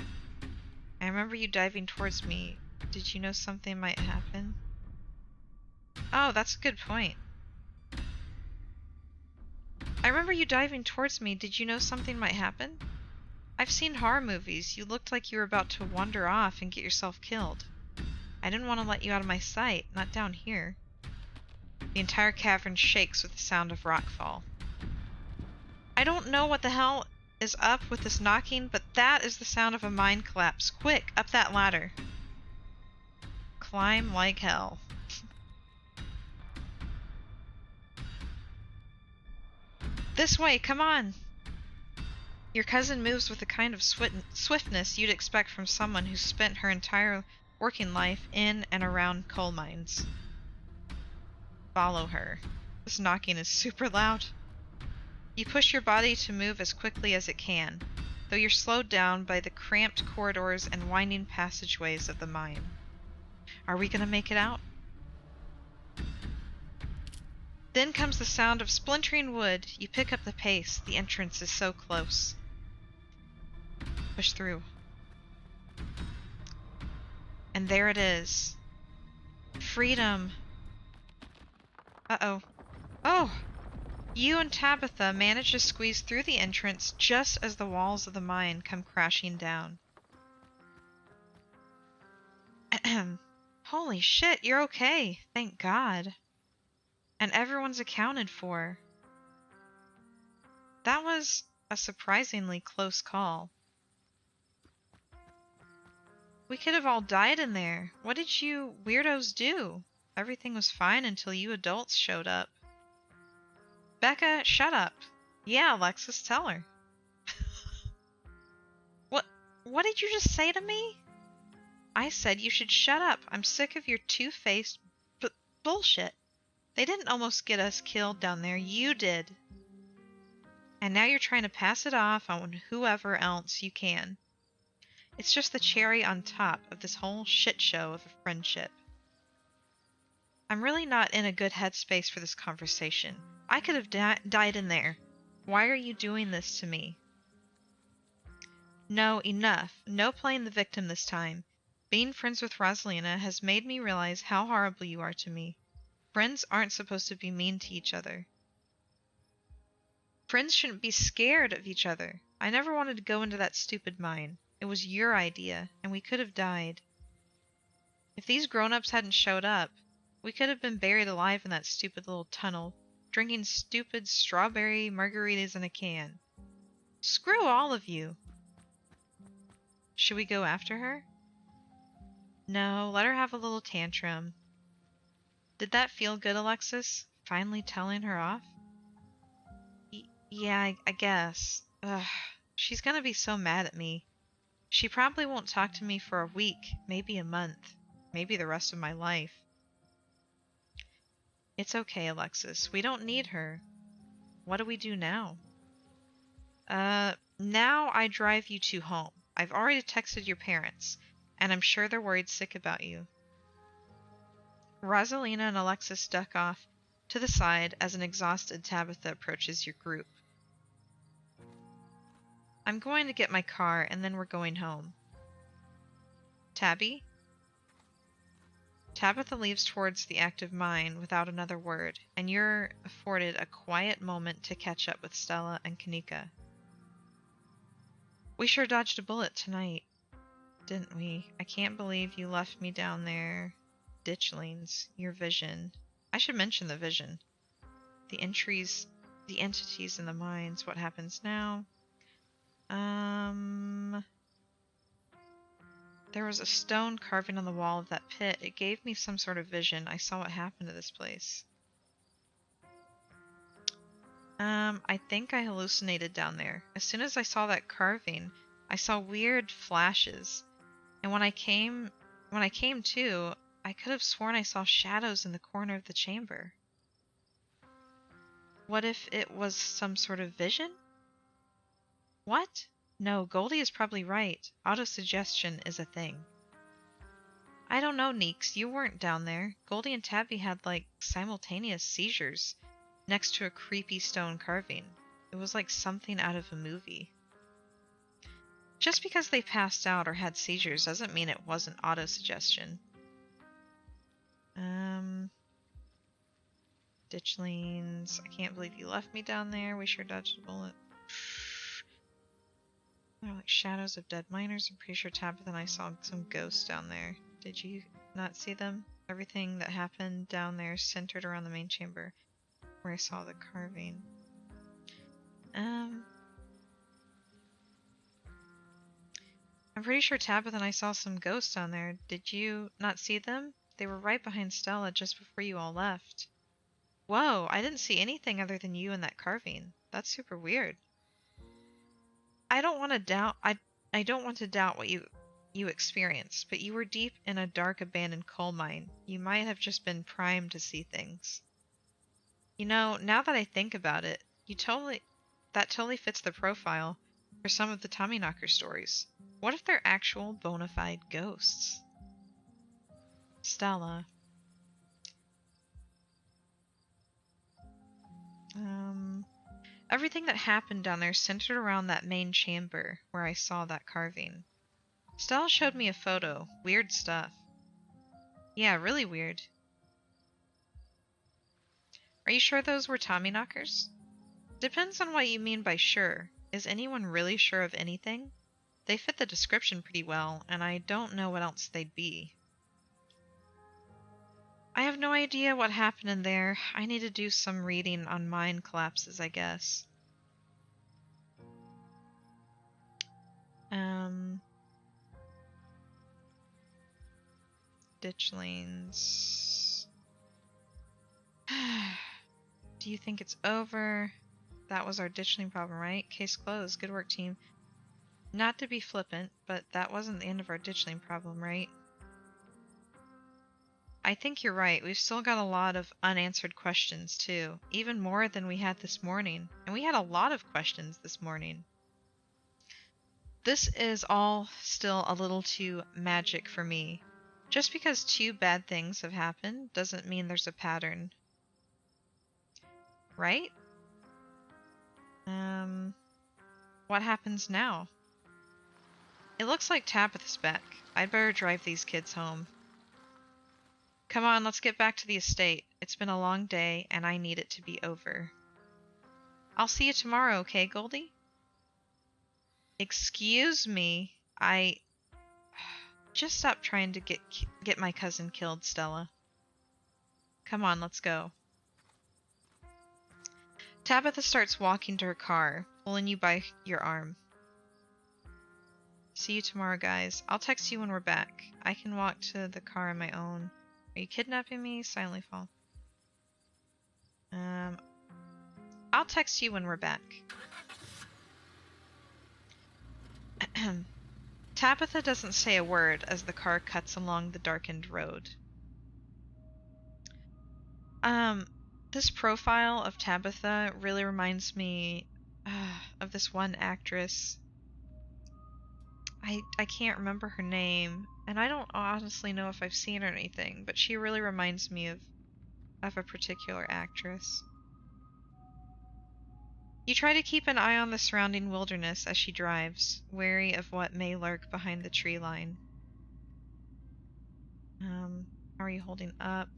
I remember you diving towards me. Did you know something might happen? Oh, that's a good point. I remember you diving towards me. Did you know something might happen? I've seen horror movies. You looked like you were about to wander off and get yourself killed. I didn't want to let you out of my sight, not down here. The entire cavern shakes with the sound of rockfall. I don't know what the hell is up with this knocking, but that is the sound of a mine collapse. Quick, up that ladder. Climb like hell. This way, come on! Your cousin moves with the kind of swiftness you'd expect from someone who's spent her entire working life in and around coal mines. Follow her. This knocking is super loud. You push your body to move as quickly as it can, though you're slowed down by the cramped corridors and winding passageways of the mine. Are we gonna make it out? Then comes the sound of splintering wood. You pick up the pace. The entrance is so close. Push through. And there it is. Freedom. Uh-oh. Oh! You and Tabitha manage to squeeze through the entrance just as the walls of the mine come crashing down. Holy shit, you're okay. Thank God. And everyone's accounted for. That was a surprisingly close call. We could have all died in there. What did you weirdos do? Everything was fine until you adults showed up. Becca, shut up. Yeah, Alexis, tell her. What did you just say to me? I said you should shut up. I'm sick of your two-faced bullshit. They didn't almost get us killed down there. You did. And now you're trying to pass it off on whoever else you can. It's just the cherry on top of this whole shit show of a friendship. I'm really not in a good headspace for this conversation. I could have died in there. Why are you doing this to me? No, enough. No playing the victim this time. Being friends with Rosalina has made me realize how horrible you are to me. Friends aren't supposed to be mean to each other. Friends shouldn't be scared of each other. I never wanted to go into that stupid mine. It was your idea, and we could have died. If these grown-ups hadn't showed up, we could have been buried alive in that stupid little tunnel, drinking stupid strawberry margaritas in a can. Screw all of you. Should we go after her? No, let her have a little tantrum. Did that feel good, Alexis? Finally telling her off? Yeah, I guess. Ugh, she's gonna be so mad at me. She probably won't talk to me for a week, maybe a month, maybe the rest of my life. It's okay, Alexis. We don't need her. What do we do now? Now I drive you two home. I've already texted your parents, and I'm sure they're worried sick about you. Rosalina and Alexis duck off to the side as an exhausted Tabitha approaches your group. I'm going to get my car, and then we're going home. Tabby? Tabitha leaves towards the active mine without another word, and you're afforded a quiet moment to catch up with Stella and Kanika. We sure dodged a bullet tonight, didn't we? I can't believe you left me down there. Ditchlings, your vision. I should mention the vision. The entries, the entities in the mines, what happens now? There was a stone carving on the wall of that pit. It gave me some sort of vision. I saw what happened to this place. I think I hallucinated down there. As soon as I saw that carving, I saw weird flashes. And when I came to, I could have sworn I saw shadows in the corner of the chamber. What if it was some sort of vision? What? No, Goldie is probably right. Autosuggestion is a thing. I don't know, Neeks. You weren't down there. Goldie and Tabby had, like, simultaneous seizures next to a creepy stone carving. It was like something out of a movie. Just because they passed out or had seizures doesn't mean it wasn't autosuggestion. Ditchlings. I can't believe you left me down there. We sure dodged a bullet. They're like shadows of dead miners. I'm pretty sure Tabitha and I saw some ghosts down there. Did you not see them? Everything that happened down there centered around the main chamber where I saw the carving. I'm pretty sure Tabitha and I saw some ghosts down there. Did you not see them? They were right behind Stella just before you all left. Whoa, I didn't see anything other than you and that carving. That's super weird. I don't want to doubt what you experienced, but you were deep in a dark abandoned coal mine. You might have just been primed to see things. You know, now that I think about it, that totally fits the profile for some of the Tommyknocker stories. What if they're actual bona fide ghosts? Stella. Everything that happened down there centered around that main chamber where I saw that carving. Stella showed me a photo. Weird stuff. Yeah, really weird. Are you sure those were Tommyknockers? Depends on what you mean by sure. Is anyone really sure of anything? They fit the description pretty well, and I don't know what else they'd be. I have no idea what happened in there. I need to do some reading on mine collapses, I guess. Ditchlings. Do you think it's over? That was our ditchling problem, right? Case closed. Good work, team. Not to be flippant, but that wasn't the end of our ditchling problem, right? I think you're right. We've still got a lot of unanswered questions, too. Even more than we had this morning. And we had a lot of questions this morning. This is all still a little too magic for me. Just because two bad things have happened doesn't mean there's a pattern. Right? What happens now? It looks like Tabitha's back. I'd better drive these kids home. Come on, let's get back to the estate. It's been a long day, and I need it to be over. I'll see you tomorrow, okay, Goldie? Excuse me. Just stop trying to get my cousin killed, Stella. Come on, let's go. Tabitha starts walking to her car, pulling you by your arm. See you tomorrow, guys. I'll text you when we're back. I can walk to the car on my own. Are you kidnapping me? Silently fall. I'll text you when we're back. Tabitha doesn't say a word as the car cuts along the darkened road. This profile of Tabitha really reminds me of this one actress. I can't remember her name, and I don't honestly know if I've seen her or anything, but she really reminds me of a particular actress. You try to keep an eye on the surrounding wilderness as she drives, wary of what may lurk behind the tree line. How are you holding up?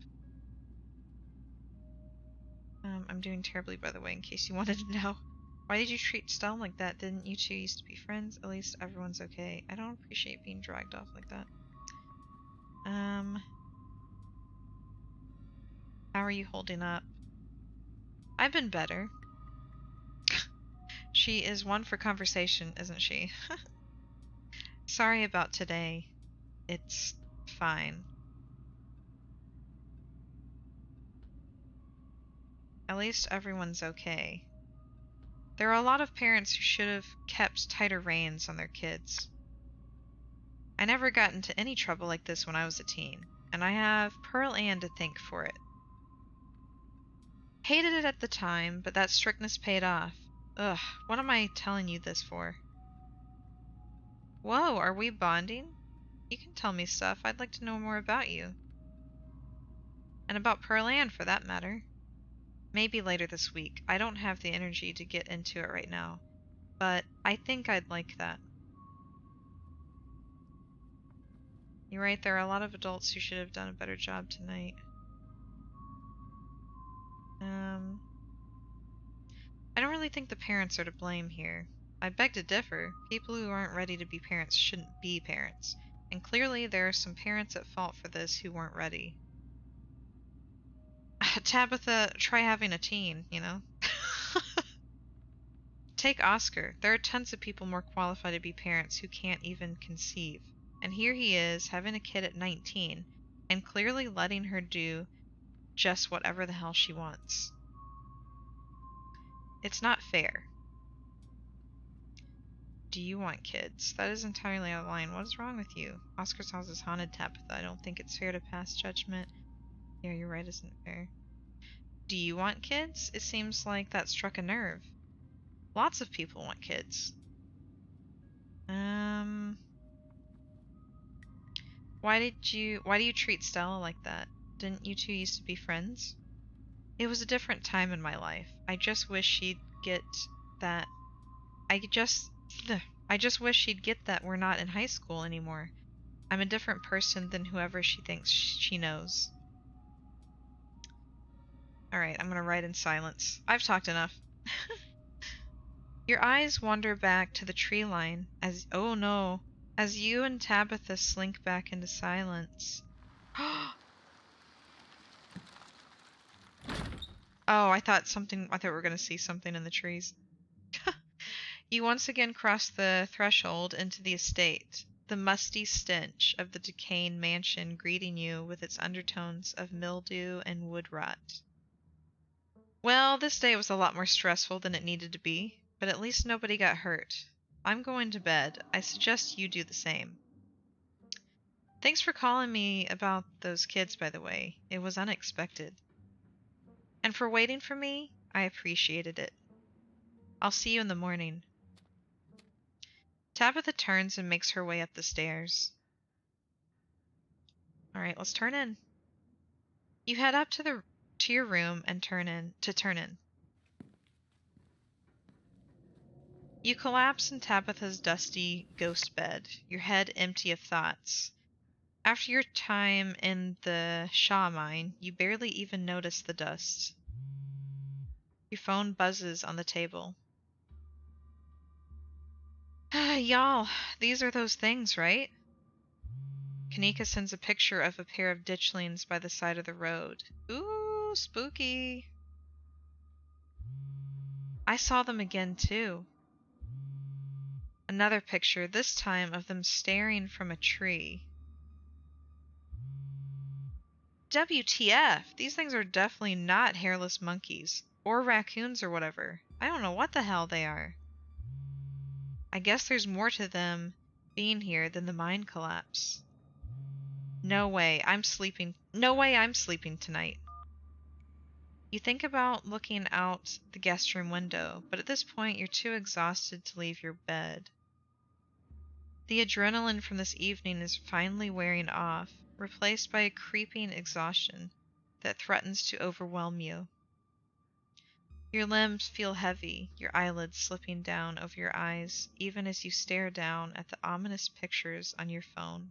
I'm doing terribly, by the way, in case you wanted to know. Why did you treat Stella like that? Didn't you two used to be friends? At least everyone's okay. I don't appreciate being dragged off like that. How are you holding up? I've been better. She is one for conversation, isn't she? Sorry about today. It's fine. At least everyone's okay. There are a lot of parents who should have kept tighter reins on their kids. I never got into any trouble like this when I was a teen, and I have Pearl Ann to thank for it. Hated it at the time, but that strictness paid off. Ugh, what am I telling you this for? Whoa, are we bonding? You can tell me stuff. I'd like to know more about you. And about Pearl Ann, for that matter. Maybe later this week. I don't have the energy to get into it right now, but I think I'd like that. You're right, there are a lot of adults who should have done a better job tonight. I don't really think the parents are to blame here. I beg to differ. People who aren't ready to be parents shouldn't be parents. And clearly there are some parents at fault for this who weren't ready. Tabitha, try having a teen, you know? Take Oscar. There are tons of people more qualified to be parents who can't even conceive. And here he is, having a kid at 19, and clearly letting her do just whatever the hell she wants. It's not fair. Do you want kids? That is entirely out of line. What is wrong with you? Oscar's house is haunted, Tabitha. I don't think it's fair to pass judgment. Yeah, you're right, isn't fair. Do you want kids? It seems like that struck a nerve. Lots of people want kids. Why do you treat Stella like that? Didn't you two used to be friends? It was a different time in my life. I just wish she'd get that. I just I just wish she'd get that we're not in high school anymore. I'm a different person than whoever she thinks she knows. Alright, I'm gonna write in silence. I've talked enough. Your eyes wander back to the tree line as, oh no, as you and Tabitha slink back into silence. Oh, I thought we were gonna see something in the trees. You once again cross the threshold into the estate, the musty stench of the decaying mansion greeting you with its undertones of mildew and wood rot. Well, this day was a lot more stressful than it needed to be, but at least nobody got hurt. I'm going to bed. I suggest you do the same. Thanks for calling me about those kids, by the way. It was unexpected. And for waiting for me, I appreciated it. I'll see you in the morning. Tabitha turns and makes her way up the stairs. Alright, let's turn in. You head up to your room and turn in. You collapse in Tabitha's dusty ghost bed, your head empty of thoughts. After your time in the Shaw mine, you barely even notice the dust. Your phone buzzes on the table. Y'all, these are those things, right? Kanika sends a picture of a pair of ditchlings by the side of the road. Ooh, spooky. I saw them again, too. Another picture, this time of them staring from a tree. WTF! These things are definitely not hairless monkeys. Or raccoons or whatever. I don't know what the hell they are. I guess there's more to them being here than the mine collapse. No way I'm sleeping tonight. You think about looking out the guest room window, but at this point you're too exhausted to leave your bed. The adrenaline from this evening is finally wearing off, replaced by a creeping exhaustion that threatens to overwhelm you. Your limbs feel heavy, your eyelids slipping down over your eyes, even as you stare down at the ominous pictures on your phone.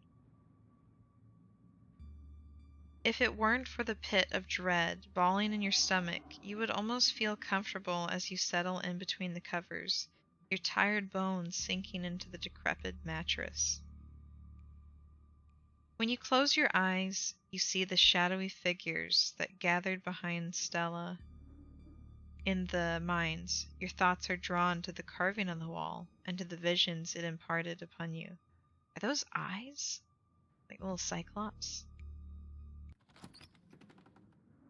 If it weren't for the pit of dread balling in your stomach, you would almost feel comfortable as you settle in between the covers, your tired bones sinking into the decrepit mattress. When you close your eyes, you see the shadowy figures that gathered behind Stella. In the mines, your thoughts are drawn to the carving on the wall and to the visions it imparted upon you. Are those eyes? Like a little cyclops.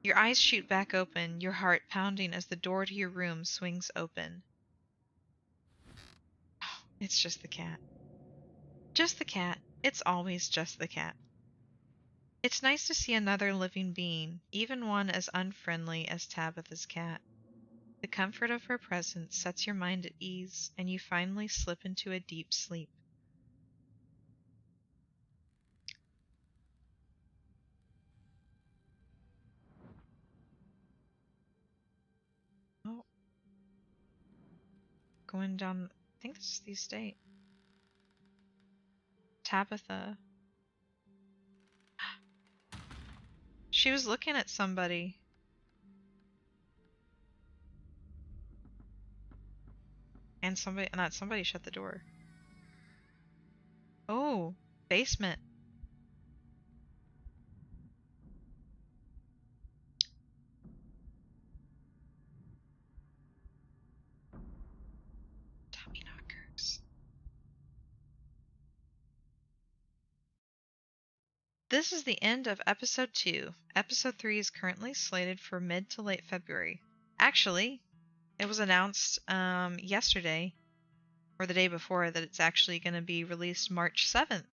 Your eyes shoot back open, your heart pounding as the door to your room swings open. Oh, it's just the cat. Just the cat. It's always just the cat. It's nice to see another living being, even one as unfriendly as Tabitha's cat. The comfort of her presence sets your mind at ease, and you finally slip into a deep sleep. Oh, going down. I think this is the estate. Tabitha. She was looking at somebody. And somebody shut the door. Oh, basement. Tommy knockers. This is the end of episode 2. Episode 3 is currently slated for mid to late February. Actually, it was announced yesterday or the day before that it's actually going to be released March 7th.